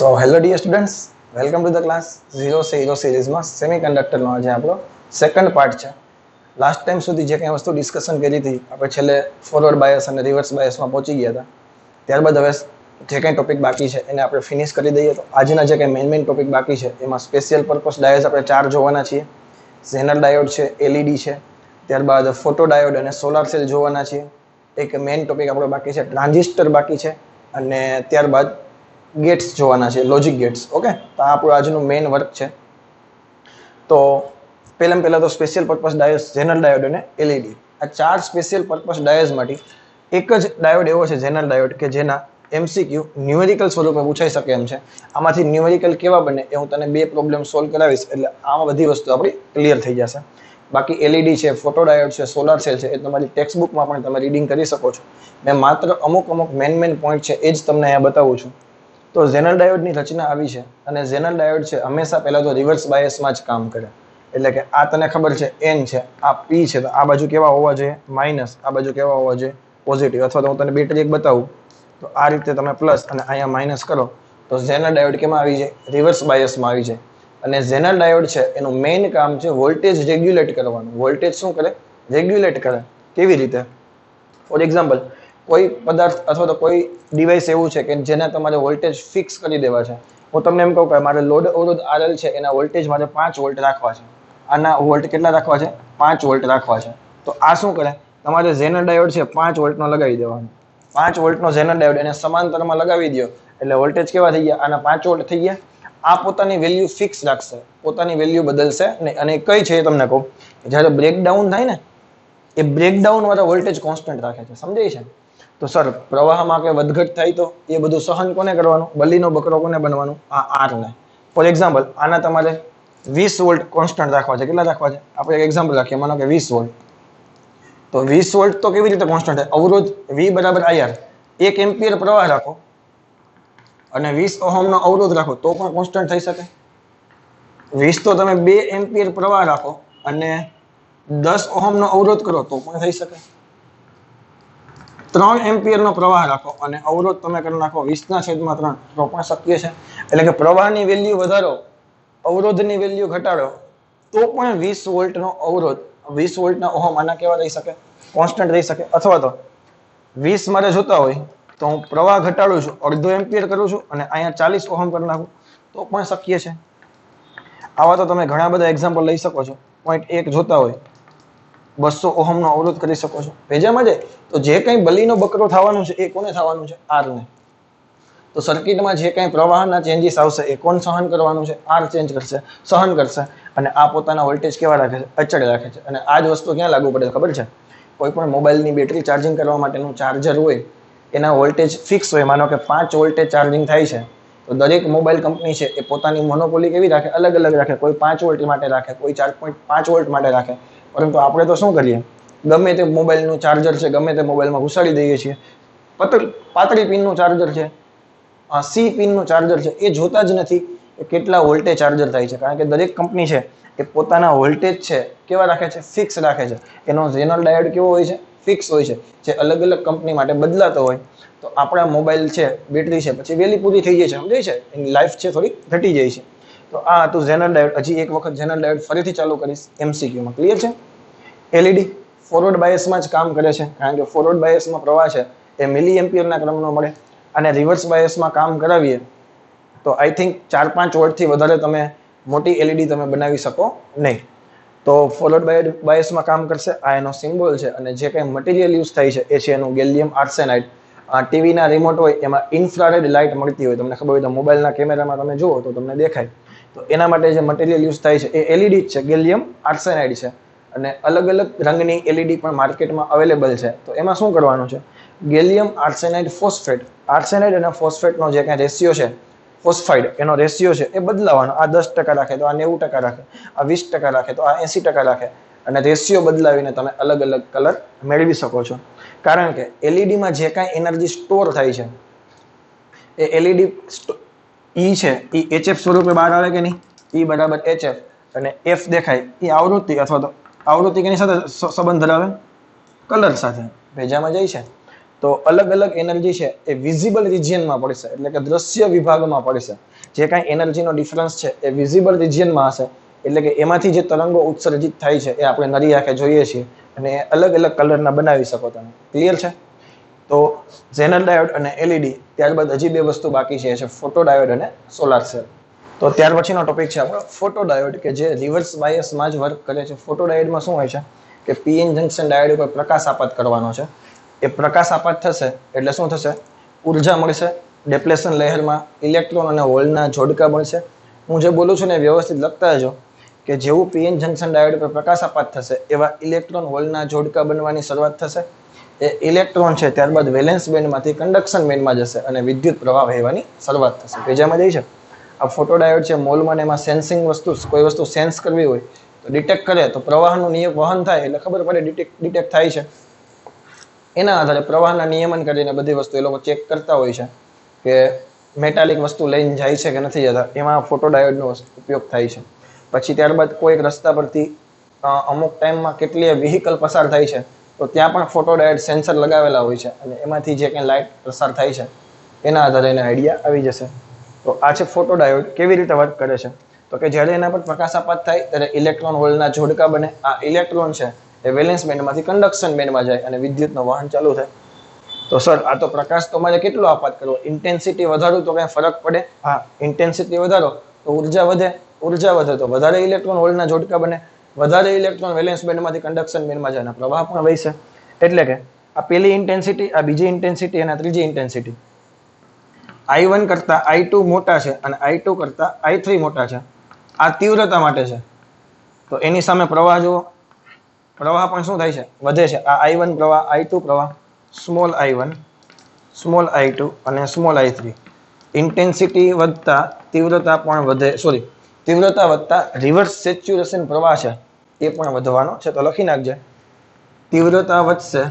So hello dear students, welcome to the class 0 से hero સિરીઝમાં સેમિકન્ડક્ટરનો આજે આપણો સેકન્ડ પાર્ટ છે. લાસ્ટ ટાઈમ સુધી જે કંઈ વસ્તુ ડિસ્કશન કરી હતી આપણે છેલ્લે ફોરવર્ડ બાયસ અને રિવર્સ બાયસમાં પહોંચી ગયા હતા. ત્યારબાદ હવે જે કંઈ ટોપિક બાકી છે એને આપણે ફિનિશ કરી દઈએ. તો આજના જે કંઈ મેઇન ટોપિક બાકી છે એમાં સ્પેશિયલ પર્પસ ડાયોડ્સ આપણે 4 જોવાના છીએ. ઝેનર ડાયોડ છે, એલઈડી છે, ત્યારબાદ ફોટો ડાયોડ અને સોલાર સેલ જોવાના છીએ. એક મેઇન ટોપિક આપણો બાકી છે, ટ્રાન્ઝિસ્ટર બાકી છે, અને ત્યારબાદ ગેટ્સ જોવાના છે, લોજિક ગેટ્સ. ઓકે, તો આ આપણું આજનું મેઇન વર્ક છે. તો પહેલા તો special purpose diodes, zener diode અને એલઈડી, આ 4 સ્પેશિયલ પર્પસ ડાયોડ્સમાંથી એક જ ડાયોડ એવો છે, ઝેનર ડાયોડ, કે જેના એમસીક્યુ ન્યુમેરિકલ સ્વરૂપે પૂછાઈ શકે એમ છે. આમાંથી ન્યુમેરિકલ કેવા બને એ હું તને 2 પ્રોબ્લેમ સોલ્વ કરાવીશ, એટલે આમાં બધી વસ્તુ આપણી ક્લિયર થઈ જશે. બાકી એલઈડી છે, ફોટો ડાયોડ છે, સોલાર સેલ છે, એ તમારી ટેક્સ્ટ બુકમાં પણ તમે રીડિંગ કરી શકો છો. મેં માત્ર અમુક મેન પોઈન્ટ છે એ જ તમને અહીંયા બતાવું છું. તો ઝેનર ડાયોડની રચના આવી છે, અને ઝેનર ડાયોડ છે હંમેશા પહેલા તો રિવર્સ બાયસમાં જ કામ કરે. એટલે કે આ તને ખબર છે એન છે, આ પી છે, તો આ બાજુ કેવા હોવા જોઈએ માઇનસ, આ બાજુ કેવા હોવા જોઈએ પોઝિટિવ. અથવા તો હું તને બેટરી એક બતાવું તો આ રીતે તમે પ્લસ અને અહીંયા માઇનસ કરો તો ઝેનર ડાયોડ કેમાં આવી જાય? રિવર્સ બાયસમાં આવી જાય. અને ઝેનર ડાયોડ છે એનું મેઇન કામ છે વોલ્ટેજ રેગ્યુલેટ કરવાનું. વોલ્ટેજ શું કરે? રેગ્યુલેટ કરે. કેવી રીતે? ફોર એક્ઝામ્પલ, કોઈ પદાર્થ અથવા તો કોઈ ડિવાઇસ એવું છે કે જેને તમારે વોલ્ટેજ ફિક્સ કરી દેવા છે. હું તમને એમ કહું કે મારે લોડ અવરોધ RL છે, એના વોલ્ટેજ મારે 5 વોલ્ટ રાખવા છે. આના વોલ્ટ કેટલા રાખવા છે? 5 વોલ્ટ રાખવા છે. તો આ શું કરે? તમારે ઝેનર ડાયોડ છે 5 વોલ્ટનો લગાવી દેવાનો. 5 વોલ્ટનો ઝેનર ડાયોડ એને સમાંતરમાં લગાવી દો એટલે વોલ્ટેજ કેવા થઈ ગયા? આના 5 વોલ્ટ થઈ ગયા. આ પોતાની વેલ્યુ ફિક્સ રાખશે, પોતાની વેલ્યુ બદલશે નહીં. અને કઈ છે એ તમને કહું, જ્યારે બ્રેકડાઉન થાય ને, એ બ્રેકડાઉન વાળા વોલ્ટેજ કોન્સ્ટન્ટ રાખે છે. સમજાય છે? તો સર, પ્રવાહમાં કે વધઘટ થાય તો એ બધું સહન કોને કરવાનું? બલીનો બકરો કોને બનવાનું? આ આર ને. ફોર એક્ઝામ્પલ, આના તમારે 20 વોલ્ટ કોન્સ્ટન્ટ રાખવા છે. કેટલા રાખવા છે? આપણે એક એક્ઝામ્પલ રાખીએ, માનો કે 20 વોલ્ટ. તો 20 વોલ્ટ તો કેવી રીતે કોન્સ્ટન્ટ થાય? અવરોધ V બરાબર IR, 1 એમ્પિયર પ્રવાહ રાખો અને 20 ઓહમનો અવરોધ રાખો તો પણ કોન્સ્ટન્ટ થઈ શકે. 20 તો તમે 2 એમ્પિયર પ્રવાહ રાખો અને 10 ઓહમનો અવરોધ કરો તો પણ થઈ શકે. 3 એમ્પિયરનો પ્રવાહ રાખો અને અવરોધ તમે કરી નાખો 20/3 તો પણ શક્ય છે. એટલે કે પ્રવાહની વેલ્યુ વધારો, અવરોધની વેલ્યુ ઘટાડો તો પણ 20 વોલ્ટનો અવરોધ, 20 વોલ્ટના ઓહમ આના કેવા રહી શકે? કોન્સ્ટન્ટ રહી શકે. અથવા તો 20 મારે જોતા હોય તો હું પ્રવાહ ઘટાડું છું, 1/2 એમ્પિયર કરું છું અને અહીંયા 40 ઓહમ કરી નાખું તો પણ શક્ય છે. આવા તો તમે ઘણા બધા એક્ઝામ્પલ લઈ શકો છો. પોઈન્ટ 1 જોતા હોય 200 ઓહમનો અવરોધ કરી શકો છો. ભેજામાં જાય તો જે કંઈ બલીનો બકરો થવાનું છે એ કોને થવાનું છે? આર ને. તો સર્કિટમાં જે કંઈ પ્રવાહના ચેન્જીસ આવશે એ કોણ સહન કરવાનું છે? આર ચેન્જ કરશે, સહન કરશે. અને આ પોતાના વોલ્ટેજ કેવા રાખે છે? અચળ રાખે છે. અને આ જ વસ્તુ ક્યાં લાગુ પડે ખબર છે? કોઈ પણ મોબાઈલની બેટરી ચાર્જિંગ કરવા માટેનું ચાર્જર હોય, એના વોલ્ટેજ ફિક્સ હોય. માનો કે 5 વોલ્ટે ચાર્જિંગ થાય છે, તો દરેક મોબાઈલ કંપની છે એ પોતાની મોનોપોલી કેવી રાખે? અલગ અલગ રાખે. કોઈ 5 વોલ્ટ માટે રાખે, કોઈ 4.5 વોલ્ટ માટે રાખે. પરંતુ આપણે તો શું કરીએ? ગમે તે મોબાઈલનું ચાર્જર છે ગમે તે મોબાઈલમાં ઘુસાડી દઈએ છીએ. પાતળી પિનનું ચાર્જર છે, સી પિનનું ચાર્જર છે, એ જોતા જ નથી કે કેટલા વોલ્ટે ચાર્જર થાય છે. કારણ કે દરેક કંપની છે એ પોતાના વોલ્ટેજ છે કેવા રાખે છે? ફિક્સ રાખે છે. એનો ઝેનર ડાયોડ કેવો હોય છે? ફિક્સ હોય છે, જે અલગ અલગ કંપની માટે બદલાતો હોય. તો આપણા મોબાઈલ છે, બેટરી છે, પછી વેલી પૂરી થઈ જાય છે. સમજાય છે? એની લાઈફ છે થોડી ઘટી જાય છે. તો આ હતું ઝેનર ડાયોડ. હજી એક વખત ઝેનર ડાયોડ ફરીથી ચાલુ કરીશ MCQમાં. ક્લિયર છે? એલઈડી ફોરવર્ડ બાયસમાં જ કામ કરે છે, કારણ કે ફોરવર્ડ બાયસમાં પ્રવાહ છે એ મિલી એમ્પિયરના ક્રમનો મળે. અને રિવર્સ બાયસમાં કામ કરાવીએ તો આઈ થિંક 4-5 વોલ્ટથી વધારે તમે મોટી એલઈડી તમે બનાવી શકો નહીં. તો ફોરવર્ડ બાયસમાં કામ કરશે. આ એનો સિમ્બોલ છે. અને જે કંઈ મટીરિયલ યુઝ થાય છે એ છે એનું ગેલિયમ આર્સેનાઇડ. ટીવીના રિમોટ હોય એમાં ઇન્ફ્રારેડ લાઇટ મળતી હોય, તમને ખબર હોય તો મોબાઈલના કેમેરામાં તમે જુઓ તો તમને દેખાય. તો એના માટે જે મટીરિયલ યુઝ થાય છે એ એલઈડી જ છે, ગેલિયમ આર્સેનાઇડ છે. અને અલગ અલગ રંગની એલઈડી પણ માર્કેટમાં અવેલેબલ છે. તો એમાં શું કરવાનું છે? ગેલિયમ આર્સેનાઇડ ફોસ્ફેટ, આર્સેનાઇડ અને ફોસ્ફેટનો જે કાંઈ રેશિયો છે, ફોસ્ફાઇડ એનો રેશિયો છે એ બદલાવાનો. આ 10% રાખે તો આ 90% રાખે, આ 20% રાખે તો આ 80% રાખે. અને રેશિયો બદલાવીને તમે અલગ અલગ કલર મેળવી શકો છો. કારણ કે એલઈડીમાં જે કાંઈ એનર્જી સ્ટોર થાય છે એ એલઈડી ઈ છે એ HF સ્વરૂપે બહાર આવે કે નહીં? ઈ બરાબર HF. અને F દેખાય એ આવૃત્તિ, અથવા તો આવૃત્તિ કેની સાથે સંબંધ ધરાવે? કલર સાથે. ભેજામાં જાય છે. તો અલગ અલગ એનર્જી છે એ વિઝિબલ રિજિયનમાં પડશે, એટલે કે દ્રશ્ય વિભાગમાં પડશે. જે કાંઈ એનર્જીનો ડિફરન્સ છે એ વિઝિબલ રિજિયનમાં હશે, એટલે કે એમાંથી જે તરંગો ઉત્સર્જિત થાય છે એ આપણે નરી આંખે જોઈએ છીએ અને અલગ અલગ કલરના બનાવી શકો તમે. ક્લિયર છે? તો ઝેનર ડાયોડ અને એલઈડી, ત્યારબાદ હજી બે વસ્તુ બાકી છે ફોટો ડાયોડ અને સોલાર સેલ. તો ત્યાર પછીનો ટોપિક છે આપણો ફોટો ડાયોડ, કે જે રિવર્સ બાયસમાં જ વર્ક કરે છે. ફોટો ડાયોડમાં શું હોય છે કે પીએન જંકશન ડાયોડ ઉપર પ્રકાશ આપાત કરવાનો છે. એ પ્રકાશ આપાત થશે એટલે શું થશે? ઉર્જા મળશે. ડેપ્લેશન લહેરમાં ઇલેક્ટ્રોન અને હોલના જોડકા બનશે. હું જે બોલું છું ને વ્યવસ્થિત લખતા જજો કે જેવું પીએન જંકશન ડાયોડ પર પ્રકાશ આપાત થશે એવા ઇલેક્ટ્રોન હોલના જોડકા બનવાની શરૂઆત થશે. એ ઇલેક્ટ્રોન છે ત્યારબાદ વેલેન્સ બેન્ડમાંથી કન્ડક્શન બેન્ડમાં જશે અને વિદ્યુત પ્રવાહ વહેવાની શરૂઆત થશે. પેજામાં જઈ છે આ ફોટો ડાયોડ છે મોલમાં, એમાં સેન્સિંગ વસ્તુ, કોઈ વસ્તુ સેન્સ કરવી હોય તો ડિટેક્ટ કરે તો પ્રવાહનું નિયમ વહન થાય એટલે ખબર પડે ડિટેક્ટ થાય છે. એના આધારે પ્રવાહના નિયમન કરીને બધી વસ્તુ એ લોકો ચેક કરતા હોય છે કે મેટાલિક વસ્તુ લઈને જાય છે કે નથી જતા. એમાં ફોટો ડાયોડનો ઉપયોગ થાય છે. પછી ત્યારબાદ કોઈ એક રસ્તા પરથી અમુક ટાઈમમાં કેટલીય વ્હીકલ પસાર થાય છે તો ત્યાં પણ ફોટો ડાયોડ સેન્સર લગાવેલા હોય છે અને એમાંથી જે કંઈ લાઇટ પસાર થાય છે એના આધારે એને આઈડિયા આવી જશે. તો આ છે ફોટો ડાયોડ. કેવી રીતે વર્ક કરે છે? તો કે જ્યારે એના પર પ્રકાશ આપાત થાય ત્યારે ઇલેક્ટ્રોન હોલના જોડકા બને. આ ઇલેક્ટ્રોન છે એ વેલેન્સ બેન્ડમાંથી કન્ડક્શન બેન્ડમાં જાય અને વિદ્યુતનું વહન ચાલુ થાય. તો સર આ તો પ્રકાશ તો મારે કેટલો આપાત કરવો? ઇન્ટેન્સિટી વધારું તો કઈ ફરક પડે? હા, ઇન્ટેન્સિટી વધારો તો ઉર્જા વધે. ઉર્જા વધે તો વધારે ઇલેક્ટ્રોન હોલના જોડકા બને. વધારે ઇલેક્ટ્રોન વેલેન્સ બેન્ડમાંથી કન્ડક્શન બેન્ડમાં જાય અને પ્રવાહ પણ વહેશે. એટલે કે આ પહેલી ઇન્ટેન્સિટી, આ બીજી ઇન્ટેન્સિટી અને ત્રીજી ઇન્ટેન્સિટી I1 કરતા I2 મોટા છે અને I2 કરતા I3 મોટા છે. આ તીવ્રતા માટે છે. તો એની સામે પ્રવાહ જુઓ, પ્રવાહ પણ શું થાય છે? વધે છે. આ I1 પ્રવાહ, I2 પ્રવાહ, સ્મોલ I1, સ્મોલ I2 અને સ્મોલ I3. ઇન્ટેન્સિટી વધતા તીવ્રતા પણ વધે, સોરી, તીવ્રતા વધતા રિવર્સ સેચ્યુરેશન પ્રવાહ છે એ પણ વધવાનો છે. તો લખી નાખજે, તીવ્રતા વધશે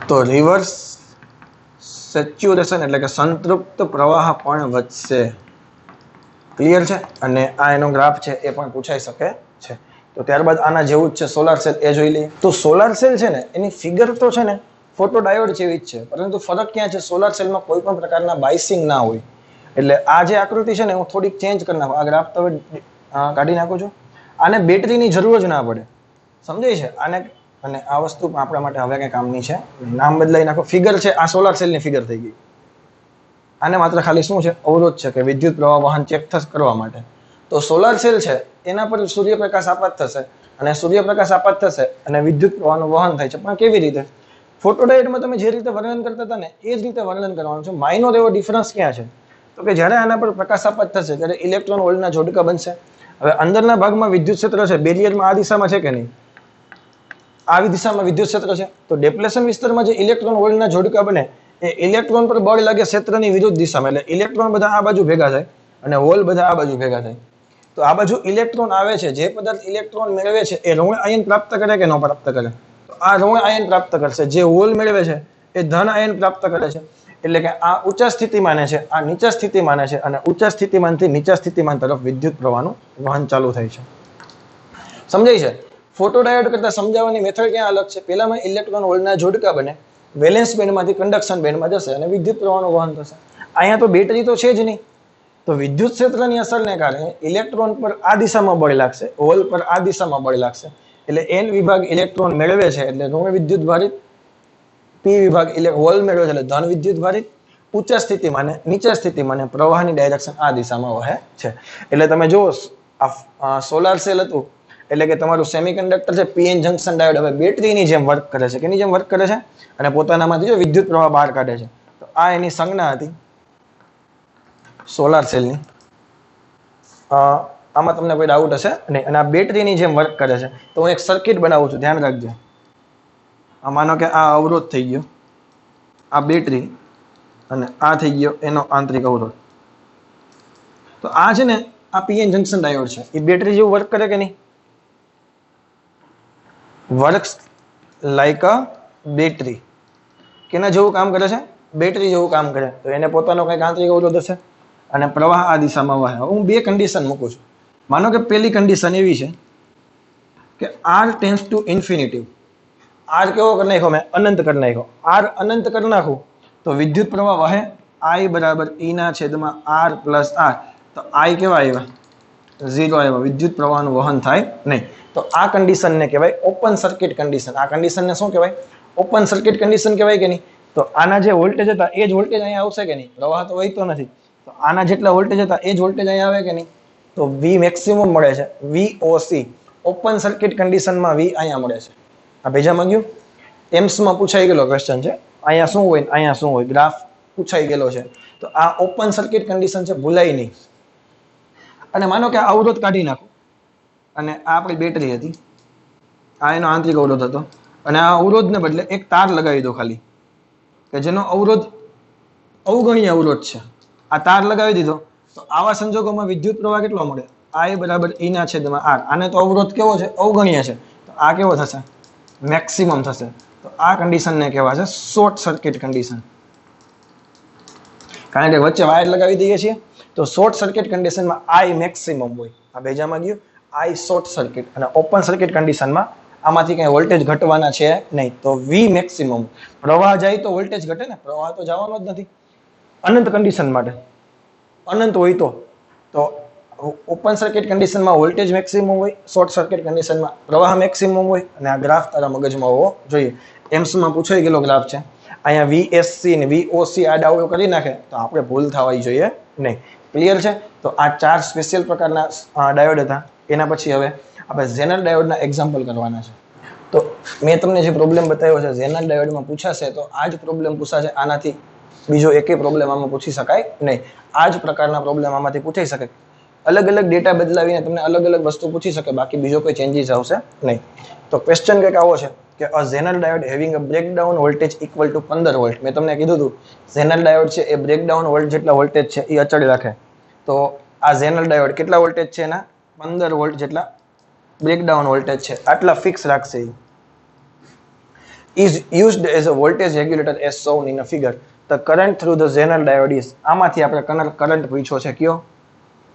તો રિવર્સ સેચ્યુરેશન એટલે કે સંતૃપ્ત પ્રવાહ પણ વધશે. ક્લિયર છે? અને આ એનો ગ્રાફ છે એ પણ પૂછાઈ શકે છે. તો ત્યારબાદ આના જેવું જ છે સોલાર સેલ, એ જોઈ લઈએ. તો સોલાર સેલ છે ને એની ફિગર તો છે ને ફોટો ડાયોડ જેવી જ છે, પરંતુ ફરક ક્યાં છે? સોલાર સેલમાં કોઈ પણ પ્રકારના બાઇસિંગ ના હોય. એટલે આ જે આકૃતિ છે ને હું થોડીક ચેન્જ કરી નાખું. આ ગ્રાફ તમે કાઢી નાખું છું. આને બેટરીની જરૂર જ ના પડે, સમજાય છે? આને અને આ વસ્તુ આપણા માટે હવે કઈ કામની છે. નામ બદલાઈ નાખો. ફિગર છે આ સોલાર સેલની ફિગર થઈ ગઈ. આને માત્ર ખાલી શું છે? અવરોધ છે કે વિદ્યુત પ્રવાહ વહન ચેક કરવા માટે. તો સોલાર સેલ છે એના પર સૂર્યપ્રકાશ આપાત થશે અને સૂર્યપ્રકાશ આપાત થશે અને વિદ્યુત પ્રવાહનું વહન થાય છે. પણ કેવી રીતે? ફોટો ડાયોડમાં તમે જે રીતે વર્ણન કરતા હતા ને એ જ રીતે વર્ણન કરવાનું છે. માઇનોર એવો ડિફરન્સ ક્યાં છે? તો કે જ્યારે આના પર પ્રકાશ આપાત થશે ત્યારે ઇલેક્ટ્રોન હોલના જોડકા બનશે. હવે અંદરના ભાગમાં વિદ્યુત ક્ષેત્ર છે, બેરિયરમાં આ દિશામાં છે કે નહીં? આવી દિશામાં વિદ્યુત ક્ષેત્ર છે. તો ડેપ્લેશન વિસ્તારમાં જે ઇલેક્ટ્રોન હોલના જોડકા બને એ ઇલેક્ટ્રોન પર બળ લાગે ક્ષેત્રની વિરુદ્ધ દિશામાં. એટલે ઇલેક્ટ્રોન બધા આ બાજુ ભેગા થાય અને હોલ બધા આ બાજુ ભેગા થાય. તો આ બાજુ ઇલેક્ટ્રોન આવે છે, જે પદાર્થ ઇલેક્ટ્રોન મેળવે છે એ ઋણ આયન પ્રાપ્ત કરે કે ન પ્રાપ્ત કરે? તો આ ઋણ આયન પ્રાપ્ત કરશે. જે હોલ મેળવે છે એ ધન આયન પ્રાપ્ત કરે છે. એટલે કે આ ઊંચા સ્થિતિમાને છે, આ નીચા સ્થિતિમાને છે અને ઊંચા સ્થિતિમાનથી નીચા સ્થિતિમાન તરફ વિદ્યુત પ્રવાહનું વહન ચાલુ થાય છે. સમજાય છે? ફોટો ડાયોડ કરતા સમજાવવાની મેથડ ક્યાં અલગ છે? પહેલામાં ઇલેક્ટ્રોન હોલના જોડકા બને, વેલેન્સ બેન્ડમાંથી કન્ડક્શન બેન્ડમાં જશે અને વિદ્યુત પ્રવાહનું વહન થશે. અહીંયા તો બેટરી તો છે જ નહીં. તો વિદ્યુત ક્ષેત્રની અસરને કારણે ઇલેક્ટ્રોન પર આ દિશામાં બળ લાગશે, હોલ પર આ દિશામાં બળ લાગશે. એટલે N વિભાગ ઇલેક્ટ્રોન મેળવે છે એટલે ઋણ વિદ્યુત ભારિત, P વિભાગ હોલ મેળવે છે એટલે ધન વિદ્યુત ભારિત. ઊંચા સ્થિતિમાને નીચા સ્થિતિમાને પ્રવાહની ડાયરેક્શન આ દિશામાં વહે છે. એટલે તમે જુઓ આ સોલાર સેલ હતું એટલે કે તમારું સેમિકન્ડક્ટર છે પીએન જંકશન ડાયોડ હવે બેટરીની જેમ વર્ક કરે છે. કેની જેમ વર્ક કરે છે? અને પોતાનામાંથી જો વિદ્યુત પ્રવાહ બહાર કાઢે છે. તો આ એની સંજ્ઞા હતી સોલાર સેલની. આમાં તમને કોઈ ડાઉટ હશે નહીં. અને આ બેટરીની જેમ વર્ક કરે છે. તો હું એક સર્કિટ બનાવું છું, ધ્યાન રાખજો. આ માનો કે આ અવરોધ થઈ ગયો, આ બેટરી, અને આ થઈ ગયો એનો આંતરિક અવરોધ. તો આ છે ને આ પીએન જંકશન ડાયોડ છે, એ બેટરી જેવું વર્ક કરે કે નહીં? વર્ક્સ લાઈક અ બેટરી. કેના જેવું કામ કરે છે? બેટરી જેવું કામ કરે. તો એને પોતાનો કંઈક આંતરિક અવરોધ હશે અને પ્રવાહ આ દિશામાં વહે. હું બે કન્ડિશન મૂકું છું. માનો કે પહેલી કન્ડિશન એવી છે કે R tends to infinity. R કેવો કરી નાખ્યો મેં? અનંત કરી નાખ્યો. આર અનંત કરી નાખું તો વિદ્યુત પ્રવાહ વહે I બરાબર E ના છેદમાં R પ્લસ R. તો I કેવા આવ્યા? 0 આવ્યા. વિદ્યુત પ્રવાહનું વહન થાય નહીં. તો આ કન્ડિશનને કહેવાય ઓપન સર્કિટ કન્ડિશન. આ કન્ડિશનને શું કહેવાય? ઓપન સર્કિટ કન્ડિશન કહેવાય કે નહીં? તો આના જે વોલ્ટેજ હતા એ જ વોલ્ટેજ અહીંયા આવશે કે નહીં? પ્રવાહ તો વહેતો નથી. તો આના જેટલા વોલ્ટેજ હતા એ જ વોલ્ટેજ અહીંયા આવે કે નહીં? તો V મેક્સિમમ મળે છે. VOC ઓપન સર્કિટ કન્ડિશનમાં V અહીંયા મળે છે. આ ભેજામાં ગયું? એમ્સમાં પૂછાઈ ગયેલો ક્વેશ્ચન છે. અહીંયા શું હોય અહીંયા શું હોય ગ્રાફ પૂછાઈ ગયેલો છે. તો આ ઓપન સર્કિટ કન્ડિશન છે, ભૂલાય નહીં. અને માનો કે આ અવરોધ કાઢી નાખો અને આ આપણી બેટરી હતી, આ એનો આંતરિક અવરોધ હતો, અને આ અવરોધને બદલે એક તાર લગાવી દો ખાલી, કે જેનો અવરોધ અવગણ્ય અવરોધ છે. આ તાર લગાવી દીધો તો આવા સંજોગોમાં વિદ્યુત પ્રવાહ કેટલો મળે? I બરાબર E ના છેદમાં R. આને તો અવરોધ કેવો છે? અવગણ્ય છે. તો આ કેવો થશે? મેક્સિમમ થશે. તો આ કન્ડિશનને કહેવાય છે શોર્ટ સર્કિટ કન્ડિશન. કારણ કે વચ્ચે વાયર લગાવી દઈએ છીએ તો શોર્ટ સર્કિટ કન્ડિશનમાં I મેક્સિમમ હોય. આ બેજામાં ગયું I શોર્ટ સર્કિટ. અને ઓપન સર્કિટ કન્ડિશનમાં આમાંથી કઈ વોલ્ટેજ ઘટવાના છે નહીં. તો V મેક્સિમમ. પ્રવાહ જાય તો વોલ્ટેજ ઘટે ને? પ્રવાહ તો જવાનો જ નથી. અનંત કન્ડિશન માટે અનંત હોય તો ઓપન સર્કિટ કન્ડિશનમાં વોલ્ટેજ મેક્સિમમ હોય, શોર્ટ સર્કિટ કન્ડિશનમાં પ્રવાહ મેક્સિમમ હોય. અને આ ગ્રાફ તારા મગજમાં હોવો જોઈએ. એમ્સમાં પૂછાઈ ગયેલો ગ્રાફ છે. અહીંયા VSC ને VOC આ ડાવડો કરી નાખે તો આપણે ભૂલ થવાય જોઈએ નહીં. ક્લિયર છે? તો આ 4 સ્પેશિયલ પ્રકારના ડાયોડ હતા. એના પછી હવે આપણે ઝેનર ડાયોડના એક્ઝામ્પલ કરવાના છે. તો મેં તમને જે પ્રોબ્લેમ બતાવ્યો છે ઝેનર ડાયોડમાં પૂછાશે તો આ જ પ્રોબ્લેમ પૂછાશે. આનાથી બીજો એકેય પ્રોબ્લેમ આમાં પૂછી શકાય નહીં. આ જ પ્રકારના પ્રોબ્લેમ આમાંથી પૂછાઈ શકે. અલગ અલગ ડેટા બદલાવીને તમને અલગ અલગ વસ્તુ પૂછી શકે, બાકી બીજો કોઈ ચેન્જીસ આવશે નહીં. તો ક્વેશ્ચન કંઈક આવો છે કે a Zener diode having a breakdown voltage equal to 15 volt. મેં તમને કીધું હતું ઝેનર ડાયોડ છે એ બ્રેકડાઉન વોલ્ટ જેટલા વોલ્ટેજ છે એ અચળ રાખે. તો આ ઝેનર ડાયોડ કેટલા વોલ્ટેજ છે? એના 15 વોલ્ટ જેટલા બ્રેકડાઉન વોલ્ટેજ છે, આટલા ફિક્સ રાખશે. is used as a voltage regulator as shown in a figure. The current through the Zener diode is. આમાંથી આપણે કરંટ પૂછ્યો છે કયો?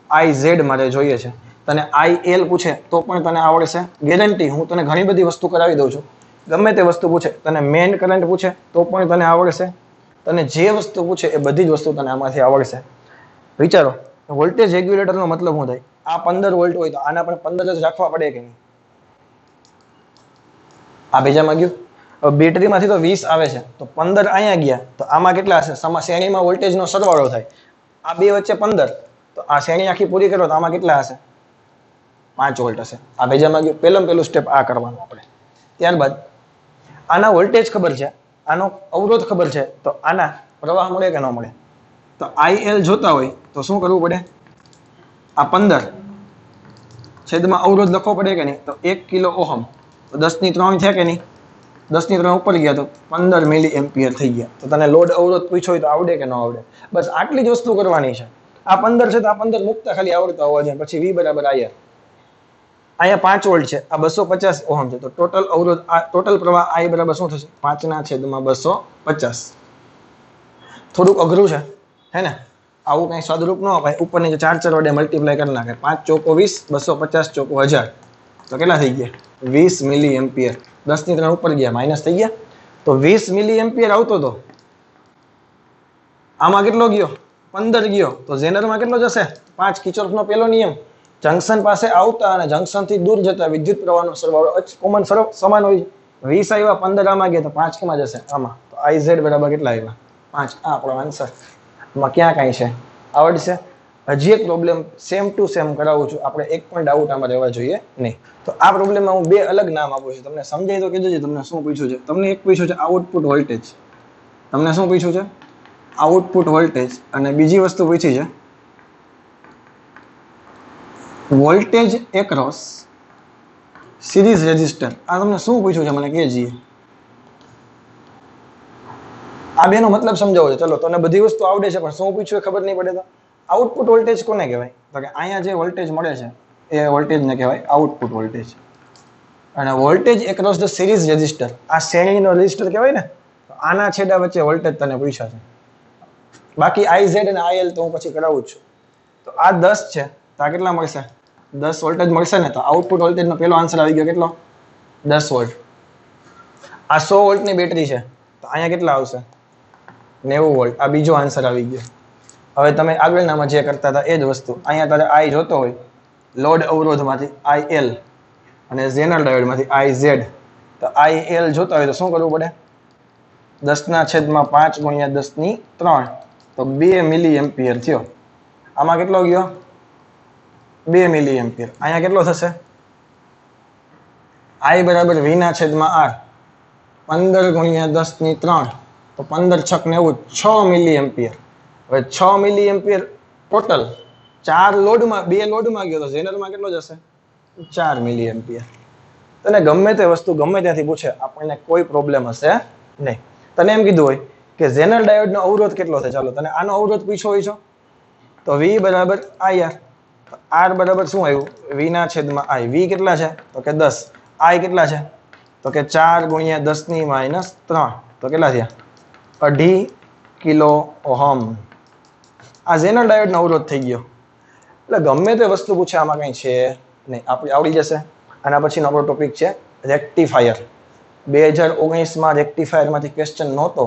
IZ મારે જોઈએ છે. તને IL પૂછે તો પણ તને આવડશે, ગેરંટી. હું તને ઘણી બધી વસ્તુ કરાવી દઉં છું. ગમે તે વસ્તુ પૂછે, તને મેઇન કરંટ પૂછે તો પણ તને આવડશે. તને જે વસ્તુ પૂછે એ બધી જ વસ્તુ તને આમાંથી આવડશે. વિચારો, વોલ્ટેજ રેગ્યુલેટરનો મતલબ શું થાય? આ 15 વોલ્ટ હોય તો આના પણ 15 જ રાખવા પડે કે નહીં? આ બીજામાં ગયું. બેટરીમાંથી તો 20 આવે છે તો 15 અહીંયા ગયા તો આમાં કેટલા હશે? શ્રેણીમાં વોલ્ટેજનો સરવાળો થાય. આ બે વચ્ચે 15 તો આ શ્રેણી આખી પૂરી કરો તો આમાં કેટલા હશે? 5 વોલ્ટ હશે. આ ભેજામાં ગયું. પહેલું સ્ટેપ આ કરવાનું આપણે. ત્યારબાદ આના વોલ્ટેજ ખબર છે, આનો અવરોધ ખબર છે, તો આના પ્રવાહ મળે કે ન મળે? તો IL જોતા હોય તો શું કરવું પડે? આ 15 છેદમાં અવરોધ લખવો પડે કે નહીં? તો 1 કિલો ઓહમ તો 10 ની 3 છે કે નહીં? 10 ની 3 ઉપર ગયા તો 15 મિલી એમ્પિયર થઈ ગયા. તો તને લોડ અવરોધ પૂછ્યો હોય તો આવડે કે ન આવડે? બસ આટલી જ વસ્તુ કરવાની છે. આ 15 છે તો આ 15 મુકતા ખાલી આવડતા હોવા જોઈએ. પછી V બરાબર IR. અહીંયા 5 વોલ્ટ છે, આ 250 ઓહમ છે. તો ટોટલ અવરોધ આ ટોટલ પ્રવાહ I બરાબર શું થશે? 5 ના છેદમાં 250. થોડુંક અઘરું છે હે ને? આવું કઈ સ્વાદરૂપ ન અપાય. ઉપરની જે 4 વડે મલ્ટીપ્લાય કરી નાખે. 5 ચોકો 20, 250 ચોકો 1000. તો કેટલા થઈ ગયા? 20 મિલી એમ્પિયર. 10 ની 3 ઉપર ગયા, માઇનસ થઈ ગયા. તો 20 મિલી એમ્પિયર આવતો હતો. આમાં કેટલો ગયો? 15 ગયો. તો ઝેનરમાં કેટલો જશે? 5. કિર્ચોફનો પહેલો નિયમ. જંકશન પાસે આવતા અને જંકશન થી દૂર જતા વિદ્યુત પ્રવાહનો સરવાળો કોમન સમાન હોય. 20 આવ્યા, 15 આમાં ગયા તો 5 કેમાં જશે? આમાં. તો IZ બરાબર કેટલા આવ્યા? 5. આ આપણો આન્સર. આમાં ક્યાં કાંઈ છે? આવડશે? હજી એક પ્રોબ્લેમ સેમ ટુ સેમ કરાવું છું. આપણે એક પણ ડાઉટ આમાં રહેવા જોઈએ નહીં. તો આ પ્રોબ્લેમમાં હું 2 અલગ નામ આપું છું. તમને સમજાય તો કીધું છે. તમને શું પૂછ્યું છે? તમને એક પૂછ્યું છે આઉટપુટ વોલ્ટેજ. તમને શું પૂછ્યું છે? Output voltage. અને બીજી વસ્તુ પૂછી છે વોલ્ટેજ એક્રોસ સિરીઝ રેઝિસ્ટર. આ તમને શું પૂછ્યું છે મને કહેજીએ. આ બેનો મતલબ સમજાવો છે. ચલો, તને બધી વસ્તુ આવડે છે પણ શું પૂછ્યું ખબર નહીં પડે તો આઉટપુટ વોલ્ટેજ કોને કહેવાય? તો કે અહીંયા જે વોલ્ટેજ મળે છે એ વોલ્ટેજને કહેવાય આઉટપુટ વોલ્ટેજ. અને voltage across the series resistor, આ શ્રેણીનો રેઝિસ્ટર કહેવાય ને. તો આના છેડા વચ્ચે વોલ્ટેજ તને પૂછ્યા છે. બાકી IZ અને IL તો હું પછી કરાવું જ છું. તો આ 10 છે તો આ કેટલા મળશે? 10 વોલ્ટેજ મળશે ને. તો આઉટપુટ વોલ્ટેજનો પહેલો આન્સર આવી ગયો કેટલો? 10 વોલ્ટ. આ 100 વોલ્ટની બેટરી છે તો અહીંયા કેટલા આવશે 90 વોલ્ટ આ બીજો આન્સર આવી ગયો હવે તમે આગળનામાં જે કરતા હતા એ જ વસ્તુ અહીંયા તારે આઈ જોતો હોય લોડ અવરોધમાંથી IL અને ઝેનર ડાયોડમાંથી IZ તો IL જોતા હોય તો શું કરવું પડે 10/5 ગુણ્યા 10⁻³ તો 2 મિલી એમ્પિયર થયો આમાં કેટલો ગયો 2 મિલી એમ્પિયર અહીંયા કેટલો થશે I બરાબર V/R 15 ગુણ્યા 10⁻³ તો 15 × 6 = 6 મિલી એમ્પિયર હવે 6 મિલી એમ્પિયર ટોટલ 4 લોડમાં 2 લોડમાં ગયો તો ઝેનરમાં કેટલો જશે 4 મિલી એમ્પિયર તને ગમે તે વસ્તુ ગમે ત્યાંથી પૂછે આપણને કોઈ પ્રોબ્લેમ હશે નહીં તને એમ કીધું હોય કે ઝેનર ડાયોડનો અવરોધ કેટલો છે ચાલો તને આનો અવરોધ પૂછ્યો હોય છો તો V બરાબર IR R બરાબર શું આવ્યું V/I V કેટલા છે તો કે 10 I કેટલા છે તો કે 4 ગુણ્યા 10⁻³ તો કેટલા થયા 2.5 કિલો ઓહમ આ ઝેનર ડાયોડનો અવરોધ થઈ ગયો એટલે ગમે તે વસ્તુ પૂછે આમાં કંઈ છે નહીં આપણે આવડી જશે આના પછીનો આપણો ટોપિક છે રેક્ટિફાયર 2019માં રેક્ટિફાયરમાંથી ક્વેશ્ચન નહોતો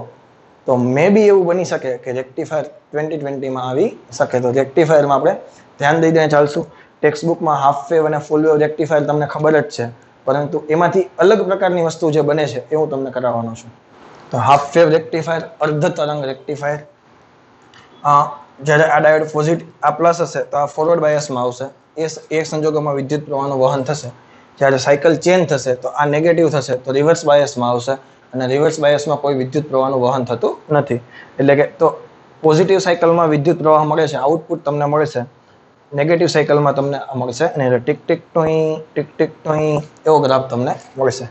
તો મે બી એવું બની શકે કે રેક્ટિફાયર 2020માં આવી શકે તો રેક્ટિફાયરમાં આપણે ધ્યાન દઈ દઈને ચાલશું ટેક્સ્ટ બુકમાં હાફ વેવ અને ફૂલ વેવ રેક્ટિફાયર તમને ખબર જ છે પરંતુ એમાંથી અલગ પ્રકારની વસ્તુ જે બને છે એ હું તમને કરાવવાનો છું તો હાફ વેવ રેક્ટિફાયર અર્ધ તરંગ રેક્ટિફાયર જ્યારે આ ડાયોડ પોઝિટિવ આ પ્લસ હશે તો આ ફોરવર્ડ બાયસમાં આવશે એ સંજોગોમાં વિદ્યુત પ્રવાહનું વહન થશે જ્યારે સાયકલ ચેન્જ થશે તો આ નેગેટિવ થશે તો રિવર્સ બાયસમાં આવશે અને રિવર્સ બાયસમાં કોઈ વિદ્યુત પ્રવાહનું વહન થતું નથી એટલે કે તો પોઝિટિવ સાયકલમાં વિદ્યુત પ્રવાહ મળે છે આઉટપુટ તમને મળે છે નેગેટિવ સાયકલમાં તમને મળશે અને ટીક ટીક ટોઈ એવો ગ્રાફ તમને મળશે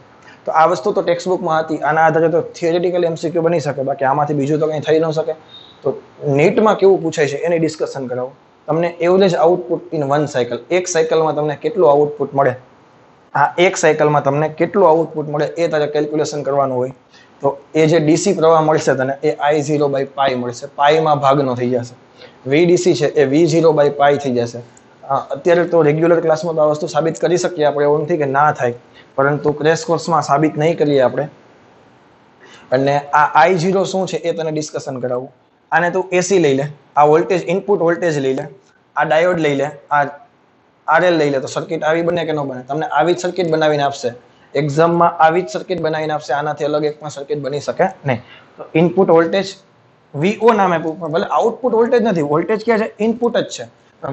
તો આ વસ્તુ તો ટેક્સ્ટ બુકમાં હતી આના આધારે તો થિયરેટિકલ MCQ બની શકે બાકી આમાંથી બીજું તો કંઈ થઈ ન શકે તો નીટમાં કેવું પૂછાય છે એની ડિસ્કશન કરાવો તમને average output in one cycle એક સાયકલમાં તમને કેટલું આઉટપુટ મળે આ એક સાયકલમાં તમને કેટલું આઉટપુટ મળે એ તારે કેલ્ક્યુલેશન કરવાનું હોય તો એ જે ડીસી પ્રવાહ મળશે તને એ I0/π મળશે પાઈમાં ભાગનો થઈ જશે VDC છે એ V0/π થઈ જશે અત્યારે તો રેગ્યુલર ક્લાસમાં તો આ વસ્તુ સાબિત કરી શકીએ આપણે એવું નથી કે ના થાય પરંતુ ક્રેશ કોર્સમાં સાબિત નહીં કરીએ આપણે અને આ I0 શું છે એ તને ડિસ્કશન કરાવું આને તું AC લઈ લે આ વોલ્ટેજ ઇનપુટ વોલ્ટેજ લઈ લે આ ડાયોડ લઈ લે આ RL લઈ લે તો સર્કિટ આવી બને કે ન બને તમને આવી જ સર્કિટ બનાવીને આપશે એક્ઝામમાં આવી જ સર્કિટ બનાવીને આપશે આનાથી અલગ એક પણ સર્કિટ બની શકે નહીં તો ઇનપુટ વોલ્ટેજ VO નામ આપ્યું ભલે આઉટપુટ વોલ્ટેજ નથી વોલ્ટેજ ક્યાં છે ઇનપુટ જ છે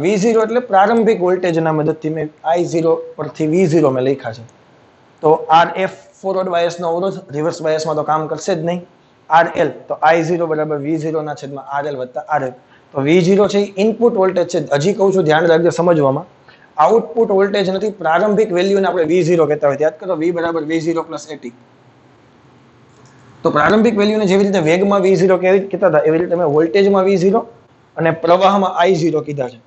V0 એટલે પ્રારંભિક વોલ્ટેજના મદદથી મેં I0 પરથી V0 મેં લખ્યા છે તો RF ફોરવર્ડ બાયસનો અવરોધ રિવર્સ બાયસમાં તો કામ કરશે જ નહીં RL તો I0 બરાબર V0/RL વત્તા RL તો V0 છે ઇનપુટ વોલ્ટેજ છે હજી કહું છું ધ્યાન રાખજો સમજવામાં આઉટપુટ વોલ્ટેજ નથી પ્રારંભિક વેલ્યુને આપણે V0 કહેતા હોય યાદ કરો V બરાબર V0 + AT તો પ્રારંભિક વેલ્યુને જેવી રીતે વેગમાં V0 કહેતા હતા એવી રીતે મેં વોલ્ટેજમાં V0 અને પ્રવાહમાં I0 કીધા છે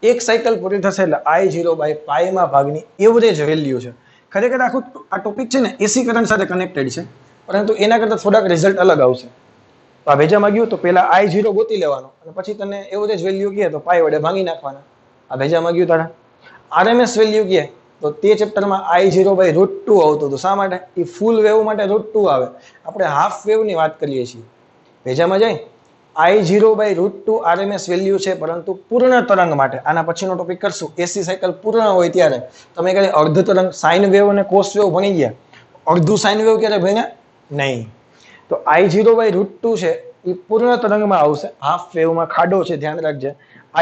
એક સાયકલ પૂરી થશે એટલે I0/π માં ભાગની એવરેજ વેલ્યુ છે ખરેખર આખું આ ટોપિક છે ને AC કરંટ સાથે કનેક્ટેડ છે પરંતુ એના કરતાં થોડાક રિઝલ્ટ અલગ આવશે તો આ ભેજામાં ગયું તો પહેલા I0 ગોતી લેવાનો અને પછી તને એવરેજ વેલ્યુ કહે તો પાઈ વડે ભાગી નાખવાના આ ભેજામાં ગયું તારા RMS વેલ્યુ કહે તો તે ચેપ્ટરમાં I0/√2 આવતું હતું શા માટે એ ફૂલ વેવ માટે √2 આવે આપણે હાફ વેવની વાત કરીએ છીએ ભેજામાં જાય I0/√2 RMS વેલ્યુ છે પરંતુ પૂર્ણ તરંગ માટે આના પછીનો ટોપિક કરશું AC સાયકલ પૂર્ણ હોય ત્યારે તમે કહે અર્ધ તરંગ સાઇન વેવ અને કોસ વેવ ભણી ગયા અડધું સાઇન વેવ ક્યારે ભણ્યા નહીં તો I0/√2 છે એ પૂર્ણ તરંગમાં આવશે હાફ વેવમાં ખાડો છે ધ્યાન રાખજે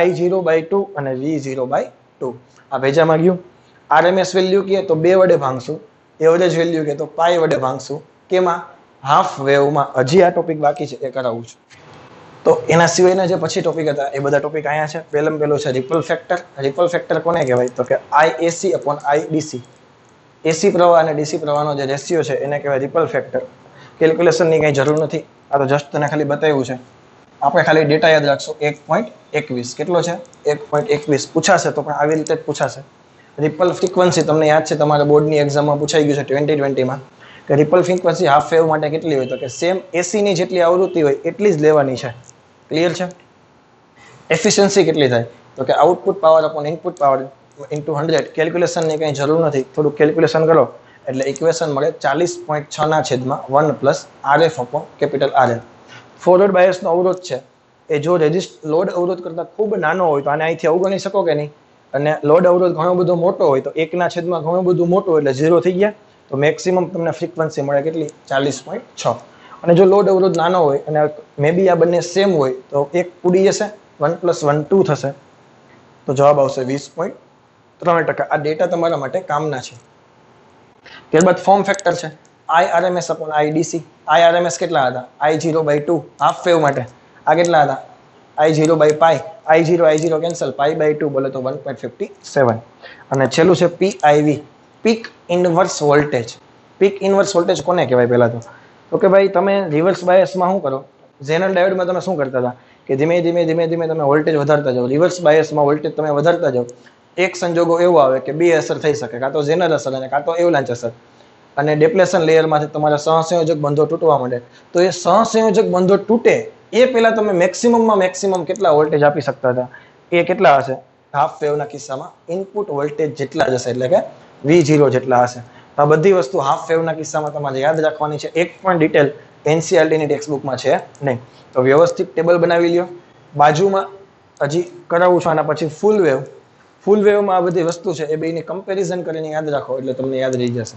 I0/2 અને V0/2 આ ભેજામાં ગયું RMS વેલ્યુ કહે તો 2 વડે ભાંગશું એવરેજ વેલ્યુ કહે તો પાઈ વડે ભાંગશું કેમાં હાફ વેવમાં હજી આ ટોપિક બાકી છે એ કરાવું છું તો એના સિવાયના જે પછી ટોપિક હતા એ બધા ટોપિક અહીંયા છે પહેલો છે રિપલ ફેક્ટર કોને કહેવાય તો કે IAC/IDC AC પ્રવાહ અને DC પ્રવાહનો જે રેશિયો છે એને કહેવાય રિપલ ફેક્ટર કેલ્ક્યુલેશનની કંઈ જરૂર નથી આ તો જસ્ટ તને ખાલી બતાવ્યું છે આપણે ખાલી ડેટા યાદ રાખશું 1.21 કેટલો છે 1.21 પૂછાશે તો પણ આવી રીતે જ પૂછાશે રિપલ ફ્રીક્વન્સી તમને યાદ છે તમારા બોર્ડની એક્ઝામમાં પૂછાઈ ગયું છે 2020માં કે રિપલ ફ્રીક્વન્સી હાફ વેવ માટે કેટલી હોય તો કે સેમ AC ની જેટલી આવૃત્તિ હોય એટલી જ લેવાની છે ક્લિયર છે એફિશિયન્સી કેટલી થાય તો કે output power upon input power into 100 કેલ્ક્યુલેશનની કંઈ જરૂર નથી થોડું કેલ્ક્યુલેશન કરો એટલે ઇક્વેશન મળે 40.6 ના છેદમાં 1 plus RF upon capital RL. Forward બાયસનો અવરોધ છે એ જો લોડ અવરોધ કરતા ખૂબ નાનો હોય તો આને અહીંથી અવગણી શકો કે નહીં, અને લોડ અવરોધ ઘણો બધો મોટો હોય તો 1 છેદમાં ઘણું બધું મોટું એટલે 0 થઈ ગયા, તો મેક્સિમમ તમને ફ્રીક્વન્સી મળે કેટલી? 40.6. અને જો લોડ અવરોધ નાનો હોય અને મે બી આ બંને સેમ હોય તો એક ઉડી જશે, 1 + 1 2 થશે, તો જવાબ આવશે 20.3%. આ ડેટા તમારા માટે કામના છે. ત્યારબાદ ફોર્મ ફેક્ટર છે IRMS અપોન IDC. IRMS કેટલા હતા? I0/2 હાફ વેવ માટે. આ કેટલા હતા? I0/π. I0 કેન્સલ, π/2 બોલે તો 1.57. અને છેલ્લું છે PIV, peak inverse voltage. Peak inverse voltage કોને કહેવાય? પહેલા તો કે ભાઈ તમે રિવર્સ બાયસમાં શું કરો? ઝેનર ડાયોડમાં તમે શું કરતા હતા કે ધીમે ધીમે તમે વોલ્ટેજ વધારતા જાઓ. રિવર્સ બાયસમાં વોલ્ટેજ તમે વધારતા જાઓ. એક સંજોગો એવો આવે કે બે અસર થઈ શકે, કાં તો ઝેનર અસર અને કાં તો એવલાંચ અસર. અને ડેપ્લેશન લેયરમાંથી તમારા સહસંયોજક બંધો તૂટવા માંડે. તો એ સહસંયોજક બંધો તૂટે એ પહેલા તમે મેક્સિમમ કેટલા વોલ્ટેજ આપી શકતા હતા? એ કેટલા હશે? હાફ વેવના કિસ્સામાં ઇનપુટ વોલ્ટેજ જેટલા જ હશે, એટલે કે V0 જેટલા હશે. આ બધી વસ્તુ હાફ વેવના કિસ્સામાં તમારે યાદ રાખવાની છે. એક પણ ડિટેલ NCERT ની ટેક્સ્ટબુકમાં છે નહીં. તો વ્યવસ્થિત ટેબલ બનાવી લ્યો. બાજુમાં હજી કરાવું છું આના પછી ફૂલ વેવ. ફૂલ વેવમાં આ બધી વસ્તુ છે એ બેની કમ્પેરિઝન કરીને યાદ રાખો એટલે તમને યાદ રહી જશે.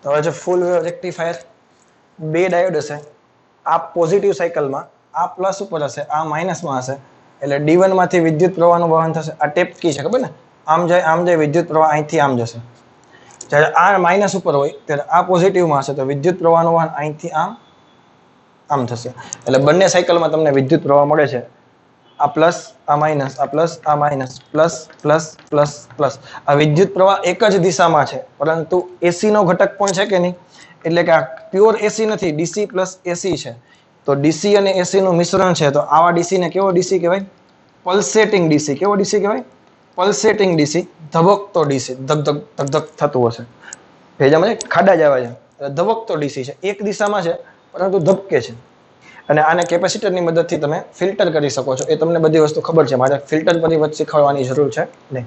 તો હવે છે ફૂલ વેવ રેક્ટિફાયર. બે ડાયોડ હશે. આ પોઝિટિવ સાયકલમાં, આ પ્લસ ઉપર હશે, આ માઇનસમાં હશે. એટલે D1 માંથી વિદ્યુત પ્રવાહનું વહન થશે. આ ટેપ કી છે, ખબર ને? આમ જાય વિદ્યુત પ્રવાહ અહીંથી આમ જશે. જ્યારે આ માઇનસ ઉપર હોય ત્યારે આ પોઝિટિવમાં હશે તો વિદ્યુત પ્રવાહનું વહન અહીંથી આમ થશે. એટલે બંને સાયકલમાં તમને વિદ્યુત પ્રવાહ મળે છે. આ પ્લસ, આ માઇનસ, આ પ્લસ, આ minus, plus plus plus plus. આ વિદ્યુત પ્રવાહ એક જ દિશામાં છે, પરંતુ એસી નો ઘટક પણ છે કે નહીં? એટલે કે આ પ્યોર એસી નથી, ડીસી પ્લસ એસી છે. તો ડીસી અને એસી નું મિશ્રણ છે. તો આવા ડીસી ને કેવો ડીસી કહેવાય? Pulsating DC. કેવો ડીસી કહેવાય? Pulsating DC. ધબકતો ડીસી. ધક ધક ધક ધક થતું હશે. ભેજામાં ખાડા જ આવે છે. ધબકતો ડીસી છે, એક દિશામાં છે પરંતુ ધબકે છે. અને આને કેપેસિટરની મદદથી તમે ફિલ્ટર કરી શકો છો. એ તમને બધી વસ્તુ ખબર છે, મારે ફિલ્ટર પર શીખવાડવાની જરૂર છે નહીં.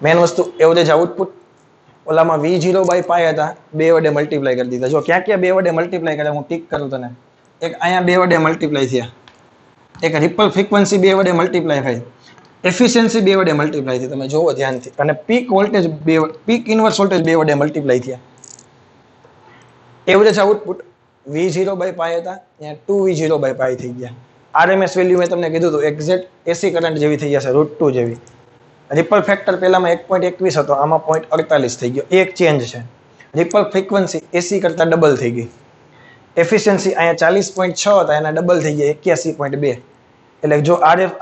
મેન વસ્તુ એવરેજ આઉટપુટ. ઓલામાં V0/π હતા, 2 વડે મલ્ટીપ્લાય કરી દીધા. જો ક્યાં 2 વડે મલ્ટીપ્લાય કરે હું ટીક કરું તને. એક અહીંયા 2 વડે મલ્ટીપ્લાય થયા, એક રિપલ ફ્રીક્વન્સી 2 વડે મલ્ટીપ્લાય થઈ, એફિશિયન્સી 2 વડે મલ્ટીપ્લાય થઈ. તમે જોવો ધ્યાનથી. અને peak voltage peak inverse voltage 2 વડે મલ્ટીપ્લાય થયા. એવરેજ આઉટપુટ V0/π હતા, ત્યાં 2V0/π થઈ ગયા. RMS વેલ્યુ મેં તમને કીધું હતું એક્ઝેક્ટ એસી કરંટ જેવી થઈ જશે, √2 જેવી. રિપલ ફેક્ટર પહેલામાં 1.21 હતો, આમાં 0.48 થઈ ગયો. એક ચેન્જ છે. રિપલ ફ્રીક્વન્સી એસી કરતા ડબલ થઈ ગઈ. એફિશિયન્સી અહીંયા 40.6 હતા, એના ડબલ થઈ ગયા 81.2. એટલે જો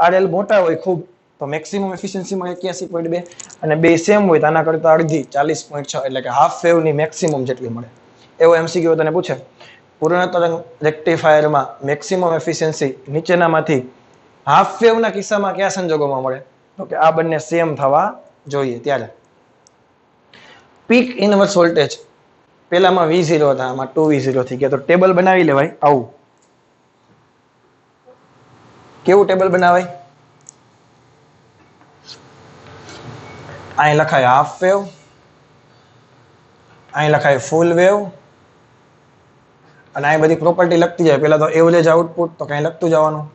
RL મોટા હોય ખૂબ તો મેક્સિમમ એફિશિયન્સી મળે 81.2, અને બે સેમ હોય તો આના કરતા અડધી 40.6, એટલે કે હાફ વેવની મેક્સિમમ જેટલી મળે. એવો MCQ તને પૂછે. પૂર્ણ તરંગ રેક્ટિફાયરમાં મેક્સિમમ એફિશિયન્સી નીચેનામાંથી હાફ વેવના કિસ્સામાં કયા સંજોગોમાં મળે? તો કે આ બંને સેમ થવા જોઈએ ત્યારે. પીક ઇનવર્સ વોલ્ટેજ પેલામાં V0 હતા, આમાં 2V0 થઈ ગયા. તો ટેબલ બનાવી લેવાય આવું. કેવું ટેબલ બનાવાય? અહીં લખાય હાફ વેવ, અહીં લખાય ફૂલ વેવ, અને અહીં બધી પ્રોપર્ટી લખતી જાય. પેલા તો એવરેજ આઉટપુટ તો કઈ લખતું જવાનું.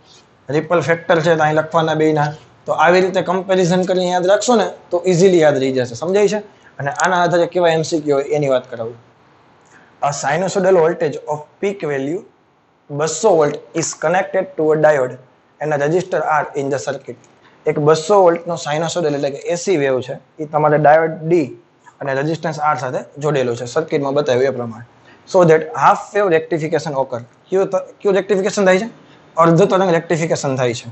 રિપલ ફેક્ટર છે તો અહીં લખવાના બેના. તો આવી રીતે કમ્પેરિઝન કરીને યાદ રાખશો ને તો ઇઝીલી યાદ રહી જશે. સમજાય છે? અને આના આધારે કેવા MCQ હોય એની વાત કરાવું. A sinusoidal voltage of peak value 200 volt is connected to a diode and a resistor R in the circuit. એક 200 વોલ્ટનો સાઇનોસોઇડલ એટલે કે એસી વેવ છે, એ તમારે ડાયોડ ડી અને રેઝિસ્ટન્સ આર સાથે જોડેલું છે, સર્કિટમાં બતાવ્યું એ પ્રમાણે. So that half wave rectification occur. કયું રેક્ટિફિકેશન થાય છે? અર્ધ તરંગ રેક્ટિફિકેશન થાય છે.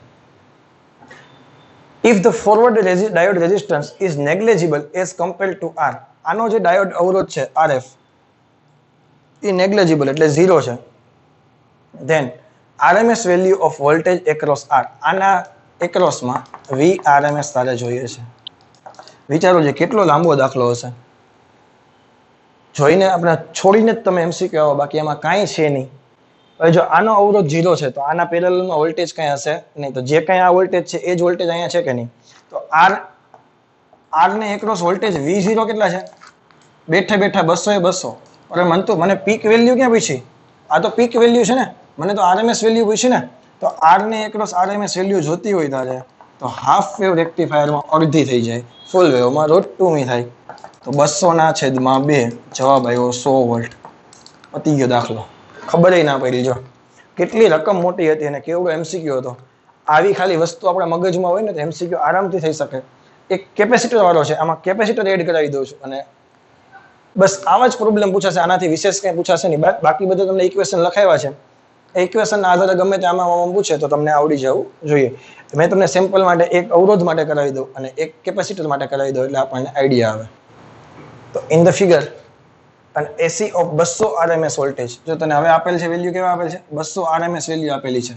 If the forward diode resistance is negligible as compared to R. આનો જે ડાયોડ અવરોધ છે RF એ negligible એટલે 0 છે. Then RMS value of voltage across R. આના એક્રોસમાં VRMS તારે જોઈએ છે. વિચારો છે કેટલો લાંબો દાખલો હશે. જોઈને આપણે છોડીને જ તમે MCQ આવો, બાકી એમાં કાંઈ છે નહીં. હવે જો આનો અવરોધ 0 છે તો આના પેરેલલમાં વોલ્ટેજ કંઈ હશે નહીં. તો જે કંઈ આ વોલ્ટેજ છે એ જ વોલ્ટેજ અહીંયા છે કે નહીં? તો R ને એક્રોસ વોલ્ટેજ V0 કેટલા છે? બેઠે બેઠા 200 એ 200. અરે મને પીક વેલ્યુ ક્યાં પૂછી? આ તો પીક વેલ્યુ છે ને, મને તો આરએમએસ વેલ્યુ પૂછી ને. તો આર ને એક્રોસ આરએમએસ વેલ્યુ જોતી હોય તારે તો હાફ વેવ રેક્ટિફાયરમાં અડધી થઈ જાય, ફૂલ વેવમાં √2 થાય. તો 200/2 જવાબ આવ્યો 100 વોલ્ટ. પતી ગયો દાખલો. ખબર ના પડી. જો કેટલી રકમ મોટી હતી અને કેવડો એમસીક્યુ હતો. આવી ખાલી વસ્તુ આપણા મગજમાં હોય ને તો એમસીક્યુ આરામથી થઈ શકે. એક કેપેસિટર વાળો છે, આમાં કેપેસિટર એડ કરાવી દઉં છું અને બસ આવા જ પ્રોબ્લેમ પૂછાશે. આનાથી વિશેષ કંઈ પૂછાશે નહીં. બાકી બધું તમને ઇક્વેશન લખાવ્યા છે. ઇક્વેશનના આધારે ગમે તે આમાં પૂછે તો તમને આવડી જવું જોઈએ. મેં તમને સેમ્પલ માટે એક અવરોધ માટે કરાવી દઉં અને એક કેપેસિટર માટે કરાવી દઉં એટલે આપણને આઈડિયા આવે. તો in the figure an AC of 200 RMS voltage, જો તને હવે આપેલ છે વેલ્યુ કેવા આપેલ છે 200 RMS વેલ્યુ આપેલી છે,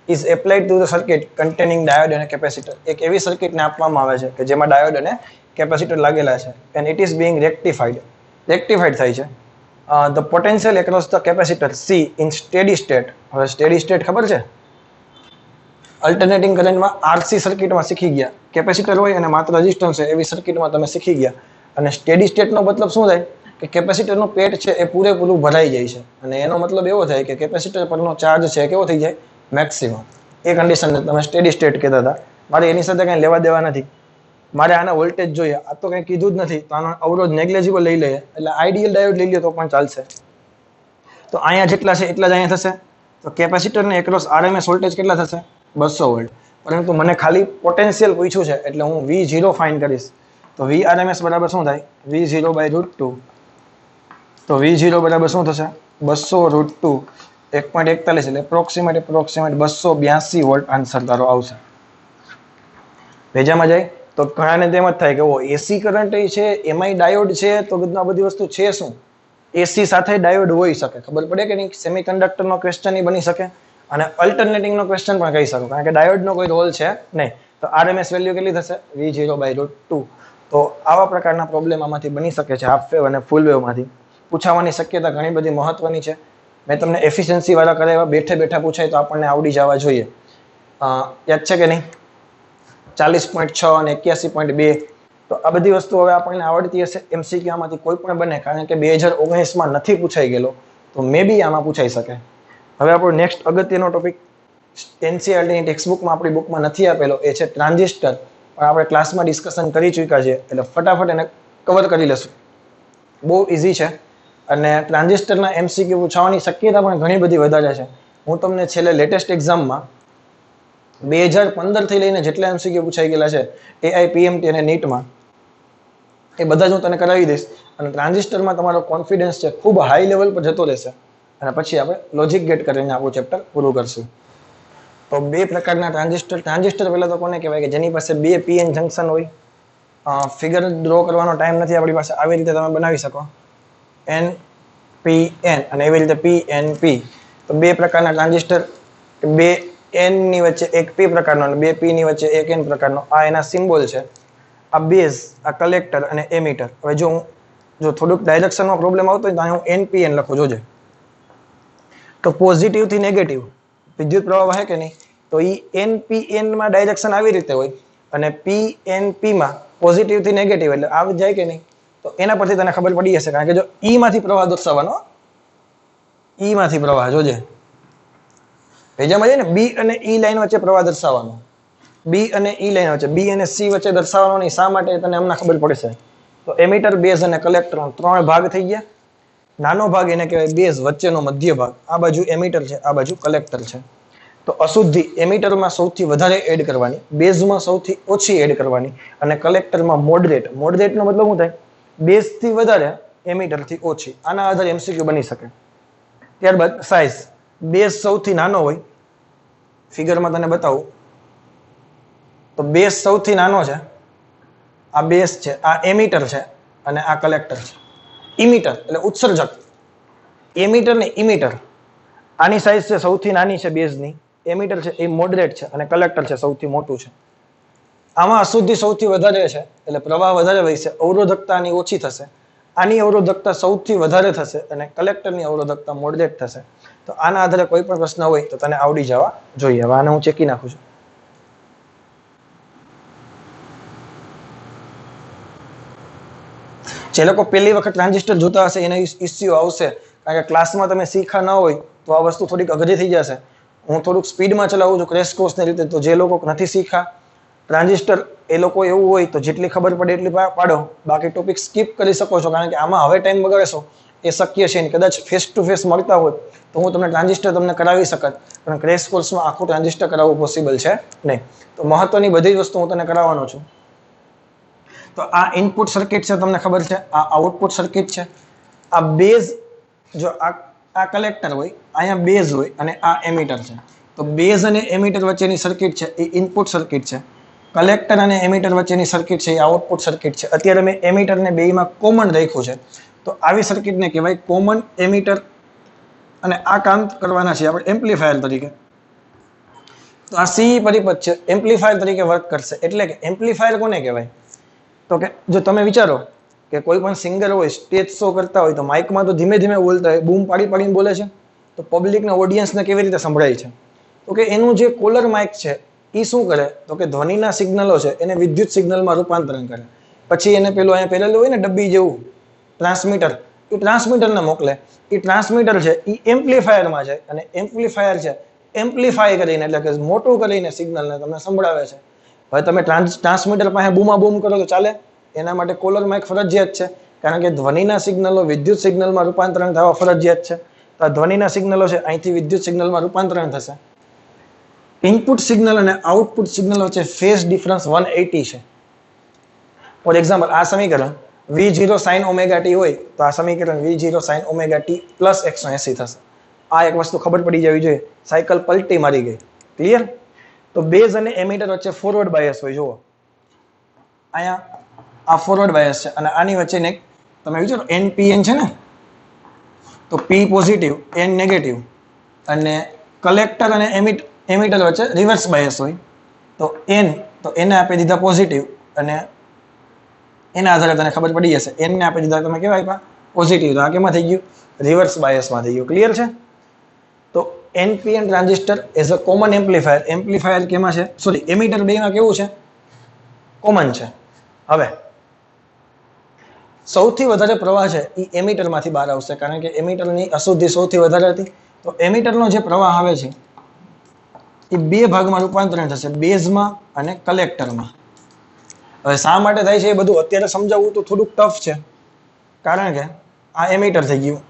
is applied to the circuit containing diode અને કેપેસિટર. એક એવી સર્કિટને આપવામાં આવે છે કે જેમાં ડાયોડ અને કેપેસિટર લાગેલા છે and it is being rectified થાય છે. The potential across the capacitor C in steady state. હવે steady state ખબર છે? અલ્ટરનેટિંગ કરંટમાં RC સર્કિટમાં શીખી ગયા. કેપેસિટર હોય અને માત્ર રેઝિસ્ટન્સ છે એવી સર્કિટમાં તમે શીખી ગયા. અને સ્ટેડી સ્ટેટનો મતલબ શું થાય કે કેપેસિટરનું પેટ છે એ પૂરેપૂરું ભરાઈ જાય છે અને એનો મતલબ એવો થાય કે કેપેસિટર પરનો ચાર્જ છે કેવો થઈ જાય? મેક્સિમમ. એ કન્ડિશનને તમે સ્ટેડી સ્ટેટ કહેતા હતા. મારે એની સાથે કંઈ લેવા દેવા નથી. મારે આના વોલ્ટેજ જોઈએ. આ તો કંઈ કીધું જ નથી, તો આનો અવરોધ નેગ્લેજિબલ લઈ લઈએ, એટલે આઈડિયલ ડાયોડ લઈ લે તો પણ ચાલશે. તો અહીંયા જેટલા છે એટલા જ અહીંયા થશે. તો કેપેસિટરને એક્રોસ આરએમએસ વોલ્ટેજ કેટલા થશે? 200 વોલ્ટ. પરંતુ મને ખાલી પોટેન્શિયલ પૂછ્યું છે એટલે હું V0 ફાઇન્ડ કરીશ. તો VRMS બરાબર શું થાય? V0/√2. તો V0 બરાબર શું થશે? 200√2 1.41 એટલે એપ્રોક્સિમેટ 282 વોલ્ટ આન્સર તારો આવશે. ભેજામાં જાય તો ઘણાને તેમ જ થાય કે ઓ એસી કરંટ છે એમાંય ડાયોડ છે, તો આ બધી વસ્તુ છે શું? એસી સાથે ડાયોડ હોઈ શકે, ખબર પડે કે નહીં? સેમિકન્ડક્ટરનો ક્વેશ્ચન બની શકે અને અલ્ટરનેટિંગનો ક્વેશ્ચન પણ કહી શકો, કારણ કે ડાયોડનો કોઈ રોલ છે નહીં. તો આરએમએસ વેલ્યુ કેટલી થશે? V0/√2. તો આવા પ્રકારના પ્રોબ્લેમ આમાંથી બની શકે છે, હાફ વેવ અને ફૂલ વેવમાંથી. પૂછાવાની શક્યતા ઘણી બધી મહત્વની છે. મેં તમને એફિશિયન્સી વાળા કરાવ્યા, બેઠે બેઠા પૂછાય તો આપણને આવડી જવા જોઈએ. યાદ છે કે નહીં? 40.6 અને 81.2. તો આ બધી વસ્તુ હવે આપણને આવડતી હશે. એમસીક્યુ આમાંથી કોઈ પણ બને, કારણ કે 2019માં નથી પૂછાઈ ગયેલો, તો મે બી આમાં પૂછાઈ શકે. હવે આપણો નેક્સ્ટ અગત્યનો ટોપિક એનસીઈઆરટીની ટેક્સ્ટબુકમાં આપણી બુકમાં નથી આપેલો, એ છે ટ્રાન્ઝિસ્ટર. પણ આપણે ક્લાસમાં ડિસ્કશન કરી ચૂક્યા છે એટલે ફટાફટ એને કવર કરી લેશું. બહુ ઇઝી છે અને ટ્રાન્ઝિસ્ટરના એમસીક્યુ પૂછવાની શક્યતા પણ ઘણી બધી વધારે છે. હું તમને છેલ્લે લેટેસ્ટ એક્ઝામમાં 2015 થી લઈને જેટલા એમસીક્યુ પૂછાઈ ગયેલા છે એઆઈ, પીએમટી અને નીટમાં, એ બધા જ હું તને કરાવી દઈશ. અને ટ્રાન્ઝિસ્ટરમાં તમારો કોન્ફિડન્સ છે ખૂબ હાઈ લેવલ પર જતો રહેશે અને પછી આપણે લોજિક ગેટ કરીને આપણું ચેપ્ટર પૂરું કરશું. તો બે પ્રકારના ટ્રાન્ઝિસ્ટર પહેલા તો કોને કહેવાય કે જેની પાસે બે પીએન જંકશન હોય. ફિગર ડ્રો કરવાનો ટાઈમ નથી આપણી પાસે, આવી રીતે તમે બનાવી શકો NPN અને એવી રીતે PNP. તો બે પ્રકારના ટ્રાન્ઝિસ્ટર, બે N ની વચ્ચે એક P પ્રકારનો અને બે P ની વચ્ચે એક N પ્રકારનો. આ એના સિમ્બોલ છે. આ બેઝ, આ કલેક્ટર અને એમીટર. હવે જો થોડુંક ડાયરેક્શનમાં પ્રોબ્લેમ આવતો હોય તો અહીં હું NPN લખું, જોજે. તો પોઝિટિવ થી નેગેટિવ વિદ્યુત પ્રવાહ વહે કે નહીં? તો એ NPN માં ડાયરેક્શન આવી રીતે હોય અને PNP માં પોઝિટિવ થી નેગેટિવ, એટલે આવી જાય કે નહીં? તો એના પરથી તને ખબર પડી જશે, કારણ કે જો E માંથી પ્રવાહ દર્શાવવાનો, E માંથી પ્રવાહ જોજે. ભેજામાં જાય ને, B અને E લાઈન વચ્ચે પ્રવાહ દર્શાવવાનો, B અને E લાઈન વચ્ચે, B અને C વચ્ચે દર્શાવવાનો નહીં. શા માટે? તને હમણાં ખબર પડશે. તો એમીટર, બેઝ અને કલેક્ટર 3 ભાગ થઈ ગયા. નાનો ભાગ એને કહેવાય બેઝ, વચ્ચેનો મધ્ય ભાગ. આ બાજુ એમીટર છે, આ બાજુ કલેક્ટર છે. તો અશુદ્ધિ એમીટરમાં સૌથી વધારે એડ કરવાની, બેઝમાં સૌથી ઓછી એડ કરવાની અને કલેક્ટરમાં મોડરેટ. મોડરેટનો મતલબ શું થાય? બેઝથી વધારે, એમીટરથી ઓછી. આના આધારે એમસીક્યુ બની શકે. ત્યારબાદ સાઇઝ. બેઝ સૌથી નાનો હોય, ફિગરમાં તને બતાવું તો બેઝ સૌથી નાનો છે. આ બેઝ છે, આ એમીટર છે અને આ કલેક્ટર છે. ઇમીટર એટલે ઉત્સર્જક, એમીટર ને ઇમીટર. આની સાઇઝ છે સૌથી નાની છે બેઝની, એમીટર છે એ મોડરેટ છે અને કલેક્ટર છે સૌથી મોટું છે. આમાં અશુદ્ધિ સૌથી વધારે છે એટલે પ્રવાહ વધારે વહેશે, અવરોધકતા આની ઓછી થશે. આની અવરોધકતા સૌથી વધારે થશે અને કલેક્ટરની અવરોધકતા મોડરેટ થશે. તો આના આધારે કોઈ પણ પ્રશ્ન હોય તો તને આવડી જવા જોઈએ. હવે આને હું ચેકી નાખું છું. જે લોકો પહેલી વખત ટ્રાન્ઝિસ્ટર જોતા હશે એનો ઇસ્યુ આવશે, કારણ કે ક્લાસમાં તમે શીખા ન હોય તો આ વસ્તુ થોડીક અઘરી થઈ જશે. હું થોડુંક સ્પીડમાં ચલાવું છું ક્રેશ કોર્સની રીતે, તો જે લોકો નથી શીખા ટ્રાન્ઝિસ્ટર એ લોકો એવું હોય તો જેટલી ખબર પડે એટલી પાડો, બાકી ટોપિક સ્કીપ કરી શકો છો, કારણ કે આમાં હવે ટાઈમ બગાડશો એ શક્ય છે. કદાચ ફેસ ટુ ફેસ મળતા હોય તો હું તમને ટ્રાન્ઝિસ્ટર તમને કરાવી શકત, પણ ક્રેશ કોર્સમાં આખું ટ્રાન્ઝિસ્ટર કરાવવું પોસિબલ છે નહીં. તો મહત્વની બધી જ વસ્તુ હું તને કરાવવાનો છું. તો આ ઇનપુટ સર્કિટ છે, તમને ખબર છે, આ આઉટપુટ સર્કિટ છે, આ બેઝ, જો આ કલેક્ટર હોય, અહીંયા બેઝ હોય અને આ એમીટર છે. તો બેઝ અને એમીટર વચ્ચેની સર્કિટ છે એ ઇનપુટ સર્કિટ છે. કલેક્ટર અને એમીટર વચ્ચેની સર્કિટ છે એ આઉટપુટ સર્કિટ છે. અત્યારે મેં એમીટરને બેયમાં કોમન રાખ્યું છે, તો આવી સર્કિટને કહેવાય કોમન એમીટર, અને આ કામ કરવાના છે આપણે એમ્પ્લીફાયર તરીકે. તો આ સી પરિપથ છે, એમ્પ્લીફાયર તરીકે વર્ક કરશે. એટલે કે એમ્પ્લીફાયર કોને કહેવાય? તો કે જો તમે વિચારો કે કોઈ પણ સિંગર હોય, સ્ટેજ શો કરતા હોય, તો માઇકમાં તો ધીમે ધીમે બોલતા હોય, બૂમ પાડી પાડીને બોલે છે, તો પબ્લિકને ઓડિયન્સને કેવી રીતે સંભળાય છે? તો કે એનું જે કોલર માઇક છે એ શું કરે? તો કે ધ્વનિના સિગ્નલો છે એને વિદ્યુત સિગ્નલમાં રૂપાંતરણ કરે. પછી એને પેલું અહીંયા પહેરેલું હોય ને ડબ્બી જેવું ટ્રાન્સમીટર, એ ટ્રાન્સમીટરને મોકલે. એ ટ્રાન્સમીટર છે એ એમ્પ્લીફાયરમાં છે, અને એમ્પ્લીફાયર છે એમ્પ્લીફાય કરીને, એટલે કે મોટું કરીને સિગ્નલને તમને સંભળાવે છે. હવે તમે ટ્રાન્સમીટર પાસે બૂમા બૂમ કરો તો ચાલે? એના માટે કોલર માઇક ફરજિયાત છે, કારણ કે ધ્વનિના સિગ્નલો વિદ્યુત સિગ્નલમાં રૂપાંતરણ થવા ફરજિયાત છે. તો આ ધ્વનિના સિગ્નલો છે અહીંથી વિદ્યુત સિગ્નલમાં રૂપાંતરણ થશે. ઇનપુટ સિગ્નલ અને આઉટપુટ સિગ્નલ વચ્ચે ફેઝ ડિફરન્સ 180 છે. ફોર એક્ઝામ્પલ, આ સમીકરણ V0 sin ઓમેગા t હોય તો આ સમીકરણ V0 sin omega t plus 180 થશે. આ એક વસ્તુ ખબર પડી જવી જોઈએ, સાયકલ પલટી મારી ગઈ. ક્લિયર? તો બેઝ અને એમીટર વચ્ચે ફોરવર્ડ બાયસ હોય. જુઓ અહીંયા આ ફોરવર્ડ બાયસ છે, અને આની વચ્ચે તમે વિચારો NPN છે ને, તો P પોઝિટિવ N નેગેટિવ, અને કલેક્ટર અને એમીટર વચ્ચે રિવર્સ બાયસ હોય. તો N, તો એને આપી દીધા પોઝિટિવ, અને એના આધારે તને ખબર પડી જશે. N ને આપી દીધા તમે કેવા આપ્યા? પોઝિટિવ. તો આ કેમાં થઈ ગયું? રિવર્સ બાયસમાં થઈ ગયું. ક્લિયર છે? તો NPN transistor as a common amplifier, amplifier કેમાં છે? સોરી, એમીટર બેમાં કેવું છે? કોમન છે. હવે સૌથી વધારે પ્રવાહ છે એ એમીટરમાંથી બહાર આવશે, કારણ કે એમીટરની અશુદ્ધિ સૌથી વધારે હતી. તો એમીટરનો જે પ્રવાહ આવે છે એ બે ભાગમાં રૂપાંતરણ થશે, બેઝમાં અને કલેક્ટરમાં. હવે શા માટે થાય છે એ બધું અત્યારે સમજાવવું તો થોડુંક ટફ છે, કારણ કે આ એમીટર થઈ ગયું,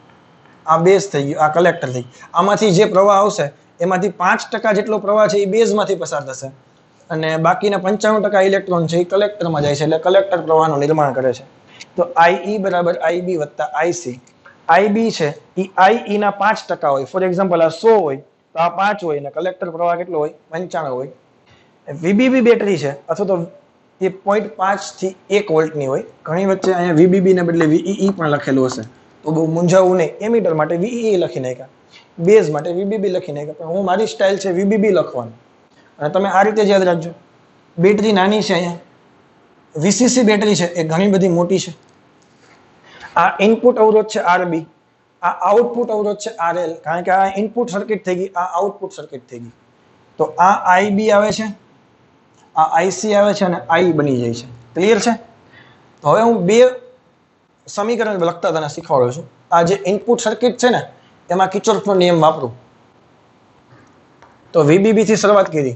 આ બેઝ થઈ ગયું, આ કલેક્ટર થઈ ગયું. આમાંથી જે પ્રવાહ આવશે એમાંથી 5% જેટલો પ્રવાહ છે એ બેઝમાંથી પસાર થશે, અને બાકીના 95% ઇલેક્ટ્રોન છે એ કલેક્ટરમાં જાય છે, એટલે કલેક્ટર પ્રવાહનું નિર્માણ કરે છે. તો IE બરાબર IB વત્તા IC. IB છે એ IE ના 5% હોય. ફોર એક્ઝામ્પલ, આ 100 હોય તો આ 5 હોય, અને કલેક્ટર પ્રવાહ કેટલો હોય? 95 હોય. VBB બેટરી છે, અથવા તો એ 0.5 થી 1 વોલ્ટની હોય. ઘણી વચ્ચે અહીંયા VBB ને બદલે VEE પણ લખેલું હશે, તો બહુ મૂંઝાવું નહીં. એમીટર માટે VEE લખી નાખ્યા, બેઝ માટે VBB લખી નાખ્યા, પણ હું મારી સ્ટાઇલ છે VBB લખવાનું, અને તમે આ રીતે જ યાદ રાખજો. બેટરી નાની છે, અહીંયા VCC બેટરી છે એ ઘણી બધી મોટી છે. આ ઇનપુટ અવરોધ છે RB, આ આઉટપુટ અવરોધ છે RL, કારણ કે આ ઇનપુટ સર્કિટ થઈ ગઈ, આ આઉટપુટ સર્કિટ થઈ ગઈ. તો આ IB આવે છે, આ IC આવે છે, અને I બની જાય છે. ક્લિયર છે? તો હવે હું બે સમીકરણ લખતા તને શીખવાડું છું. આ જે ઇનપુટ સર્કિટ છે ને એમાં કિર્ચોફનો નિયમ વાપરું. તો VBB થી શરૂઆત કરી,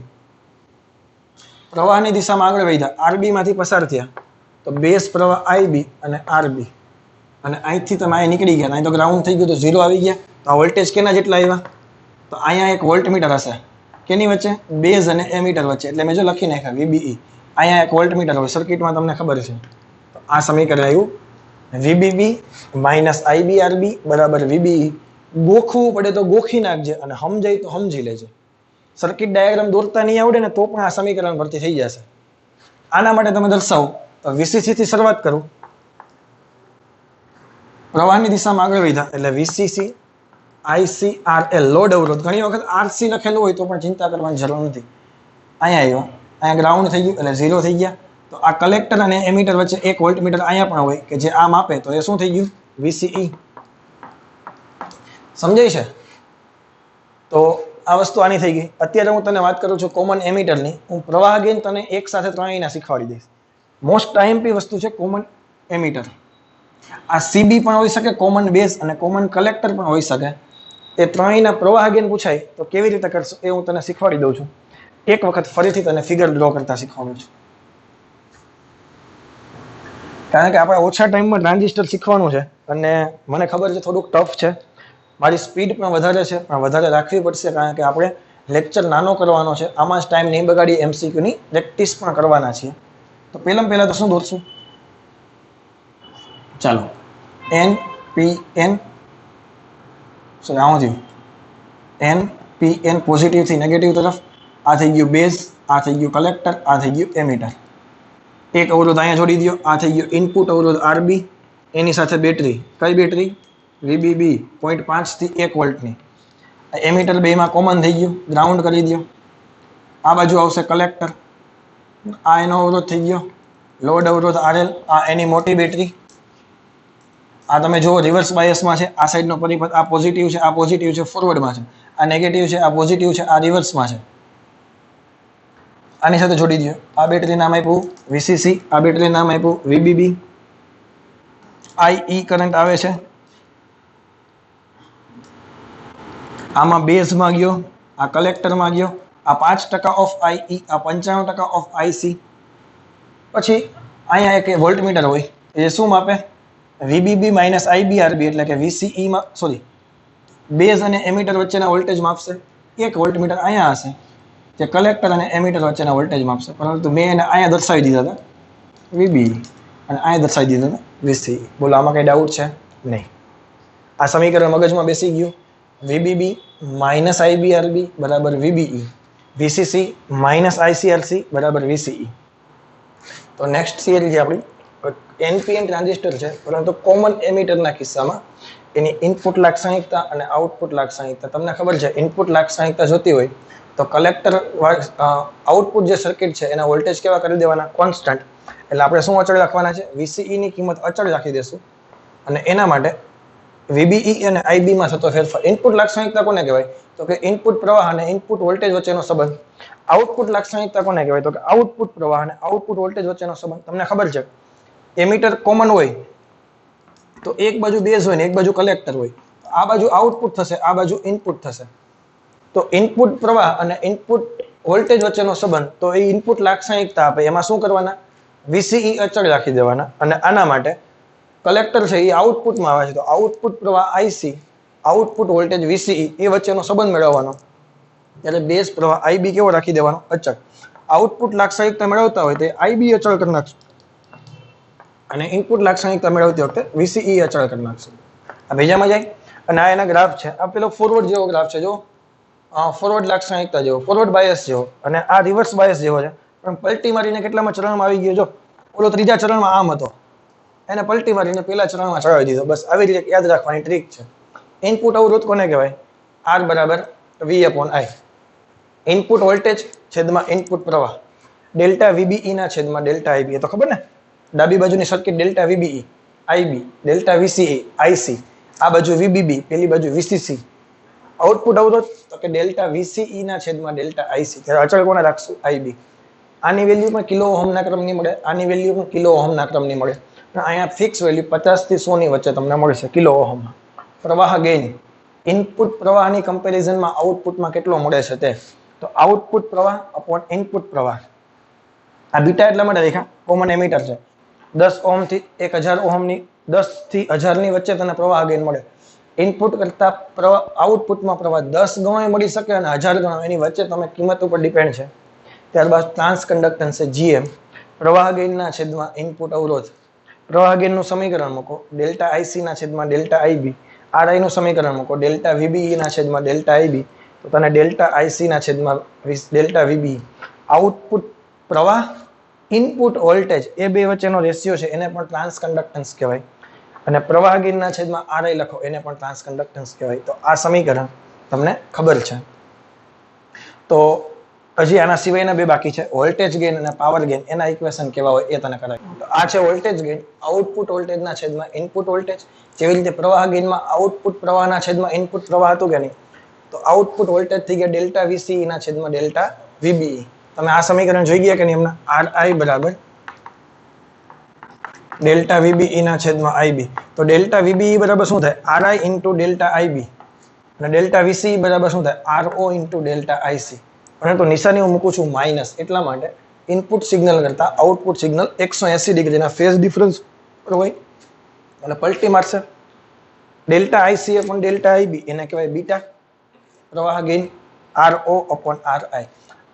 પ્રવાહની દિશામાં આગળ વધ્યા, RB માંથી પસાર થયા, તો બેઝ પ્રવાહ IB અને RB, અને અહીંથી તમે અહીં નીકળી ગયા, અહીં તો ગ્રાઉન્ડ થઈ ગયું, તો 0 આવી ગયા. તો આ વોલ્ટેજ કેના જેટલા આવ્યા? તો અહીંયા એક વોલ્ટમીટર હશે, કેની વચ્ચે? બેઝ અને એમીટર વચ્ચે, એટલે મેં જો લખી નાખ્યા VBE. અહીંયા એક વોલ્ટમીટર હોય, સર્કિટમાં તમને ખબર છે. તો આ સમીકરણ આવ્યું VBB માઇનસ IBRB બરાબર VBE. ગોખવું પડે તો ગોખી નાખજે, અને સમજાય તો સમજી લેજે. સર્કિટ ડાયાગ્રામ દોરતા નહીં આવડે ને તો પણ આ સમીકરણ પરથી થઈ જશે. આના માટે તમે દર્શાવો તો VCC થી શરૂઆત કરું, પ્રવાહની દિશામાં આગળ વધ્યા, એટલે VCC ICRL લોડ અવરોધ. ઘણી વખત RC લખેલું હોય તો પણ ચિંતા કરવાની જરૂર નથી. અહીંયા આવ્યો, અહીંયા ગ્રાઉન્ડ થઈ ગયું, એટલે 0 થઈ ગયા. તો આ કલેક્ટર અને એમીટર વચ્ચે એક વોલ્ટમીટર અહીંયા પણ હોય કે જે આ માપે, તો એ શું થઈ ગયું? VCE. સમજાય છે? તો આ વસ્તુ આની થઈ ગઈ. અત્યારે હું તને વાત કરું છું કોમન એમીટરની. હું પ્રવાહ ગેઇન તને એક સાથે ત્રણેયના શીખવાડી દઈશ. મોસ્ટ IMP વસ્તુ છે કોમન એમીટર. આ સીબી પણ હોઈ શકે, કોમન બેઝ અને કોમન કલેક્ટર પણ હોઈ શકે. એ ત્રણેયના પ્રવાહ ગેન પૂછાય તો કેવી રીતે કરશો એ હું તને શીખવાડી દઉં છું. એક વખત ફરીથી તને ફિગર ડ્રો કરતા શીખવાડું છું. કારણ કે આપણે ઓછા ટાઈમમાં ટ્રાન્ઝિસ્ટર શીખવાનું છે અને મને ખબર છે થોડુંક ટફ છે. મારી સ્પીડ પણ વધારે છે, પણ વધારે રાખવી પડશે કારણ કે આપણે લેક્ચર નાનો કરવાનો છે. આમાં જ ટાઈમ નહીં બગાડી, એમસીક્યુની પ્રેક્ટિસ પણ કરવાના છીએ. તો પહેલા તો શું દોરશું? ચાલો, એન પી એન સોરી આવું થયું, એન પી એન પોઝિટિવથી નેગેટિવ તરફ. આ થઈ ગયું બેઝ, આ થઈ ગયું કલેક્ટર, આ થઈ ગયું એમીટર. એક અવરોધ અહીંયા જોડી દો. આ થઈ ગયો ઇનપુટ અવરોધ આરબી, એની સાથે બેટરી. કઈ બેટરી? વીબીબી 0.5 થી 1 વોલ્ટની. એમીટર બેમાં કોમન થઈ ગયું, ગ્રાઉન્ડ કરી દો. આ બાજુ આવશે કલેક્ટર. આ એનો અવરોધ થઈ ગયો, લોડ અવરોધ આરએલ. આ એની મોટી બેટરી. આ તમે જુઓ રિવર્સ બાયસમાં છે. આ સાઈડનો પરિપથ આ પોઝિટિવ છે, આ પોઝિટિવ છે ફોરવર્ડમાં છે. આ નેગેટિવ છે, આ પોઝિટિવ છે, આ રિવર્સમાં છે. આની સાથે જોડી દો. આ બેટરી નામ આપ્યું વીસીસી, આ બેટરી નામ આપ્યું વીબીબી. આઈ કરંટ આવે છે. આમાં બેઝમાં ગયો, આ કલેક્ટરમાં ગયો. આ 5% ઓફ આઈ, આ 95% ઓફ આઈસી. પછી અહીંયા એક વોલ્ટમીટર હોય, એ શું માપે? વીબીબી માઇનસ આઈબીઆરબી, એટલે કે વીસીઈ માં સોરી બેઝ અને એમીટર વચ્ચેના વોલ્ટેજ માપશે. એક વોલ્ટમીટર અહીંયા હશે જે કલેક્ટર અને એમીટર વચ્ચેના વોલ્ટેજ માપશે. પરંતુ મેં એને અહીંયા દર્શાવી દીધા હતા વીબી અને અહીંયા દર્શાવી દીધા હતા વીસીઈ. બોલો આમાં કઈ ડાઉટ છે? નહીં. આ સમીકરણ મગજમાં બેસી ગયું. વીબીબી માઇનસ આઈબીઆરબી બરાબર વીબીઈ, વીસીસી માઇનસ આઈસીઆરસી બરાબર વીસીઈ. તો નેક્સ્ટ થિયરી છે આપણી એનપીએન ટ્રાન્ઝિસ્ટર છે, પરંતુ કોમન એમીટરના કિસ્સામાં એની ઇનપુટ લાક્ષણિકતા અને આઉટપુટ લાક્ષણિકતા. તમને ખબર છે ઇનપુટ લાક્ષણિકતા જોતી હોય તો કલેક્ટર આઉટપુટ જે સર્કિટ છે એના વોલ્ટેજ કેવા કરી દેવાના? કોન્સ્ટન્ટ. એટલે આપણે શું અચળ રાખવાના છે? વીસીઈ ની કિંમત અચળ રાખી દેશું અને એના માટે વીબીઈ અને આઈબી માં થતો ફેરફાર. ઇનપુટ લાક્ષણિકતા કોને કહેવાય? તો કે ઇનપુટ પ્રવાહ અને ઇનપુટ વોલ્ટેજ વચ્ચેનો સંબંધ. આઉટપુટ લાક્ષણિકતા કોને કહેવાય? તો કે આઉટપુટ પ્રવાહ અને આઉટપુટ વોલ્ટેજ વચ્ચેનો સંબંધ. તમને ખબર છે એમીટર કોમન હોય તો એક બાજુ બેઝ હોય ને એક બાજુ કલેક્ટર હોય. આ બાજુ આઉટપુટ થશે, આ બાજુ ઇનપુટ થશે. તો ઇનપુટ પ્રવાહ અને ઇનપુટ વોલ્ટેજ વચ્ચેનો સંબંધ, તો એ ઇનપુટ લાક્ષણિકતા આપે. એમાં શું કરવાના? વીસીઈ અચળ રાખી દેવાના. અને આના માટે કલેક્ટર છે એ આઉટપુટમાં આવે છે તો આઉટપુટ પ્રવાહ આઈસી, આઉટપુટ વોલ્ટેજ વીસીઈ એ વચ્ચેનો સંબંધ મેળવવાનો. ત્યારે બેઝ પ્રવાહ આઈબી કેવો રાખી દેવાનો? અચળ. આઉટપુટ લાક્ષણિકતા મેળવતા હોય તો આઈબી અચળ કરી નાખશું અને ઇનપુટ લાક્ષણિકતા મેળવતી વખતે વીસીઈ અચળ કરી નાખશું. આ બીજામાં જાય. અને આ એના ગ્રાફ છે. આ પેલો ફોરવર્ડ જેવો ગ્રાફ છે, જો ફોરવર્ડ લાક્ષણિકતા જેવો, ફોરવર્ડ બાયસ જેવો, અને આ રિવર્સ બાયસ જેવો છે. પણ પલટી મારીને કેટલામાં ચરણમાં આવી ગયો? જો ઓલો ત્રીજા ચરણમાં આમ હતો, એને પલટી મારીને પેલા ચરણમાં ચડાવી દીધો. બસ આવી રીતે યાદ રાખવાની ટ્રીક છે. ઇનપુટ અવરોધ કોને કહેવાય? આર બરાબર વી અપોન આઈ. ઇનપુટ વોલ્ટેજ છેદમાં ઇનપુટ પ્રવાહ, ડેલ્ટા વીબીઈ ના છેદમાં ડેલ્ટા આઈબી. એ તો ખબર ને? ડાબી બાજુની circuit delta VBE IB, delta VCE IC. આ બાજુ વીબીબી, પેલી બાજુ વીસીસી. આઉટપુટ અવરોધ તો કે ડેલ્ટા વીસીઈ ના છેદમાં ડેલ્ટા આઈસી. ત્યારે અચળ કોને રાખશું? આઈબી. આની વેલ્યુ પણ કિલો ઓહમના ક્રમની મળે, આની વેલ્યુ પણ કિલો ઓહમના ક્રમની મળે. અહીંયા ફિક્સ વેલ્યુ 50 થી 100 ની વચ્ચે તમને મળશે કિલો ઓહમમાં. પ્રવાહ ગેઇન ઇનપુટ પ્રવાહની કમ્પેરિઝનમાં આઉટપુટમાં કેટલો મળે છે તે. તો આઉટપુટ પ્રવાહ અપોન ઇનપુટ પ્રવાહ. આ બીટા એટલા માટે લખ્યા, કોમન એમીટર છે. 10 ઓહમ થી 1000 ઓહમની, 10 થી 1000 ની વચ્ચે તને પ્રવાહ ગેઇન મળે. ઇનપુટ કરતા પ્રવાહ આઉટપુટમાં પ્રવાહ 10 ગણો મળી શકે અને 1000 ગણો. એની વચ્ચે તમે કિંમત ઉપર ડિપેન્ડ છે. ત્યારબાદ ટ્રાન્સ કન્ડક્ટન્સ છે જીએમ. પ્રવાહ ગેઇનના છેદમાં ઇનપુટ અવરોધ. પ્રવાહ ગેઇનનું સમીકરણ મૂકો ડેલ્ટા આઈસી ના છેદમાં ડેલ્ટા આઈબી. આરઆઈ નું સમીકરણ મૂકો ડેલ્ટા વીબીઈ ના છેદમાં ડેલ્ટા આઈબી. તો તને ડેલ્ટા આઈસી ના છેદમાં ડેલ્ટા વીબીઈ. આઉટપુટ પ્રવાહ, ઇનપુટ વોલ્ટેજ એ બે વચ્ચેનો રેશિયો છે, એને પણ ટ્રાન્સ કન્ડક્ટન્સ કહેવાય. અને પ્રવાહ ગેઇનના છેદમાં આરઆઈ લખો, એને પણ ટ્રાન્સ કન્ડક્ટન્સ કહેવાય. તો આ સમીકરણ તમને ખબર છે. તો હજી આના સિવાયના બે બાકી છે, વોલ્ટેજ ગેઇન અને પાવર ગેઇન. એના ઇક્વેશન કેવા હોય એ તને કરાય. તો આ છે વોલ્ટેજ ગેઇન, આઉટપુટ વોલ્ટેજના છેદમાં ઇનપુટ વોલ્ટેજ. જેવી રીતે પ્રવાહ ગેઇનમાં આઉટપુટ પ્રવાહના છેદમાં ઇનપુટ પ્રવાહ હતું કે નહીં, તો આઉટપુટ વોલ્ટેજ થઈ ગયા ડેલ્ટા વીસીઈ ના છેદમાં ડેલ્ટા વીબીઈ. તમે આ સમીકરણ જોઈ ગયા કે નહીં? હમણાં આરઆઈ બરાબર ડેલ્ટા VBE ના છેદમાં IB. તો ડેલ્ટા VBE બરાબર શું થાય? RI into delta IB. અને ડેલ્ટા VCE બરાબર શું થાય? RO into delta IC. પરંતુ નિશાની હું મૂકું છું માઇનસ, એટલા માટે ઇનપુટ સિગ્નલ કરતા આઉટપુટ સિગ્નલ 180 ડિગ્રીના ફેઝ ડિફરન્સ હોય એટલે પલટી મારશે. Delta IC upon delta IB એને કહેવાય બીટા પ્રવાહ ગેઇન. RO upon RI.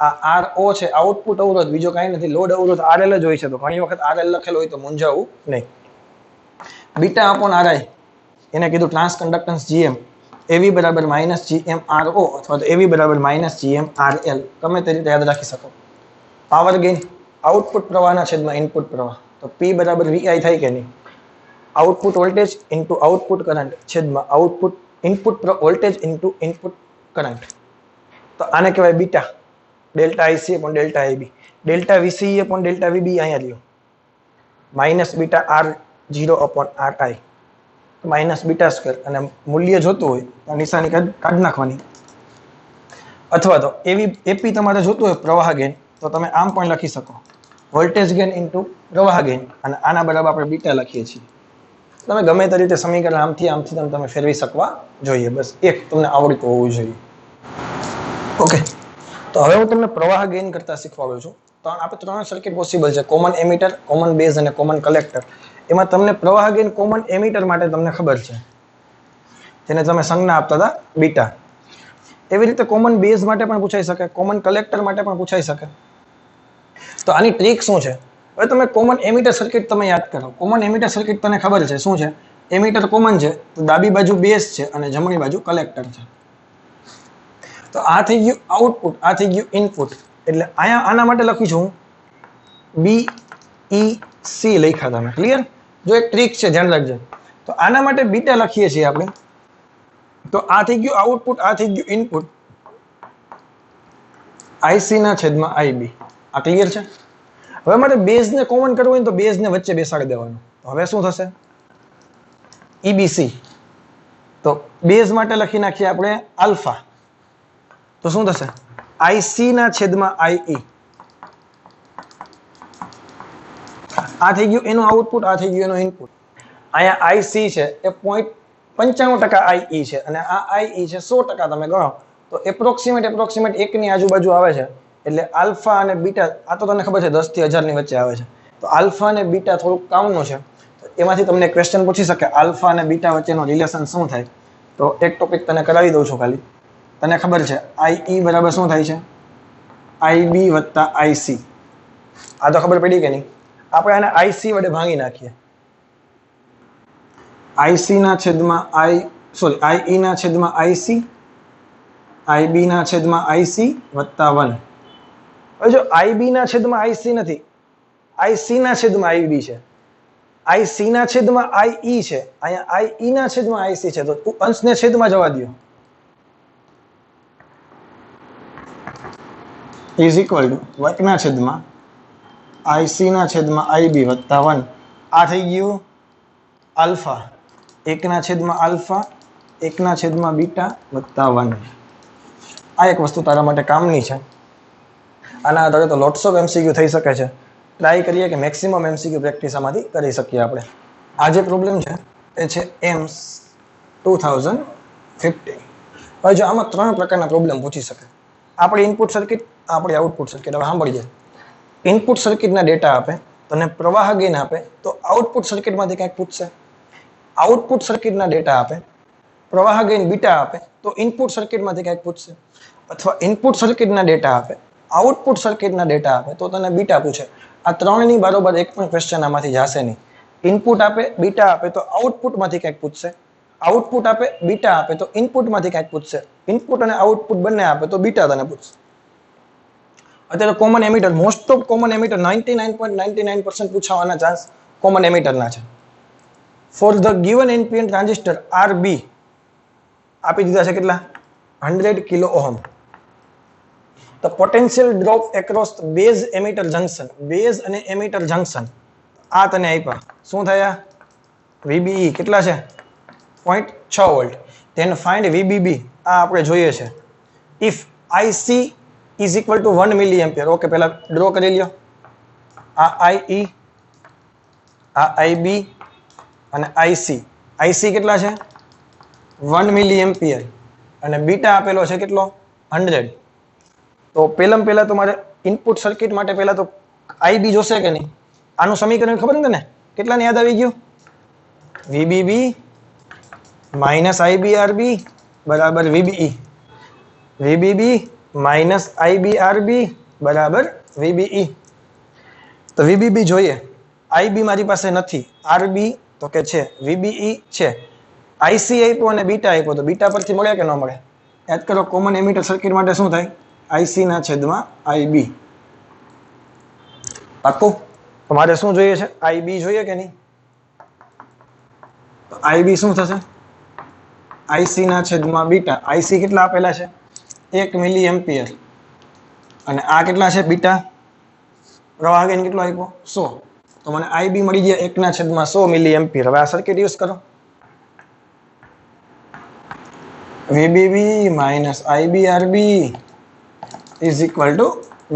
આ RO છે આઉટપુટ અવરોધ, બીજો કાંઈ નથી. લોડ અવરોધ RL જ હોય છે, તો ઘણી વખત RL લખેલો હોય તો મૂંઝાવું નહીં. બીટા અપોન RI એને કીધું ટ્રાન્સ કન્ડક્ટન્સ GM. AV બરાબર માઇનસ GM RO અથવા તો AV બરાબર માઇનસ GM RL, ગમે તે રીતે યાદ રાખી શકો. પાવર ગેઇન આઉટપુટ પ્રવાહના છેદમાં ઇનપુટ પ્રવાહ, તો P બરાબર VI થાય કે નહીં? Output voltage into output current છેદમાં output input voltage into input current, તો આને કહેવાય beta. Delta IC upon delta IB. Delta VCE upon delta VB અહીંયા લ્યો, minus beta R0 upon RI, minus beta square. અને મૂલ્ય જોતું હોય તો નિશાની કાઢી નાખવાની. અથવા તો AP તમારે જોતું હોય પ્રવાહ ગેઇન, તો તમે આમ પણ લખી શકો, વોલ્ટેજ ગેઇન ઇન્ટુ પ્રવાહ ગેઇન, અને આના બરાબર આપણે બીટા લખીએ છીએ. તમે ગમે તે રીતે સમીકરણ આમથી તમે ફેરવી શકવા જોઈએ. બસ એક તમને આવડતું હોવું જોઈએ. ઓકે, તો હવે હું તમને પ્રવાહ ગેઇન કરતા શીખવાડું છું. તો આપણે 3 સર્કિટ પોસિબલ છે: કોમન એમીટર, કોમન બેઝ અને કોમન કલેક્ટર. એમાં તમને પ્રવાહ ગેઇન કોમન એમીટર માટે તમને ખબર છે, જેને તમે સંજ્ઞા આપતા હતા બીટા. એવી રીતે કોમન બેઝ માટે પણ પૂછાઈ શકે, કોમન કલેક્ટર માટે પણ પૂછાઈ શકે. તો આની ટ્રીક શું છે? હવે તમે કોમન એમીટર સર્કિટ તમે યાદ કરો. કોમન એમીટર સર્કિટ તને ખબર છે શું છે? એમીટર કોમન છે, તો ડાબી બાજુ બેઝ છે અને જમણી બાજુ કલેક્ટર છે. તો આ થઈ ગયું આઉટપુટ, આ થઈ ગયું ઇનપુટ. એટલે અહીંયા આના માટે લખી છું BEC લખ્યા તમે. ક્લિયર? જો એક ટ્રીક છે, ધ્યાન રાખજો. તો આના માટે બીટા લખીએ છીએ આપણે. તો આ થઈ ગયું આઉટપુટ, આ થઈ ગયું ઇનપુટ. IC ના છેદમાં IB. આ ક્લિયર છે? હવે મારે બેઝ ને કોમન કરવું હોય તો બેઝ ને વચ્ચે બેસાડી દેવાનું. તો હવે શું થશે? EBC. તો બેઝ માટે લખી નાખીએ આપણે આલ્ફા. તો શું થશે? IC ના છેદમાં IE. આ થઈ ગયું એનું આઉટપુટ, આ થઈ ગયું એનું ઇનપુટ. અહીંયા IC છે એ 0.95% IE છે અને આ IE છે 100%. તમે ગણો તો એપ્રોક્સિમેટ 1 ની આજુબાજુ આવે છે. એટલે આલ્ફા અને બીટા, આ તો તમને ખબર છે 10 થી 1000 ની વચ્ચે આવે છે. તો આલ્ફા અને બીટા થોડુંક કામનું છે. તો એમાંથી તમને ક્વેશ્ચન પૂછી શકે આલ્ફા અને બીટા વચ્ચેનો રિલેશન શું થાય. તો એક ટોપિક તને કરાવી દઉં છું ખાલી. તને ખબર છે IE બરાબર શું થાય છે? IB વત્તા IC. આ તો ખબર પડી કે નહીં? આપણે આને IC વડે ભાંગી નાખીએ. IC ના છેદમાં IE ના છેદમાં IC, IB ના છેદમાં IC વત્તા 1. હવે જો IB ના છેદમાં IC નથી, IC ના છેદમાં IB છે, IC ના છેદમાં IE છે, અહીંયા IE ના છેદમાં IC છે, તો અંશને છેદમાં જવા દો. ઇઝ ઇક્વલ ટુ વર્ગના છેદમાં IC ના છેદમાં IB વત્તા 1. આ થઈ ગયું આલ્ફા. 1 ના છેદમાં આલ્ફા, 1 ના છેદમાં બીટા વત્તા 1. આ એક વસ્તુ તારા માટે કામની છે. આના આધારે તો લોટ્સ ઓફ MCQ થઈ શકે છે. ટ્રાય કરીએ કે મેક્સિમમ MCQ પ્રેક્ટિસ આમાંથી કરી શકીએ આપણે. આ જે પ્રોબ્લેમ છે એ છે એમ્સ 2015. હવે જો આમાં 3 પ્રકારના પ્રોબ્લેમ પૂછી શકે. આપણી ઇનપુટ સર્કિટ, આપણી આઉટપુટ સર્કિટ. હવે સાંભળીએ. ઇનપુટ સર્કિટના ડેટા આપે, તને પ્રવાહ ગેઇન આપે, તો આઉટપુટ સર્કિટમાંથી કંઈક પૂછશે. આઉટપુટ સર્કિટના ડેટા આપે, પ્રવાહ ગેઇન બીટા આપે, તો ઇનપુટ સર્કિટમાંથી કંઈક પૂછશે. અથવા ઇનપુટ સર્કિટના ડેટા આપે, આઉટપુટ સર્કિટના ડેટા આપે, તો તને બીટા પૂછે. આ ત્રણની બરોબર એક પણ ક્વેશ્ચન આમાંથી જશે નહીં. ઇનપુટ આપે, બીટા આપે, તો આઉટપુટમાંથી કંઈક પૂછશે. આઉટપુટ આપે, બીટા આપે, તો ઇનપુટમાંથી કંઈક પૂછશે. ઇનપુટ અને આઉટપુટ બંને આપે તો બીટા તને પૂછશે. અત્યારે common emitter, most of common emitter 99.99% પૂછાવાના ચાન્સ કોમન એમીટરના છે. For the given NPN transistor RB આપી દીધા છે કેટલા? 100 kilo ohm. The potential drop across the base emitter junction, base અને emitter junction, આ તને આપ્યા. શું થયા? VBE કેટલા છે? 0.6 વોલ્ટ. Then find VBB, આ આપણે જોઈએ છે. If IC is equal to 1 milliampere. Okay, પહેલા ડ્રો કરી લ્યો. આ IE આ આઈબી અને આઈસી. આઈસી કેટલા છે? 1 મિલી એમ્પિયર અને બીટા આપેલો છે કેટલો? 100. તો પહેલા તમારે ઇનપુટ સર્કિટ માટે પહેલા તો આઈબી જોશે કે નહીં? આનું સમીકરણ ખબર ને તને? કેટલાને યાદ આવી ગયું? વીબીબી માઇનસ આઈબીઆરબી બરાબર વીબીઈ. વીબીબી માઇનસ આઈબીઆરબી બરાબર વીબીઈ. તો વીબીબી જોઈએ. આઈબી મારી પાસે નથી. આરબી તો કે છે. વીબીઈ છે. આઈસી આપ્યો અને બીટા આપ્યો તો બીટા પરથી મળે કે ન મળે? યાદ કરો, કોમન એમિટર સર્કિટ માટે શું થાય? આઈસી ના છેદમાં આઈબી. પાક્કું? તો મારે શું જોઈએ છે? આઈબી જોઈએ કે નહીં? તો આઈબી શું થશે? આઈસી ના છેદમાં બીટા. આઈસી કેટલા આપેલા છે? 1 મિલી એમ્પિયર અને આ કેટલા છે? બીટા પ્રવાહ ગેઇન કેટલો આપ્યો? 100. તો મને આઈબી મળી ગયા 1 ના છેદમાં 100 મિલી એમ્પિયર. હવે આ સર્કિટ યુઝ કરો. VBB minus IBRB is equal to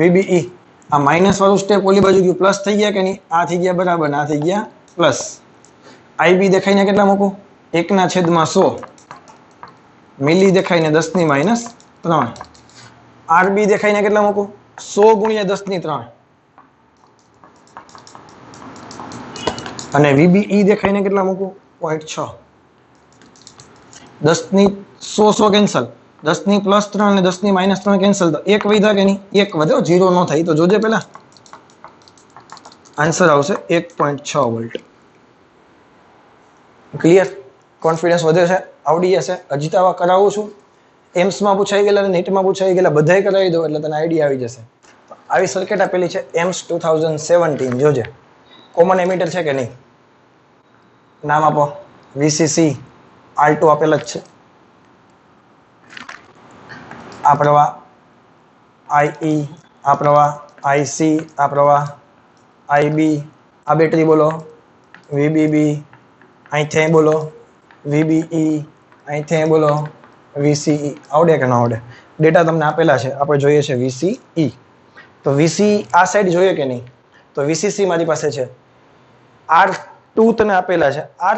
VBE. આ માઇનસ વાળું સ્ટેપ ઓલી બાજુ ગયું, પ્લસ થઈ ગયા કે નહીં? આ થઈ ગયા બરાબર, આ થઈ ગયા પ્લસ. આઈબી દેખાઈને કેટલા મૂકું? 1 ના છેદમાં 100 મિલી દેખાઈને 10 ની માઇનસ 3. આરબી દેખાઈને કેટલા મૂકું? 100 ગુણ્યા 10 ની 3. અને વીબીઈ દેખાઈને કેટલા મૂકું? 0.6. 10 ની 100 કેન્સલ, 10 ની પ્લસ 3 અને 10 ની માઇનસ 3 કેન્સલ. તો એક વધ્યા કે નહીં? એક વધ્યો, 0 ન થાય. તો જોજે પેલા આન્સર આવશે 1.6 વોલ્ટ. ક્લિયર? કોન્ફિડન્સ વધે છે, આવડી જશે. હજી તો આવા કરાવું છું. એમ્સમાં પૂછાઈ ગયેલા અને નીટમાં પૂછાઈ ગયેલા બધાય કરાવી દો એટલે તને આઈડિયા આવી જશે. આવી સર્કિટ આપેલી છે એમ્સ 2017. જોજે કોમન એમિટર છે કે નહીં. નામ આપો. વીસીસી R2 આપેલા જ છે. આ પ્રવાહ આઈ, આ પ્રવાહ આઈસી, આ પ્રવાહ આઈબી, આ બેટરી બોલો વીબીબી, અહીંથી બોલો વીબીઈ, અહીંથી બોલો વીસીઈ. આવડે કે ન આવડે? ડેટા તમને આપેલા છે, આપણે જોઈએ છે વીસીઈ. તો વીસી આ સાઈડ જોઈએ કે નહીં? તો વીસીસી મારી પાસે છે. R2 તને આપેલા છે. આર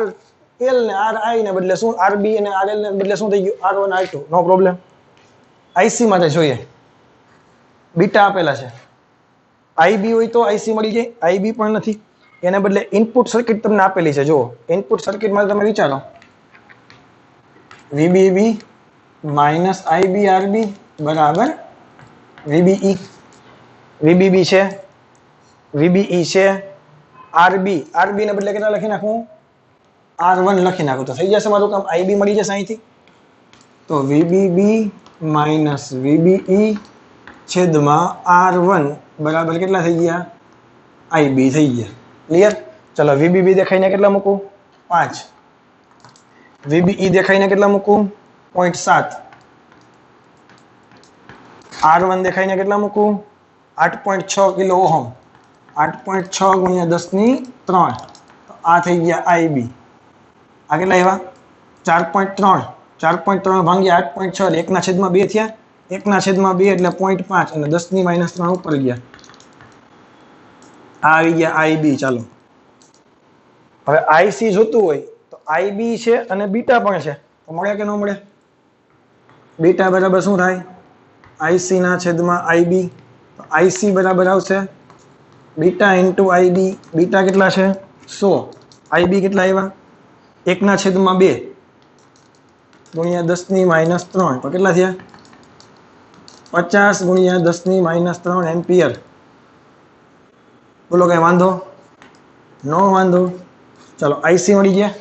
એલ ને આર આઈ ને બદલે શું? આરબી અને આરએલ ને બદલે શું થઈ ગયું? R1 R2. નો પ્રોબ્લેમ. આઈસી માટે જોઈએ. બીટા આપેલા છે. આઈબી હોય તો આઈસી મળી જાય. આઈબી પણ નથી. એને બદલે ઇનપુટ સર્કિટ તમને આપેલી છે. જુઓ, ઇનપુટ સર્કિટમાં તમે વિચારો. વીબીબી માઇનસ આઈબીઆરબી બરાબર વીબીઈ. વીબીબી છે, વીબીઈ છે. આરબી, આરબી ને બદલે કેટલા લખી નાખું? R1 લખી નાખું તો થઈ જશે મારું કામ. આઈબી મળી જશે અહીંથી. તો વીબીબી માઇનસ વીબીઈ છેદમાં R1 બરાબર કેટલા થઈ ગયા? આઈબી થઈ ગયા. ક્લિયર? ચલો, વીબીબી દેખાઈને કેટલા મૂકું? 5. વીબીઈ દેખાઈને કેટલા મૂકું? 0.7. R1 દેખાઈને કેટલા મૂકું? 8.6 કિલો ઓહમ. 8.6 ગુણ્યા 10 ની 3. તો આ થઈ ગયા આઈબી. આ કેટલા આવ્યા? 4.3. 4.3 ભાગ્યા 8.6 એટલે 1 ના છેદમાં 2 થયા. 1 ના છેદમાં 2 એટલે 0.5 અને 10 ની માઇનસ 3 ઉપર ગયા. આ આવી ગયા આઈબી. ચાલો, હવે આઈસી જોતું હોય તો આઈબી છે અને બીટા પણ છે. તો મળે કે ન મળે? બીટા બરાબર શું થાય? આઈસી ના છેદમાં આઈબી. તો આઈસી બરાબર આવશે બીટા ઇન્ટુ આઈબી. બીટા કેટલા છે? 100. આઈબી કેટલા આવ્યા? 1 ના છેદમાં 2 ગુણ્યા 10 ની માઇનસ 3. તો કેટલા થયા? 50 ગુણ્યા 10 ની માઇનસ 3 એમ્પિયર. બોલો, કઈ વાંધો? નો વાંધો. ચાલો, આઈસી મળી ગયા,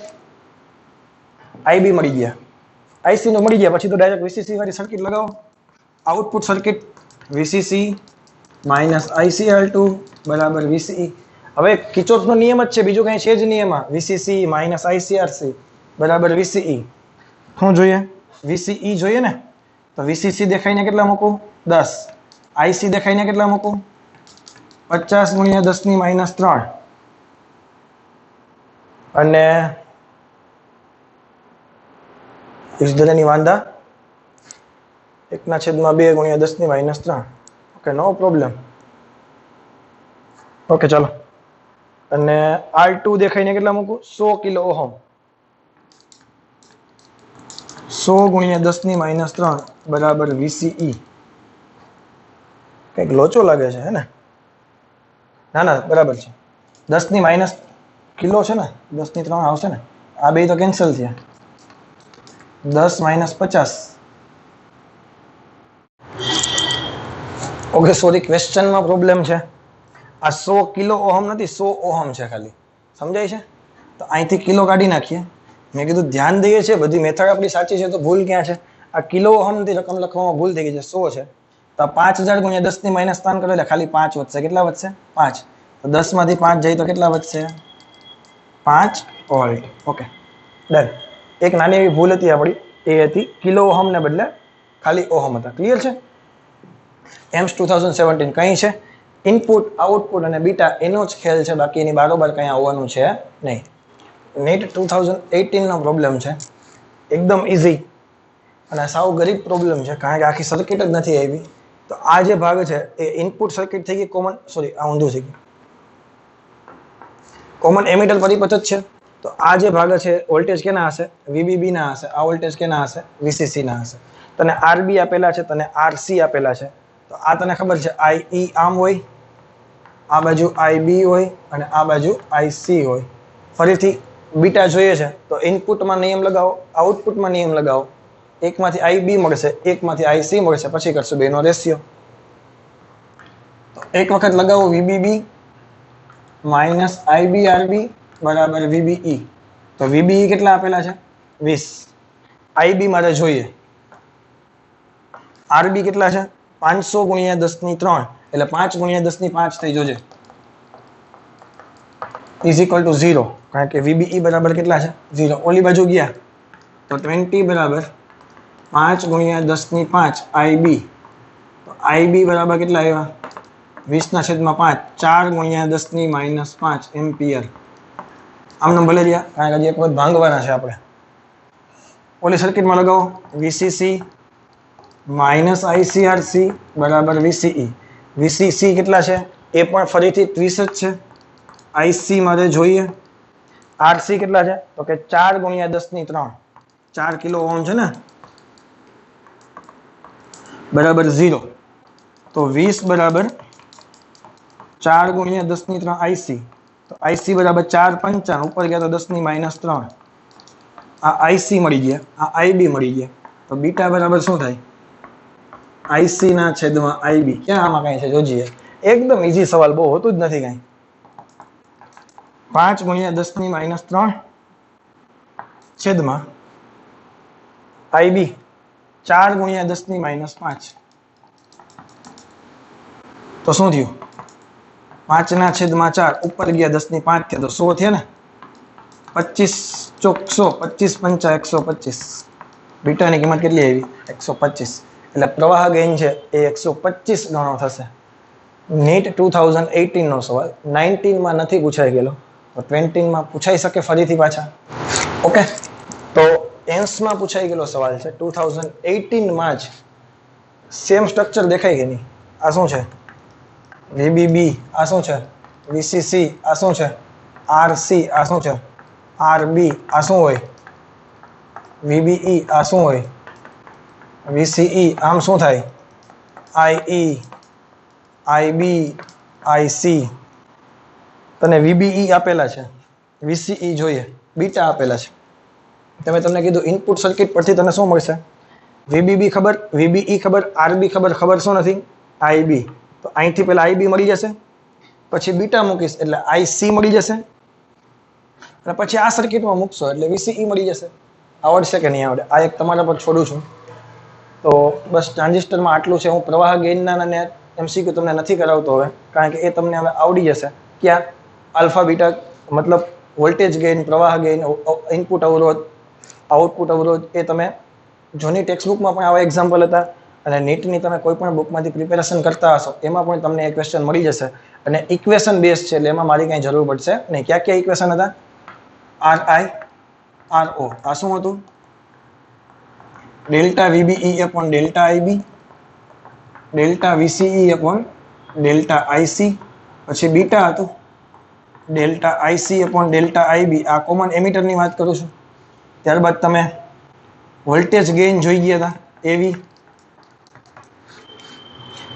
આઈબી મળી ગયા. આઈસી નો મળી ગયા પછી તો ડાયરેક્ટ વીસીસી વાળી સર્કિટ લગાવો. આઉટપુટ સર્કિટ વીસીસી માઇનસ આઈસીઆર2 બરાબર વીસીઈ. હવે કિર્ચોફનો નિયમ જ છે, બીજું કઈ છે જ નહીં એમાં. વીસીસી માઇનસ આઈસીઆરસી બરાબર વીસીઈ. શું જોઈએ? વીસીઈ જોઈએ ને. તો વીસીસી દેખાઈને કેટલા મૂકું? 10. આઈસી દેખાઈને કેટલા મૂકું? 50 ગુણ્યા 10 ની માઇનસ 3 અને ઇસદરેની વાંધા 1 ના છેદમાં 2 ગુણ્યા 10 ની માઇનસ 3. ઓકે, નો પ્રોબ્લેમ. ઓકે, ચાલો અને R2 દેખાઈને કેટલા મૂકું 100 કિલો ઓહમ 100 ગુણ્યા 10 ની -3 બરાબર VCE કંઈક લોચો લાગે છે હે ને ના ના બરાબર છે 10 ની માઇનસ કિલો છે ને 10 ની 3 આવશે ને આ બે તો કેન્સલ થયા 10 - 50 ઓકે સોરી ક્વેશ્ચનમાં પ્રોબ્લેમ છે આ 100 કિલો ઓહમ નથી 100 ઓહમ છે ખાલી સમજાય છે તો અહીંથી કિલો કાઢી નાખીએ મેં કીધું ધ્યાન દઈએ છે બધી મેથડ આપણી સાચી છે તો ભૂલ ક્યાં છે આ કિલો ઓહમથી રકમ લખવામાં ભૂલ થઈ ગઈ છે 100 છે તો 5000 ગુણ્યા 10 ની -3 કરો એટલે ખાલી 5 વધશે કેટલા વધશે 5 તો 10 માંથી 5 જાય તો કેટલા વધશે 5 વોલ્ટ ઓકે ડન એક નાની એવી ભૂલ હતી આપણી એ હતી કિલો ઓહમ ને બદલે ખાલી ઓહમ હતા ક્લિયર છે એમ્સ 2017 કઈ છે ઇનપુટ આઉટપુટ અને બીટા એનો જ ખેલ છે બાકી એની બારોબાર કઈ આવવાનું છે નહીં નીટ 2018 નો પ્રોબ્લેમ છે એકદમ ઈઝી અને સાવ ગરીબ પ્રોબ્લેમ છે કારણ કે આખી સર્કિટ જ નથી આવી તો આ જે ભાગ છે એ ઇનપુટ સર્કિટ થઈ ગઈ કોમન સોરી આ ઊંધું થઈ ગયું કોમન એમિટર પરિપથ જ છે તો આ જે ભાગ છે વોલ્ટેજ કેના હશે VBB ના હશે આ વોલ્ટેજ કેના હશે VCC ના હશે તને RB આપેલા છે તને RC આપેલા છે તો આ તને ખબર છે IE આમ હોય આ બાજુ IB હોય અને આ બાજુ IC હોય ફરીથી બીટા જોઈએ છે તો ઇનપુટમાં નિયમ લગાવો આઉટપુટમાં નિયમ લગાવો એકમાંથી IB મળશે એકમાંથી IC મળશે પછી કરશું બેનો રેશિયો તો એક વખત લગાવો VBB માઇનસ IBRB બરાબર VBE તો VBE કેટલા આપેલા છે 20 IB મારે જોઈએ RB કેટલા છે 500 ગુણ્યા 10 ની 3 એટલે 5 ગુણ્યા 10 ની 5 થઈ જોજે ઇઝ ઇક્વલ ટુ 0 કારણ કે VBE બરાબર કેટલા છે 0 ઓલી બાજુ ગયા તો 20 બરાબર 5 ગુણ્યા 10 ની 5 IB તો IB બરાબર કેટલા આવ્યા 20/5 4 ગુણ્યા 10 ની -5 એમ્પિયર આમને ભલે રહ્યા કારણ કે હજી એક વખત ભાંગવાના છે આપણે ઓલી સર્કિટમાં લગાવો VCC માઇનસ ICRC બરાબર VCE VCC કેટલા છે એ પણ ફરીથી 30 જ છે IC મારે જોઈએ RC કેટલા છે તો કે 4 ગુણ્યા 10 ની 3 4 કિલો ઓહમ છે ને બરાબર 0 તો 20 બરાબર 4 ગુણ્યા 10 ની 3 IC તો IC બરાબર 4 55 ઉપર ગયા તો 10 ની -3 આ IC મળી ગયા આ IB મળી ગયા તો બીટા બરાબર શું થાય IC ના છેદમાં IB ક્યાં આમાં કઈ છે જોજીએ એકદમ ઈઝી સવાલ બહુ હોતું જ નથી કઈ 5 ગુણ્યા 10 ની -3 છેદમાં IB 4 ગુણ્યા 10 ની -5 તો શું થયું 5 ના છેદમાં 4 ઉપર ગયા 10 ની 5 થયા તો 100 થયા ને 25 ચોક 100 25 5 125 બીટાની કિંમત કેટલી આવી 125 એટલે પ્રવાહ ગેઇન છે એ 125 ગણો થશે નીટ 2018 નો સવાલ 19 માં નથી પૂછાઈ ગયેલો તો 20 માં પૂછાઈ શકે ફરીથી પાછા ઓકે તો એન્સ માં પૂછાઈ ગયેલો સવાલ છે 2018 માં જ સેમ સ્ટ્રક્ચર દેખાય કે નહીં આ શું છે VBB આ શું છે VCC આ શું છે RC આ શું છે RB આ શું હોય VBE આ શું હોય VCE આમ શું થાય IE IB IC તને VBE આપેલા છે VCE જોઈએ બીટા આપેલા છે તમને કીધું ઇનપુટ સર્કિટ પરથી તને શું મળશે VBB ખબર VBE ખબર RB ખબર શું નથી IB તો અહીંથી પહેલા IB મળી જશે પછી બીટા મૂકીશ એટલે IC મળી જશે અને પછી આ સર્કિટમાં મૂકશો એટલે VCE મળી જશે આવડશે કે નહીં આવડે આ એક તમારા પર છોડું છું તો બસ ટ્રાન્ઝિસ્ટરમાં આટલું છે હું પ્રવાહ ગેઇનના અને MCQ તમને નથી કરાવતો હવે કારણ કે એ તમને હવે આવડી જશે ક્યાં આલ્ફા બીટા મતલબ વોલ્ટેજ ગેઇન પ્રવાહ ગેઇન ઇનપુટ અવરોધ આઉટપુટ અવરોધ એ તમે જૂની ટેક્સ્ટબુકમાં પણ આવા એક્ઝામ્પલ હતા અને નીટની તમે કોઈ પણ બુકમાંથી પ્રિપેરેશન કરતા હશો એમાં પણ તમને એક ક્વેશ્ચન મળી જશે અને ઇક્વેશન બેઝ છે એટલે એમાં મારી કંઈ જરૂર પડશે નહીં ક્યાં ઇક્વેશન હતા RI RO આ શું હતું delta VBE upon delta IB delta VCE upon delta IC પછી બીટા હતું delta IC upon delta IB, આ કોમન એમીટરની વાત કરું છું. ત્યારબાદ તમે વોલ્ટેજ ગેઇન જોઈ ગયા હતા એવી,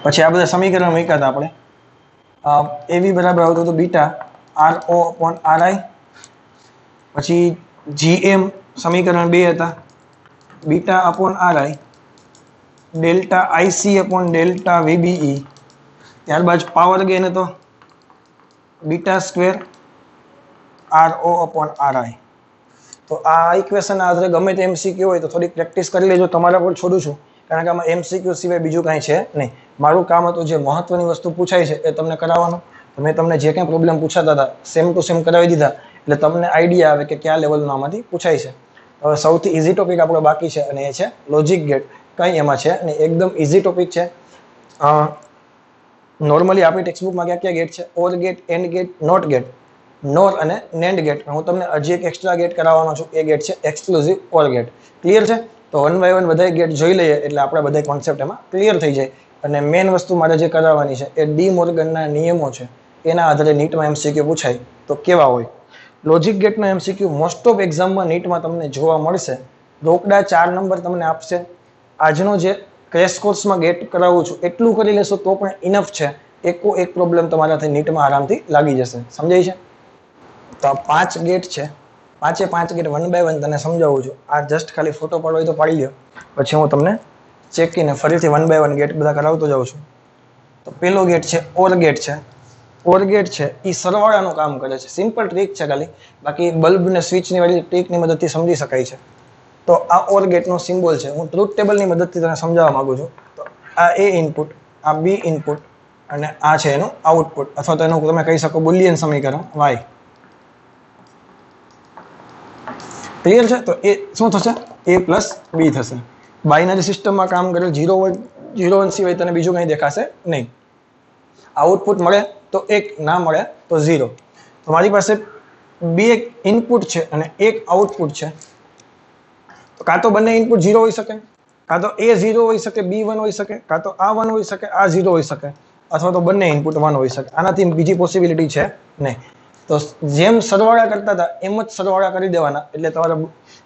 પછી આ બધા સમીકરણ મૂક્યા હતા આપણે. એવી બરાબર આવતું હતું beta R O upon R I. પછી જીએમ સમીકરણ 2 હતા, beta upon R I delta IC upon delta VBE. ત્યારબાદ પાવર ગેઇન હતો beta square R O upon R I. તો આ ઇક્વેશન આધારે ગમે તે એમસીક્યુ હોય તો થોડીક પ્રેક્ટિસ કરી લેજો, તમારા પર છોડું છું, કારણ કે આમાં એમસીક્યુ સિવાય બીજું કાંઈ છે નહીં. મારું કામ હતું જે મહત્વની વસ્તુ પૂછાય છે એ તમને કરાવવાનું. મેં તમને જે કંઈ પ્રોબ્લેમ પૂછાતા હતા સેમ ટુ સેમ કરાવી દીધા, એટલે તમને આઈડિયા આવે કે કયા લેવલનું આમાંથી પૂછાય છે. હવે સૌથી ઇઝી ટોપિક આપણો બાકી છે અને એ છે લોજિક ગેટ. કંઈ એમાં છે અને એકદમ ઇઝી ટોપિક છે. નોર્મલી આપણી ટેક્સ્ટબુકમાં ક્યાં ક્યાં ગેટ છે? OR gate, AND gate, NOT gate, NOR અને નેન્ડ ગેટ. હું તમને હજી એક એક્સ્ટ્રા ગેટ કરાવવાનો છું, એ ગેટ છે એક્સક્લુઝિવ ઓર ગેટ. ક્લિયર છે? તો વન બાય વન બધા ગેટ જોઈ લઈએ એટલે આપણે બધા કોન્સેપ્ટ એમાં ક્લિયર થઈ જાય. અને મેઇન વસ્તુ મારે જે કરાવવાની છે એ ડી મોર્ગનના નિયમો છે, એના આધારે નીટમાં એમસીક્યુ પૂછાય તો કેવા હોય. લોજિક ગેટનો એમસીક્યુ મોસ્ટ ઓફ એક્ઝામમાં નીટમાં તમને જોવા મળશે. રોકડા 4 નંબર તમને આપશે. આજનો જે ક્રેશ કોર્સમાં ગેટ કરાવું છું એટલું કરી લેશો તો પણ ઇનફ છે. એક પ્રોબ્લેમ તમારાથી નીટમાં આરામથી લાગી જશે. સમજાય છે? તો આ 5 ગેટ છે, 5 ગેટ વન બાય વન તને સમજાવું છું. આ જસ્ટ ખાલી ફોટો પાડો હોય તો પાડી લ્યો, પછી હું તમને ચેકીને ફરીથી વન બાય વન ગેટ બધા કરાવતો જાઉં છું. તો પેલો ગેટ છે ઓર ગેટ છે. ઓર ગેટ છે એ સરવાળાનું કામ કરે છે. સિમ્પલ ટ્રીક છે ખાલી, બાકી બલ્બ ને સ્વિચની વાળી ટ્રીકની મદદથી સમજી શકાય છે. તો આ ઓર ગેટનો સિમ્બોલ છે. હું ટ્રુથ ટેબલની મદદથી તને સમજાવવા માંગુ છું. તો આ એ ઇનપુટ, આ બી ઇનપુટ અને આ છે એનું આઉટપુટ, અથવા તો એનું તમે કહી શકો બુલિયન સમીકરણ વાય. ક્લિયર છે? તો એ શું થશે? એ પ્લસ બી થશે. બાઇનરી સિસ્ટમમાં કામ કરે 0 1 સિવાય તને બીજું કંઈ દેખાશે નહીં. આઉટપુટ મળે તો 1, ના મળે તો 0. તો મારી પાસે 2 ઇનપુટ છે અને 1 આઉટપુટ છે. તો કાં તો બંને ઇનપુટ 0 હોઈ શકે, કાં તો એ 0 હોઈ શકે, બી 1 હોઈ શકે, કાં તો આ 1 હોઈ શકે, આ 0 હોઈ શકે, અથવા તો બંને ઇનપુટ 1 હોઈ શકે. આનાથી બીજી પોસિબિલિટી છે નહીં. તો જેમ સરવાળા કરતા હતા એમ જ સરવાળા કરી દેવાના, એટલે તમારા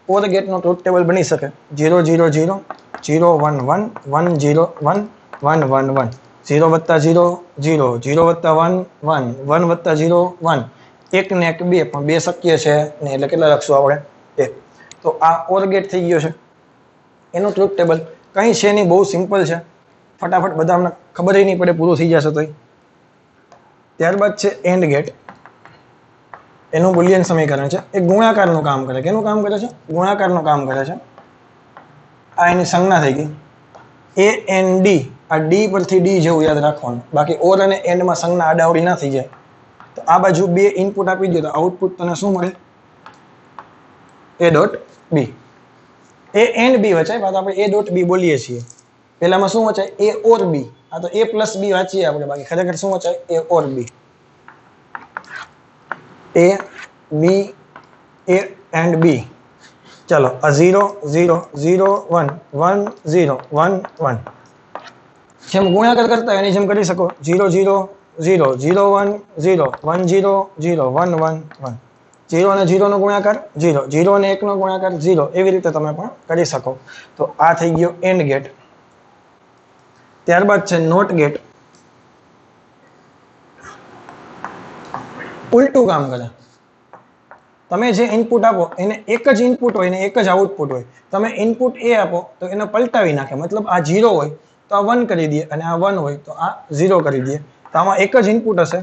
ઓર ગેટનો ટ્રુથ ટેબલ બની શકે 0 0 0 0 1 1 1 0 1 1 1 1 0 વત્તા 0 0 0 વત્તા 1 1 1 વત્તા 0 1. 1 ને 1 2, પણ 2 શક્ય છે ને, એટલે કેટલા લખશું આપણે? 1. તો આ ઓર ગેટ થઈ ગયો છે. એનું ટ્રુથ ટેબલ કંઈ છે નહીં, બહુ સિમ્પલ છે. ફટાફટ બધા અમને ખબર નહીં પડે, પૂરું થઈ જશે તોય. ત્યારબાદ છે એન્ડ ગેટ. એનું બુલિયન સમીકરણ છે. એ ગુણાકારનું કામ કરે. કેનું કામ કરે છે? ગુણાકારનું કામ કરે છે. આ એની સંજ્ઞા થઈ ગઈ એ એન ડી. આ ડી પરથી ડી જેવું યાદ રાખવાનું, બાકી ઓર અને એન્ડમાં સંજ્ઞા આડાવડી ના થઈ જાય. તો આ બાજુ 2 ઇનપુટ આપી દો તો આઉટપુટ તને શું મળે? એ ડોટ બી. એ એન્ડ બી વચાય, બાદ આપણે એ ડોટ બી બોલીએ છીએ. પહેલામાં શું વચાય? એ ઓર બી. આ તો એ પ્લસ બી વાંચીએ આપણે, બાકી ખરેખર શું વચાય? એ ઓર બી. એ બી એ એન્ડ બી. ચલો આ 0 0 0 1 1 0 1 1. જેમ ગુણાકાર કરતા હોય એની જેમ કરી શકો. 0 0 0 0 1 0 1 0 0 1 1 1. 0 અને 0 નો ગુણાકાર 0, 0 અને 1 નો ગુણાકાર 0. એવી રીતે તમે પણ કરી શકો. તો આ થઈ ગયો એન્ડ ગેટ. ત્યારબાદ છે નોટ ગેટ. ઉલટું કામ કરે. તમે જે ઇનપુટ આપો એને એક જ ઇનપુટ હોય ને એક જ આઉટપુટ હોય. તમે ઇનપુટ એ આપો તો એને પલટાવી નાખે, મતલબ આ 0 હોય તો આ 1 કરી દે, અને આ 1 હોય તો આ 0 કરી દે. તો આમાં એક જ ઇનપુટ હશે.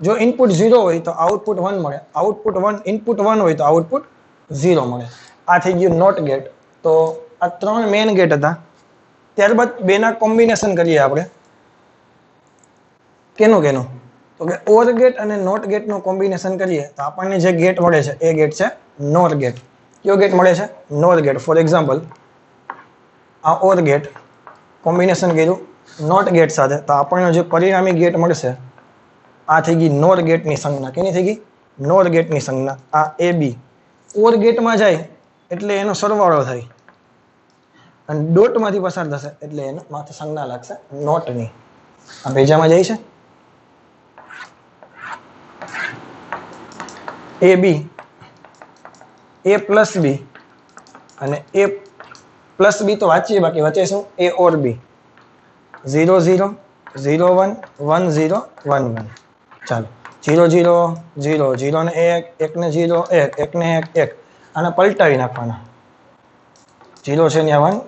જો ઇનપુટ 0 હોય તો આઉટપુટ 1 મળે, આઉટપુટ 1 ઇનપુટ 1 હોય તો આઉટપુટ 0 મળે. આ થઈ ગયું નોટ ગેટ. તો આ 3 મેઇન ગેટ હતા. ત્યારબાદ બેના કોમ્બિનેશન કરીએ આપણે. કેનું? તો કે ઓર ગેટ અને નોટ ગેટનું કોમ્બિનેશન કરીએ તો આપણને જે ગેટ મળે છે એ ગેટ છે નોર ગેટ. કયો ગેટ મળે છે? નોર ગેટ. ફોર એક્ઝામ્પલ આ ઓર ગેટ કોમ્બિનેશન કર્યું નોટ ગેટ સાથે, તો આપણને જે પરિણામી ગેટ મળશે આ થઈ ગઈ નોર ગેટની સંજ્ઞા. કેની થઈ ગઈ? નોર ગેટની સંજ્ઞા. આ એ બી ઓર ગેટમાં જાય એટલે એનો સરવાળો થાય, અને ડોટમાંથી પસાર થશે એટલે એનો માથે સંજ્ઞા લાગશે નોટની. આ ભેજામાં જાય છે. એ બી એ પ્લસ બી અને એ પ્લસ બી તો વાંચીએ, બાકી વચ્ચે શું એ ઓર બી 0 0 0 1 1 0 1 1. ચાલો 0 0 0 0 ને 1 1 ને 0 1 1 ને 1 1. આને પલટાવી નાખવાના. 0 છે ત્યાં 1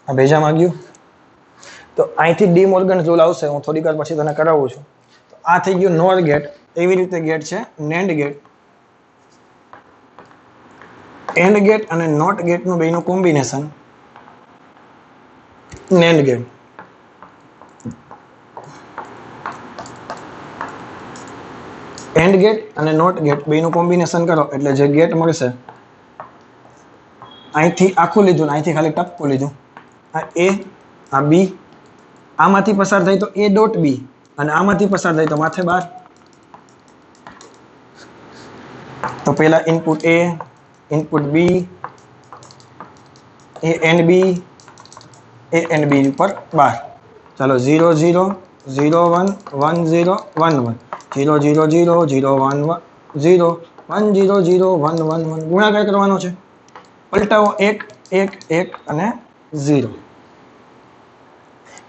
આ ભેજામાં ગયું. તો અહીંથી ડી મોર્ગન રૂલ આવશે, હું થોડીક વાર પછી તને કરાવું છું. તો આ થઈ ગયું નોર ગેટ. એવી રીતે ગેટ છે નેન્ડ ગેટ. એન્ડ ગેટ અને નોટ ગેટનું બેનું combination NAND gate. AND gate અને નોટ ગેટ બેનું કોમ્બિનેશન કરો એટલે જે ગેટ મળશે, અહીંથી આખું લીધું ને અહીંથી ખાલી ટપકું લીધું. આ એ, આ બી, આમાંથી પસાર થાય તો એ ડોટ બી અને આમાંથી પસાર થાય તો માથે 12. તો પહેલા input A, input B, A and B, A and B ઉપર 12. ચાલો 0 0 0 1 1 0 1 1 0 0 0 0 1 1 0 1 0 0 1 1 1 ગુણાકાર કરવાનો છે. પલટાવો 1 1 1 અને 0.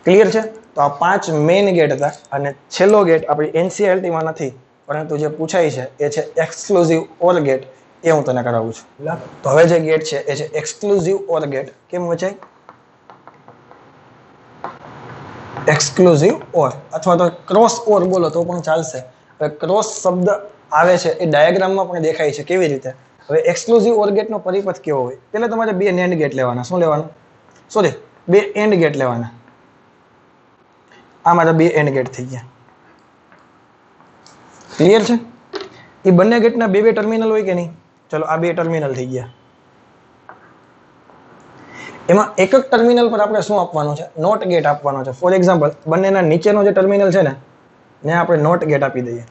ક્લિયર છે? તો આ 5 મેઇન ગેટ હતા અને છેલ્લો ગેટ આપણી એનસીઆરટીમાં નથી, પરંતુ જે પૂછાય છે એ છે એક્સક્લુઝિવ ઓર ગેટ. એ હું તને કરાવું છું. તો હવે જે ગેટ છે એ છે એક્સક્લુઝિવ ઓર ગેટ. કેમ વચાય? એક્સક્લુઝિવ ઓર અથવા તો ક્રોસ ઓર બોલો તો પણ ચાલશે. હવે ક્રોસ શબ્દ આવે છે એ ડાયાગ્રામમાં પણ દેખાય છે. કેવી રીતે? હવે એક્સક્લુઝિવ ઓર ગેટનો પરિપથ કેવો હોય? પહેલા તમારે 2 નેન્ડ ગેટ લેવાના. શું લેવાનું? સોરી, 2 એન્ડ ગેટ લેવાના. આ મારા 2 એન્ડ ગેટ થઈ ગયા. ક્લિયર છે? એ બંને ગેટના 2 ટર્મિનલ હોય કે નહીં? ચલો આ 2 ટર્મિનલ થઈ ગયા. એમાં એક એક ટર્મિનલ પર આપણે શું આપવાનું છે? નોટ ગેટ આપવાનો છે. ફોર એક્ઝામ્પલ, બંનેના નીચેનો જે ટર્મિનલ છે ને ત્યાં આપણે નોટ ગેટ આપી દઈએ.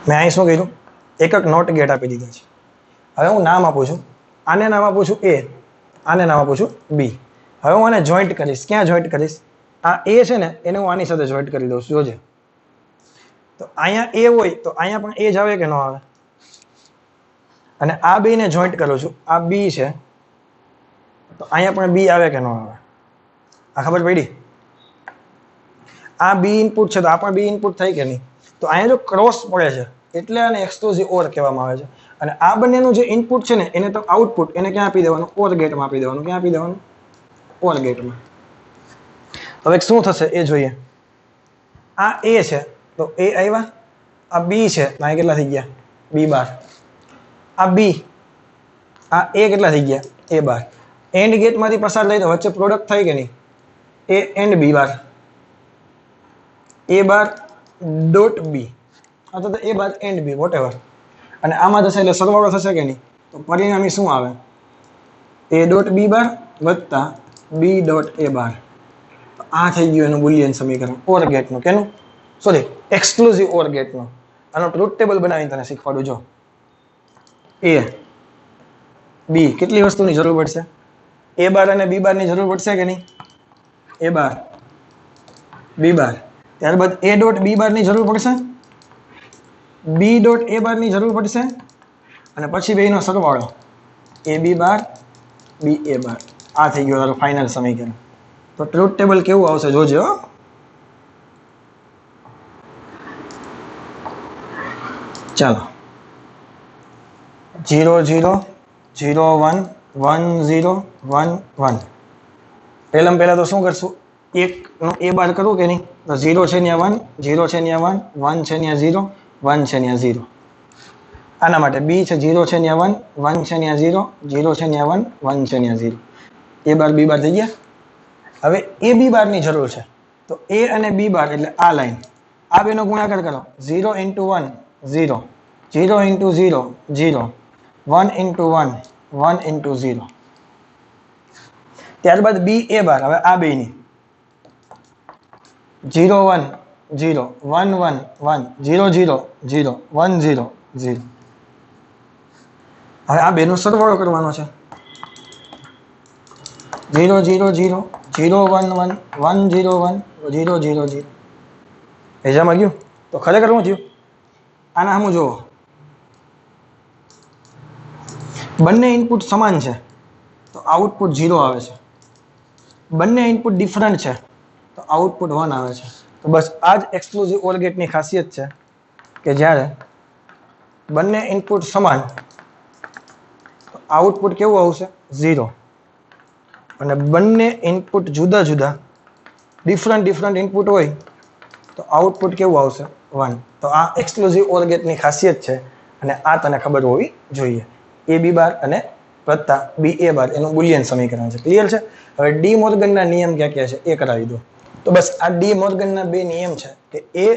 મેં અહીં શું કર્યું? એક એક નોટ ગેટ આપી દીધા છે. હવે હું નામ આપું છું. આને નામ આપું છું એ, આને નામ આપું છું બી. હવે હું આને જોઈન્ટ કરીશ. ક્યાં જોઈન્ટ કરીશ? આ એ છે ને એને હું આની સાથે જોઈન્ટ કરી દઉં છું. જોજે. તો અહીંયા એ હોય તો અહીંયા પણ એ જ આવે કે ન આવે? અને આ બી ને જોઈન્ટ કરું છું. આ બી છે તો અહીંયા પણ બી આવે કે ન આવે? આ ખબર પડી? આ બી ઇનપુટ છે તો આ પણ બી ઇનપુટ થાય કે નહીં? તો અહીંયા જો ક્રોસ પડે છે એટલે આને એક્સક્લુઝિવ ઓર કહેવામાં આવે છે. અને આ બંનેનું જે ઇનપુટ છે ને એને તો આઉટપુટ એને ક્યાં આપી દેવાનું? ઓર ગેટમાં આપી દેવાનું. ક્યાં આપી દેવાનું? ઓર ગેટમાં. હવે શું થશે એ જોઈએ. આ એ છે તો એ આવ્યા. આ બી છે તો અહીંયા કેટલા થઈ ગયા? બી 12. આ બી, આ એ કેટલા થઈ ગયા? એ 12. એન્ડ ગેટમાંથી પસાર થાય તો વચ્ચે પ્રોડક્ટ થાય કે નહીં? એ and B 12. A 12 dot B અથવા તો એ 12 એન્ડ બી વોટેવર. અને આમાં થશે એટલે સરવાળો થશે કે નહીં? તો પરિણામી શું આવે? એ ડોટ બી 12 વત્તા બી ડોટ એ 12. આ થઈ ગયું એનું બુલિયન સમીકરણ ઓર ગેટનું. કેનું? સોરી, એક્સક્લુઝિવ ઓર ગેટનું. આનો ટ્રુથ ટેબલ બનાવીને તને શીખવાડું. જો એ બી કેટલી વસ્તુની જરૂર પડશે? એ 12 અને બી 12 ની જરૂર પડશે કે નહીં? એ 12 બી 12. ત્યારબાદ એ ડોટ બી 12 ની જરૂર પડશે, બી ડોટ એ 12 ની જરૂર પડશે અને પછી બેનો સરવાળો એ બી 12 બી એ 12. આ થઈ ગયો તારું ફાઇનલ સમીકરણ. તો ટ્રુથ ટેબલ કેવું આવશે જોજે હો. ચાલો 0 0 0 1 1 0 1 1. પહેલા તો શું કરશું? એક નો એ 12 કરું કે નહીં? તો 0 છે ત્યાં 1, 0 છે ત્યાં 1, 1 છે ત્યાં 0, 1 છે ત્યાં 0. આના માટે બી છે 0 છે ત્યાં 1, 1 છે ત્યાં 0, 0 છે ત્યાં 1, 1 છે ત્યાં 0. એ 12 બી 12 થઈ ગયા. હવે એ બી 12 ની જરૂર છે તો એ અને બી 12 એટલે આ લાઈન, આ બેનો ગુણાકાર કરો. 0 × 1 0, 0 × 0 0, 1 × 1 1 × 0. ત્યારબાદ બી એ 12. હવે આ બેની 0 1 0 1 1 1 0 0 0 1 0 0. હવે આ બેનો સરવાળો કરવાનો છે. 0 0 0 0 1 1 1 0 1 0 0 0. એજામાં ગયું તો ખરેખર શું થયું આના સામું જુઓ બંને ઇનપુટ સમાન છે તો આઉટપુટ 0 આવે છે બંને ઇનપુટ ડિફરન્ટ છે તો આઉટપુટ 1 આવે છે તો બસ આ જ એક્સક્લુઝિવ ઓર ગેટની ખાસિયત છે કે જ્યારે બંને ઇનપુટ સમાન તો આઉટપુટ કેવું આવશે 0 અને બંને ઇનપુટ જુદા જુદા ડિફરન્ટ ઇનપુટ હોય તો આઉટપુટ કેવું આવશે 1 તો આ એક્સક્લુઝિવ ઓર ગેટની ખાસિયત છે અને આ તને ખબર હોવી જોઈએ એ બી બાર અને વત્તા બી એ બાર એનું બુલિયન સમીકરણ છે ક્લિયર છે હવે ડી મોર્ગનના નિયમ ક્યાં ક્યાં છે એ કરાવી દો તો બસ આ ડી મોર્ગનના બે નિયમ છે કે એ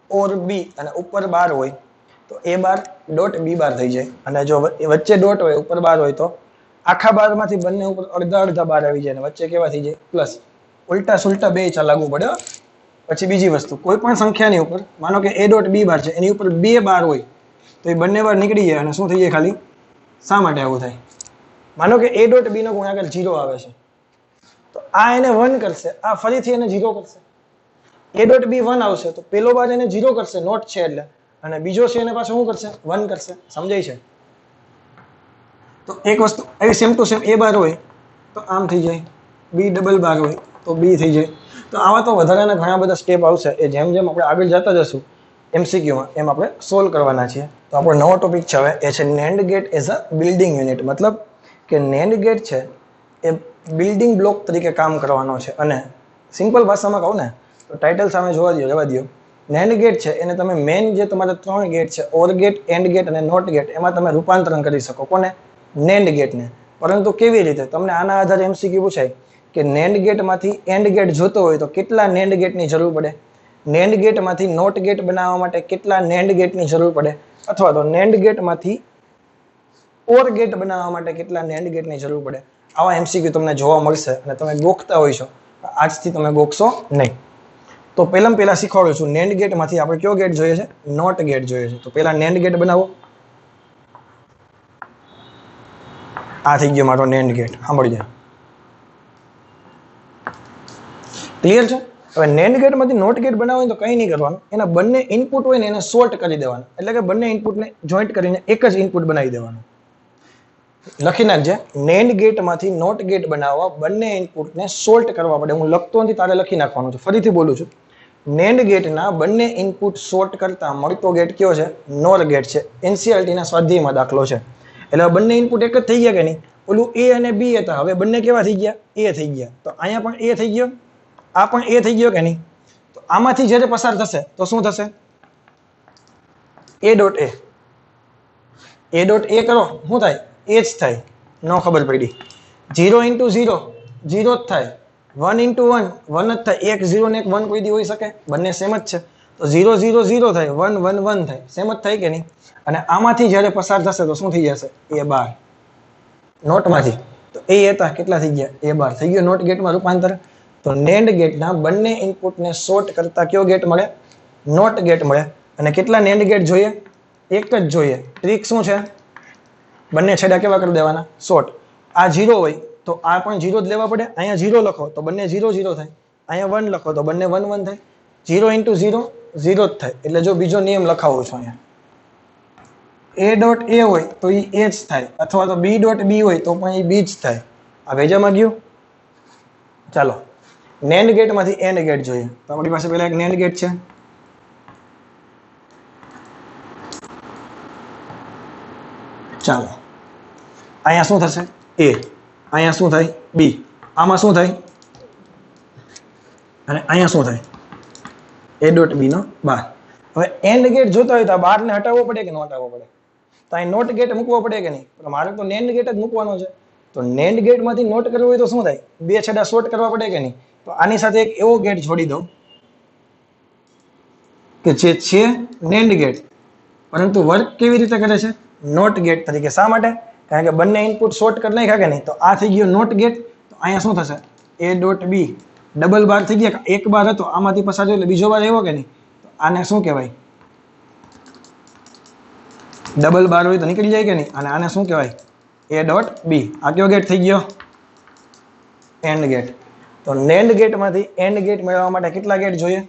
ઓર બી અને ઉપર બાર હોય તો એ બાર ડોટ બી બાર થઈ જાય અને જો વચ્ચે ડોટ હોય ઉપર બાર હોય તો આખા બારમાંથી બંને ઉપર અડધા અડધા બાર આવી જાય અને વચ્ચે કેવા થઈ જાય પ્લસ ઉલટા સુલટા બે લાગુ પડે પછી બીજી વસ્તુ કોઈ પણ સંખ્યાની ઉપર માનો કે એ ડોટ બી બાર છે એની ઉપર બે બાર હોય તો એ બંને બાર નીકળી જાય અને શું થઈ જાય ખાલી શા માટે આવું થાય માનો કે એ ડોટ બી નો ગુણાકાર 0 આવે છે તો આ એને 1 કરશે આ ફરીથી એને 0 કરશે એ ડોટ બી 1 આવશે તો પેલો બાર એને 0 કરશે નોટ છે એટલે અને બીજો છે એને પાછો શું કરશે 1 કરશે સમજાય છે તો એક વસ્તુ એવી સેમ ટુ સેમ એ બાર હોય તો આમ થઈ જાય બી ડબલ બાર હોય તો બી થઈ જાય તો આવા તો વધારાના ઘણા બધા સ્ટેપ આવશે એ જેમ જેમ આપણે આગળ જતા જશું એમસીક્યુમાં એમ આપણે સોલ્વ કરવાના છીએ તો આપણો નવો ટોપિક છે હવે એ છે NAND gate as a building unit મતલબ કે નેન્ડ ગેટ છે એ બિલ્ડિંગ બ્લોક તરીકે કામ કરવાનો છે અને સિમ્પલ ભાષામાં કહું ને તો ટાઇટલ સામે જવા દો નેન્ડ ગેટ છે એને તમે મેઇન જે તમારા 3 ગેટ છે ઓર ગેટ એન્ડ ગેટ અને નોટ ગેટ એમાં તમે રૂપાંતરણ કરી શકો કોને નેન્ડ ગેટને પરંતુ કેવી રીતે તમને આના આધારે એમસીક્યુ પૂછાય કે નેન્ડ ગેટમાંથી એન્ડ ગેટ જોતો હોય તો કેટલા નેન્ડ ગેટની જરૂર પડે નેન્ડ ગેટમાંથી નોટ ગેટ બનાવવા માટે કેટલા નેન્ડ ગેટની જરૂર પડે અથવા તો નેન્ડ ગેટમાંથી ઓર ગેટ બનાવવા માટે કેટલા નેન્ડ ગેટની જરૂર પડે આવા એમસીક્યુ તમને જોવા મળશે અને તમે ગોખતા હોય છો આજથી તમે ગોખશો નહીં તો પહેલા શીખવાડું છું નેન્ડ ગેટમાંથી આપણે કયો ગેટ જોઈએ છે નોટ ગેટ જોઈએ છે તો પહેલા નેન્ડ ગેટ બનાવો આ થઈ ગયો મારો નેન્ડ ગેટ સાંભળી જાય ક્લિયર છે હવે નેન્ડ ગેટમાંથી નોટ ગેટ બનાવવો હોય તો કંઈ નહીં કરવાનું એના બંને ઇનપુટ હોય ને એને સોર્ટ કરી દેવાના એટલે કે બંને ઇનપુટને જોઈન્ટ કરીને એક જ ઇનપુટ બનાવી દેવાનું લખી નાખજે નેન્ડ ગેટમાંથી નોટ ગેટ બનાવવા બંને ઇનપુટને સોલ્ટ કરવા પડે હું લખતો નથી તારે લખી નાખવાનું છે ફરીથી બોલું છું નેન્ડ ગેટના બંને ઇનપુટ સોર્ટ કરતા મળતો ગેટ કયો છે નોર ગેટ છે એનસીઆરટીના સ્વાધ્યાયમાં દાખલો છે એટલે બંને ઇનપુટ એક જ થઈ ગયા કે નહીં ઓલું એ અને બી હતા હવે બંને કેવા થઈ ગયા એ થઈ ગયા તો અહીંયા પણ એ થઈ ગયો આ પણ એ થઈ ગયો કે નહીં તો આમાંથી જ્યારે પસાર થશે તો શું થશે એ ડોટ એ કરો શું થાય એ જ થાય ન ખબર પડી 0 into 0 0 જ થાય 1 into 1 1 જ થાય એક 0 ને એક 1 કોઈ દી હોઈ શકે બંને સેમ જ છે તો 0 0 0 થાય 1 1 1 થાય સેમ જ થાય કે નહીં અને આમાંથી જ્યારે પસાર થશે તો શું થઈ જશે એ બાર નોટમાંથી તો એ હતા કેટલા થઈ ગયા એ બાર થઈ ગયો નોટ ગેટમાં રૂપાંતર તો નેન્ડ ગેટના બંને ઇનપુટને સોર્ટ કરતા કયો ગેટ મળે નોટ ગેટ મળે અને કેટલા નેન્ડ ગેટ જોઈએ એક જ જોઈએ ટ્રીક શું છે બંને છેડા કેવા કરી દેવાના શોર્ટ આ 0 હોય તો આ પણ 0 જ લેવા પડે અહીંયા 0 લખો તો બંને 0 0 થાય અહીંયા 1 લખો તો બંને 1 1 થાય 0 into 0 0 જ થાય એટલે જો બીજો નિયમ લખાવું છું અહીંયા a ડોટ a હોય તો એ a જ થાય અથવા તો b ડોટ b હોય તો પણ એ b જ થાય આ ભેજામાં ગયું ચાલો નેન્ડ ગેટમાંથી એન્ડ ગેટ જોઈએ તો આપણી પાસે પહેલા એક નેન્ડ ગેટ છે ચાલો અહીંયા શું થશે a અહીંયા શું થાય b આમાં શું થાય અને અહીંયા શું થાય a ડોટ b નો બાર હવે એન્ડ ગેટ જોતા હોય તો આ બાર ને હટાવવો પડે કે ન હટાવવો પડે તો અહીં નોટ ગેટ મૂકવો પડે કે નહીં તો મારે તો નેન્ડ ગેટ જ મૂકવાનો છે તો નેન્ડ ગેટમાંથી નોટ કરવું હોય તો શું થાય બે છેડા શોર્ટ કરવા પડે કે નહીં તો આની સાથે એક એવો ગેટ જોડી દઉં કે જે છે નેન્ડ ગેટ પરંતુ વર્ક કેવી રીતે કરે છે નોટ ગેટ તરીકે શા માટે કારણ કે બંને ઇનપુટ શોર્ટ કરી નાખ્યા કે નહીં તો આ થઈ ગયો નોટ ગેટ તો અહીંયા શું થશે a ડોટ b ડબલ બાર થઈ ગયા એક બાર હતો આમાંથી પસાર થયો એટલે બીજો બાર આવ્યો કે નહીં તો આને શું કહેવાય ડબલ બાર હોય તો નીકળી જાય કે નહીં અને આને શું કહેવાય a ડોટ b આ કયો ગેટ થઈ ગયો એન્ડ ગેટ તો નેન્ડ ગેટમાંથી એન્ડ ગેટ મેળવવા માટે કેટલા ગેટ જોઈએ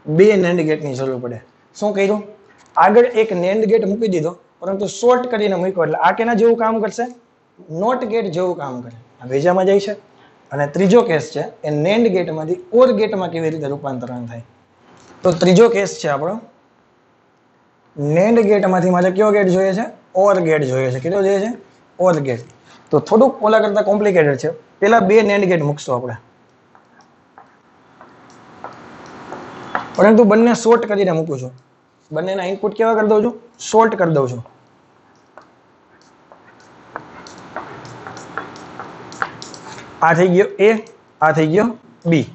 બે નેન્ડ ગેટની જરૂર પડે. શું કર્યું? આગળ એક નેન્ડ ગેટ મૂકી દીધો, પરંતુ શોર્ટ કરીને મૂક્યો, એટલે આ કેના જેવું કામ કરશે? નોટ ગેટ જેવું કામ કરે. આ બીજામાં જાય છે. અને ત્રીજો કેસ છે એ નેન્ડ ગેટમાંથી ઓર ગેટમાં કેવી રીતે રૂપાંતરણ થાય. તો ત્રીજો કેસ છે આપણો, નેન્ડ ગેટમાંથી મારે કયો ગેટ જોઈએ છે? ઓર ગેટ જોઈએ છે. કેટલો જોઈએ છે? OR gate. તો થોડુંક ઓલા કરતા કોમ્પ્લિકેટેડ છે. પેલા બે નેન્ડ ગેટ મૂકશું આપણે, પરંતુ બંને શોર્ટ કરીને મૂકું છું. બંનેના ઇનપુટ કેવા કરી દઉં છું? શોર્ટ કરી દઉં છું. આ થઈ ગયો એ, આ થઈ ગયો બી,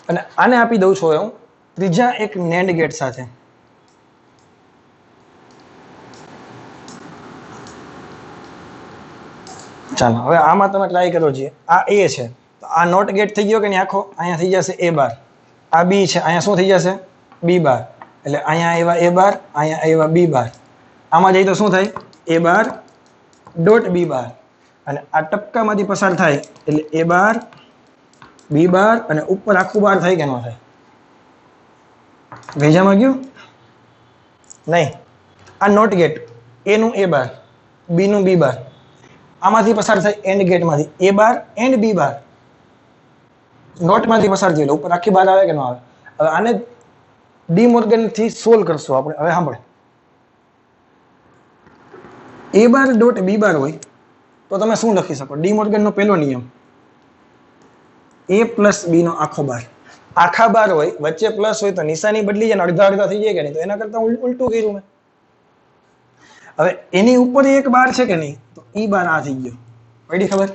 અને આને આપી દઉં છું હું ત્રીજા એક નેન્ડ ગેટ સાથે. ચાલો હવે આમાં તમે ટ્રાય કરો છીએ. આ એ છે તો આ નોટ ગેટ થઈ ગયો કે નહીં આખો? અહીંયા થઈ જશે એ બાર. આ બી છે, અહીંયા શું થઈ જશે? બી બાર. એટલે અહીંયા આવ્યા એ બાર, અહીંયા આવ્યા બી બાર. આમાં જઈ તો શું થાય? એ બાર ડોટ બી બાર. અને આ ટપકામાંથી પસાર થાય એટલે એ બાર બી બાર, અને ઉપર આખું બાર થાય કે ન થાય? ભેજામાં ગયું નહીં. આ નોટ ગેટ, એ નું એ બાર, બી નું બી બાર, આમાંથી પસાર થાય એન્ડ ગેટમાંથી એ બાર એન્ડ બી બાર. નોટમાંથી પસાર થયેલો ઉપર આખી બાર આવે કે ન આવે? હવે આને ડી મોર્ગન થી સોલ્વ કરશું આપણે. હવે સાંભળે, એ બાર ડોટ બી બાર હોય તો તમે શું લખી શકો? ડી મોર્ગન નો પહેલો નિયમ, એ પ્લસ બી નો આખો બાર. આખા બાર હોય, વચ્ચે પ્લસ હોય તો નિશાની બદલી જાય, અડધા અડધા થઈ જાય કે નહીં? તો એના કરતા ઉલટું કર્યું મેં. હવે એની ઉપર એક બાર છે કે નહીં? તો ઈ બાર આ થઈ ગયો. પડી ખબર?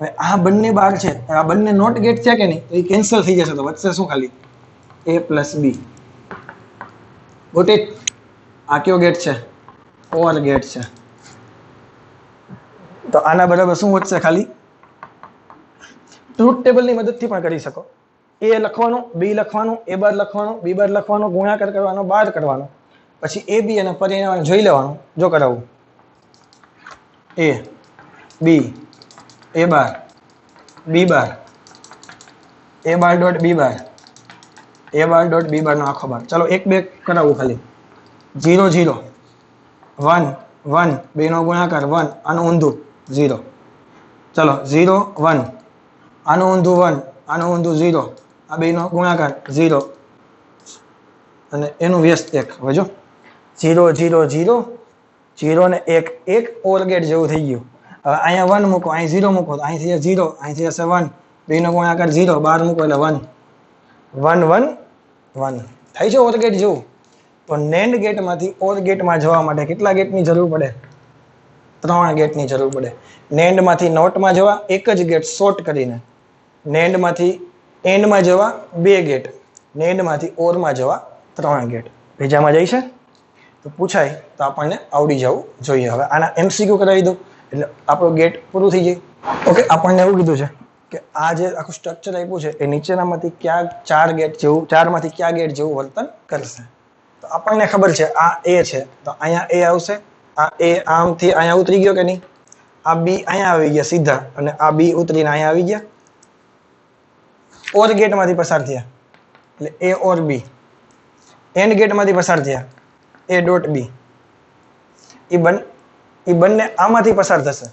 હવે આ બંને બાર છે, આ બંને નોટ ગેટ છે કે નહીં? તો એ કેન્સલ થઈ જશે. તો વચ્ચે શું ખાલી? A plus B. Got it? આ કયો ગેટ છે? ઓર ગેટ છે. તો આના બરાબર શું વધશે? ખાલી ટ્રુથ ટેબલની મદદથી પણ કરી શકો. એ લખવાનું, બી લખવાનું, એ બાર લખવાનું, બી બાર લખવાનું, ગુણાકાર કરવાનો, બાર કરવાનો, પછી એ બી અને પરિણામ જોઈ લેવાનું. જો કરાવું એ બી એ બાર બી બાર એ બાર ડોટ બી બાર એ બાર ડોટ બી બાર નો આખો બાર. ચાલો એક બે કરાવું ખાલી. 0 0 1 1 બે નો ગુણાકાર 1, આનું ઊંધું 0. ચલો 0 1 આનું ઊંધું 1, આનું ઊંધું 0, આ બે નો ગુણાકાર 0 અને એનું વ્યસ્ત 1. હવે જો 0 0 0 0 ને 1 1 ઓર ગેટ જેવું થઈ ગયું. હવે અહીંયા 1 મૂકો, અહીં 0 મૂકો તો અહીં થઈ જશે 0, અહીં થઈ જશે 1, બે નો ગુણાકાર 0, 12 મૂકો એટલે 1 1 1 1 થાય છે ઓર ગેટ જેવું. તો નેન્ડ ગેટમાંથી ઓર ગેટમાં જવા માટે કેટલા ગેટની જરૂર પડે? 3 ગેટની જરૂર પડે. નેન્ડમાંથી નોટમાં જવા એક જ ગેટ શોર્ટ કરીને, નેન્ડમાંથી એન્ડમાં જવા 2 ગેટ, નેન્ડમાંથી ઓરમાં જવા 3 ગેટ. ભેજામાં જાય છે? તો પૂછાય તો આપણને આવડી જવું જોઈએ. હવે આના એમસીક્યુ કરાવી દો એટલે આપણો ગેટ પૂરું થઈ જાય. ઓકે, આપણને એવું કીધું છે કે આ જે આખું સ્ટ્રક્ચર આપ્યું છે એ નીચેનામાંથી ક્યાં 4 ગેટ જેવું, 4માંથી ક્યાં ગેટ જેવું વર્તન કરશે. તો આપણને ખબર છે આ એ છે તો અહીંયા એ આવશે, આ એ આમથી અહીંયા ઉતરી ગયો કે નહીં? આ બી અહીંયા આવી ગયા સીધા, અને આ બી ઉતરીને અહીંયા આવી ગયા. ઓર ગેટમાંથી પસાર થયા એટલે એ ઓર બી. એન્ડ ગેટમાંથી પસાર થયા એ ડોટ બી. એ બંને આમાંથી પસાર થશે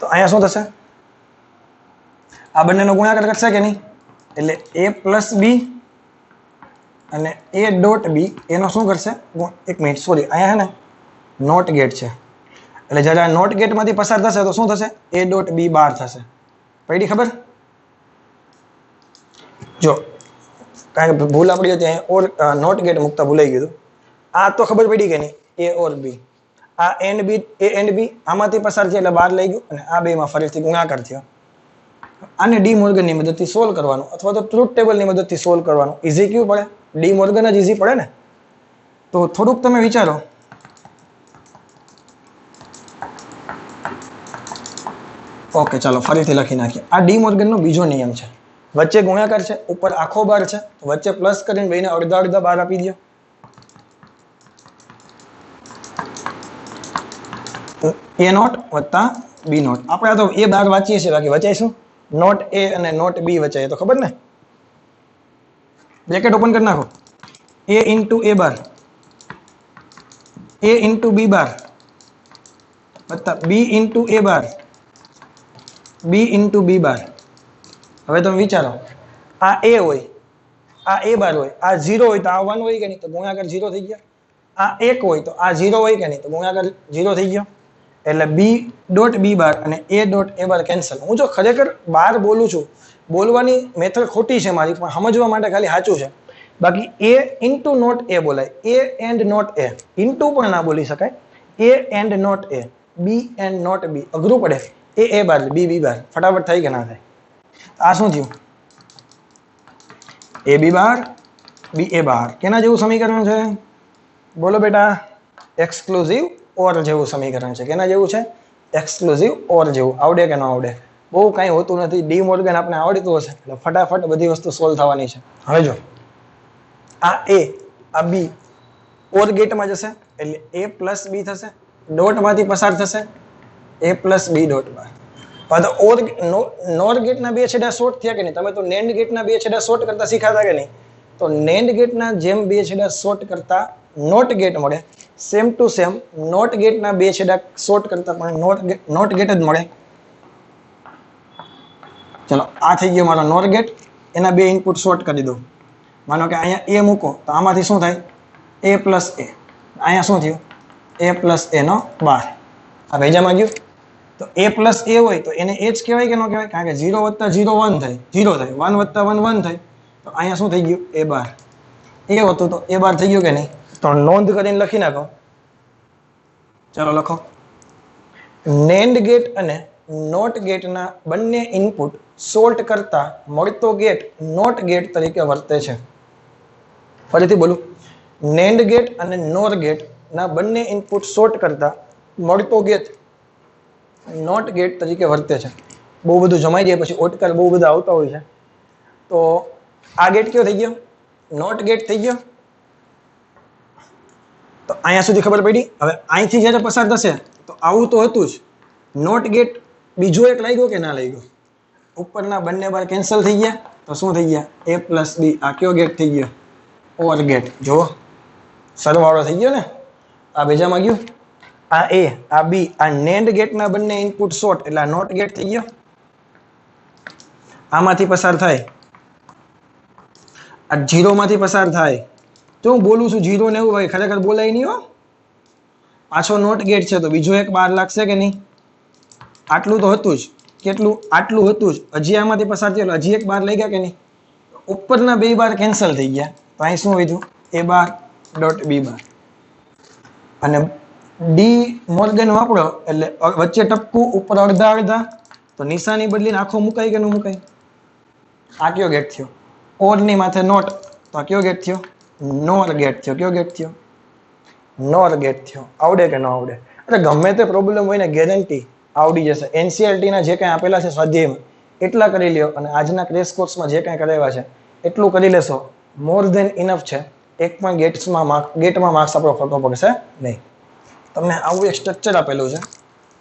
તો અહીંયા શું થશે? આ બંનેનો ગુણાકાર કરશે કે નહીં? એટલે એ પ્લસ બી અને એ ડોટ બી એનો શું કરશે? એક મિનિટ સોરી, અહીંયા હે ને નોટ ગેટ છે એટલે જ્યારે આ નોટ ગેટમાંથી પસાર થશે તો શું થશે? એ ડોટ બી બાર થશે. પડી ખબર? જો કારણ કે ભૂલ આપણી હતી અહીંયા ઓર નોટ ગેટ મૂકતા ભૂલાઈ ગયું. આ તો ખબર પડી કે નહીં? એ ઓર બી. આ એન્ડ બી, એ એન્ડ બી આમાંથી પસાર થયા એટલે બાર લઈ ગયું, અને આ બેમાં ફરીથી ગુણાકાર થયો. આને ડી મોર્ગનની મદદથી સોલ્વ કરવાનું અથવા તો ટ્રુથ ટેબલની મદદથી સોલ્વ કરવાનું. ઈઝી ક્યું પડે? ડી મોર્ગન જ ઈઝી પડે ને. તો થોડુંક તમે વિચારો. ઓકે ચાલો ફરીથી લખી નાખીએ. આ ડી મોર્ગનનો બીજો નિયમ છે. વચ્ચે ગુણાકાર છે, ઉપર આખો બાર છે, વચ્ચે પ્લસ કરીને બેને અડધા અડધા બાર આપી દો. એ નોટ વત્તા બી નોટ. આપણે તો એ બાર વાંચીએ છીએ, બાકી વચાઈશું નોટ એ અને નોટ બી વચાઈએ તો ખબર ને? ब्रेकेट ओपन कर नाखो ए इंटू ए बार ए इंटू बी बार वत्ता बी इंटू ए बार बी इंटू बी बार। હવે તમે વિચારો આ એ હોય આ એ બાર હોય આ 0 હોય તો આ 1 હોય કે નહીં, તો ગુણાકાર 0 થઈ ગયા। આ 1 હોય તો આ 0 હોય કે નહીં, તો ગુણાકાર 0 થઈ ગયો। એટલે બી ડોટ બી બાર અને એ ડોટ એ બાર કેન્સલ। હું જો ખરેખર બાર બોલું છું, બોલવાની મેથડ ખોટી છે મારી, પણ સમજવા માટે ખાલી સાચું છે। બાકી એ ઇન્ટુ નોટ એ બોલાય, A and not A, into પણ ના બોલી શકાય, A and not A, B and not B, અઘરું પડે। એ બાર બી બી બાર, ફટાફટ થાય કે ના થાય? આ શું થયું? ए बी बार बी ए बार केना जेवुं समीकरण छे? बोलो बेटा, एक्सक्लूसिव ओर जेवुं समीकरण छे। केना जेवुं छे? एक्सक्लूसिव ओर जेवुं। आवडे के न आवडे? बहु काई होतुं नथी, डी मोर्गन आपने आवडતું હશે એટલે ફટાફટ બધી વસ્તુ સોલ્વ થવાની છે। હવે જો આ એ આ બી ઓર ગેટમાં જશે એટલે a પ્લસ બી થશે, ડોટમાંથી પસાર થશે a પ્લસ બી ડોટમાં। तो ओर नोर गेटना बे छेड़ा शॉर्ट थया के नहीं? तमे तो नेन्ड गेटना बे छेड़ा शॉर्ट करता शीखाता के नहीं? तो नेन्ड गेटना जेम बे छेड़ा शॉर्ट करता नोट गेट मळे, सेम टू सेम नोट गेटना बे छेड़ा शॉर्ट करता पण नोट गेट ज मळे। चलो आ थई गयो मारो नोर गेट, एना बे इनपुट शॉर्ट करी दो। मानो के अहींया ए मूको तो आमांथी शुं थाय? a plus A. अहींया शुं थयुं? a प्लस ए नो 12। आ भेजामां गयुं। तो a प्लस ए होय तो एने ए ज कहेवाय के न कहेवाय? कारण के 0 + 0 1 थाय, 0 थाय, 1 + 1 1 थाय। तो अहींया शुं थई गयुं? a बार। ए होतो तो a बार थई गयो के नहीं? तो नोंध करीने लखी नाखो। चलो लखो। नेन्ड गेट अने नोट गेटना बंने इनपुट शॉर्ट करता मळतो गेट नोट गेट तरीके वर्ते छे। फरीथी बोलूं, नेन्ड गेट अने नोर गेट ना बंने इनपुट शॉर्ट करता मळतो गेट नोट गेट तरीके वर्ते छे। बहु बधुं जमाई जाय पछी ओटकार बहु बधा आवता होय छे। तो आ गेट क्यो थई गयो? नोट गेट थई गयो। तो अहींया सुधी खबर पड़ी। हवे અહીંથી જ્યારે પસાર થશે તો આવું તો હતું જ, નોટ ગેટ બીજો એક લાગ્યો કે ના લાગ્યો? ઉપરના બંને બાર કેન્સલ થઈ ગયા તો શું થઈ ગયા? a પ્લસ બી। આ કયો ગેટ થઈ ગયો? Or get. જો સરવાળો થઈ ગયો ને, આ બીજામાં ગયું। आ ए आ बी आ नेन्ड गेट ना बन्ने इनपुट शॉर्ट એટલે આ નોટ ગેટ થઈ ગયો। આમાંથી પસાર થાય, આ 0 માંથી પસાર થાય। તો હું બોલું છું 0 ને એવું ભાઈ ખરેખર બોલાય નહીં હો। પાછો નોટ ગેટ છે તો બીજો એક બાર લાગશે કે નહીં? આટલું તો હતું જ, કેટલું? આટલું હતું જ। હજી આમાંથી પસાર થયો હજી એક બાર લઈ ગયા કે નહીં? ઉપરના બે બાર કેન્સલ થઈ ગયા તો અહીં શું વધ્યું? a બાર ડોટ બી બાર। અને ડી મોર્ગન વાપરો એટલે વચ્ચે ટપકું ઉપર અડધા અડધા, તો નિશાની બદલીને આખો મુકાય કે ન મુકાય? આ કયો ગેટ થયો? ઓર ની માથે નોટ, તો આ કયો ગેટ થયો? નોર ગેટ થયો। કયો ગેટ થયો? નોર ગેટ થયો। આવડે કે ન આવડે? એટલે ગમે તે પ્રોબ્લેમ હોય ને ગેરંટી આવડી જશે। એનસીઆરટી ના જે કંઈ આપેલા છે સ્વાધ્યાયમાં એટલા કરી લ્યો અને આજના ક્રેશ કોર્સમાં જે કંઈ કરાવ્યા છે એટલું કરી લેશો, મોર ધેન ઇનફ છે। એક પણ ગેટમાં માર્ક્સ આપણો ખોટો પડશે નહીં। તમને આવું એક સ્ટ્રક્ચર આપેલું છે,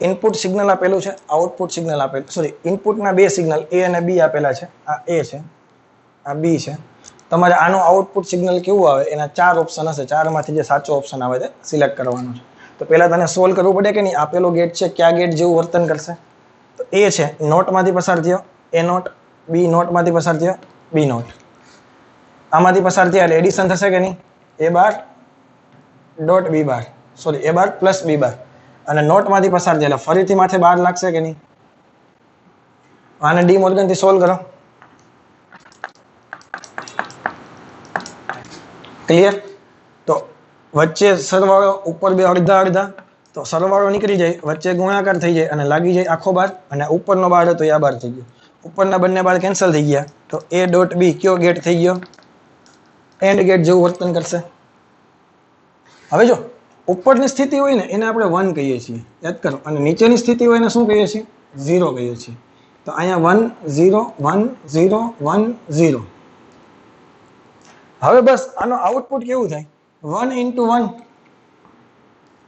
ઇનપુટ સિગ્નલ આપેલું છે, આઉટપુટ સિગ્નલ આપેલું, સોરી ઇનપુટના બે સિગ્નલ a અને b આપેલા છે। આ a છે, આ b છે। તમારે આનું આઉટપુટ સિગ્નલ કેવું આવે એના 4 ઓપ્શન હશે, 4 માંથી જે સાચો ઓપ્શન આવે તે સિલેક્ટ કરવાનો છે। તો પહેલા તને સોલ્વ કરવું પડે કે નહીં, આપેલો ગેટ છે કયા ગેટ જેવું વર્તન કરશે? તો a છે નોટમાંથી પસાર થયો a નોટ, b નોટમાંથી પસાર થયો b નોટ, આમાંથી પસાર થયા એટલે એડિશન થશે કે નહીં? a bar dot b bar, sorry a bar plus b બાર, અને નોટમાંથી પસાર થયા એટલે ફરીથી માથે બાર લાગશે કે નહીં? આને ડી મોર્ગન થી સોલ્વ કરો। ક્લિયર? તો વચ્ચે સરવાળો, ઉપર બે અડધા અડધા, તો સરવાળો નીકળી જાય, વચ્ચે ગુણાકાર થઈ જાય અને લાગી જાય આખો બાર, અને ઉપરનો બાર હતો એ આ બાર થઈ ગયો। ઉપરના બંને બાર કેન્સલ થઈ ગયા તો a ડોટ બી કયો ગેટ થઈ ગયો? એન્ડ ગેટ જેવું વર્તન કરશે। હવે જો ઉપરની સ્થિતિ હોય ને એને આપણે 1 કહીએ છીએ, યાદ કરો, અને નીચેની સ્થિતિ હોય એને શું કહીએ છીએ? 0 કહીએ છીએ। તો અહીંયા 1 0 1 0 1 0। હવે બસ આનો આઉટપુટ કેવું થાય? 1 into 1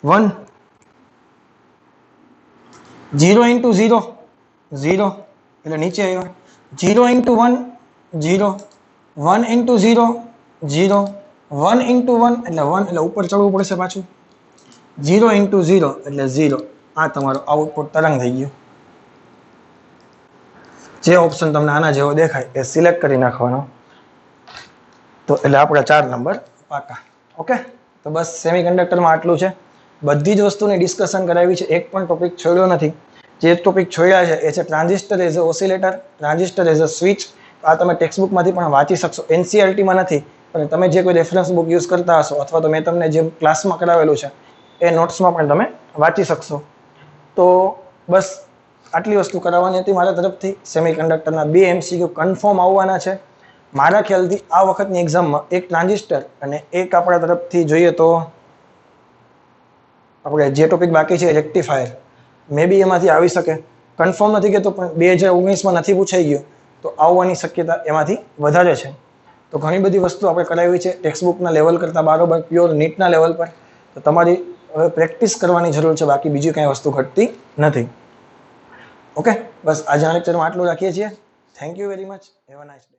1, 0 into 0 0 એટલે નીચે આવ્યો, 0 into 1 0, 1 into 0 0, 1 into 1 એટલે 1 એટલે ઉપર ચડવું પડશે પાછું, 0 into 0 એટલે 0. આ તમારો આઉટપુટ તરંગ થઈ ગયું. જે ઓપ્શન તમને આના જેવો દેખાય એ સિલેક્ટ કરી નાખવાનો, તો એટલે આપણા 4 નંબર પાકા. ઓકે, તો બસ સેમિકન્ડક્ટરમાં આટલું છે. બધી જ વસ્તુની ડિસ્કશન કરાવી છે, એક પણ ટોપિક છોડ્યો નથી. જે ટોપિક છોડ્યા છે એ છે transistor as a oscillator, transistor as a switch. આ તમે ટેક્સ્ટબુકમાંથી પણ વાંચી શકશો, એનસીઆરટીમાં નથી, પણ તમે જે કોઈ રેફરન્સ બુક યુઝ કરતા હશો અથવા તો મેં તમને જે ક્લાસમાં કરાવેલું છે એ નોટ્સમાં પણ તમે વાંચી શકશો. તો બસ આટલી વસ્તુ કરાવવાની હતી મારા તરફથી. સેમિકન્ડક્ટરના 2 MCQ કન્ફર્મ આવવાના છે મારા ખ્યાલથી આ વખતની એક્ઝામમાં. એક ટ્રાન્ઝિસ્ટર અને એક આપણા તરફથી જોઈએ તો આપણે જે ટોપિક બાકી છે રેક્ટિફાયર, મે બી એમાંથી આવી શકે. કન્ફર્મ નથી કહેતો, પણ 2019માં નથી પૂછાઈ ગયું તો આવવાની શક્યતા એમાંથી વધારે છે. તો ઘણી બધી વસ્તુ આપણે કરાવી છે ટેક્સ્ટબુકના લેવલ કરતાં બરાબર પ્યોર નીટના લેવલ પર. તો તમારી હવે પ્રેક્ટિસ કરવાની જરૂર છે, બાકી બીજી કાંઈ વસ્તુ ઘટતી નથી. ઓકે, બસ આજના લેક્ચરમાં આટલું રાખીએ છીએ. Thank you very much. Have a nice day.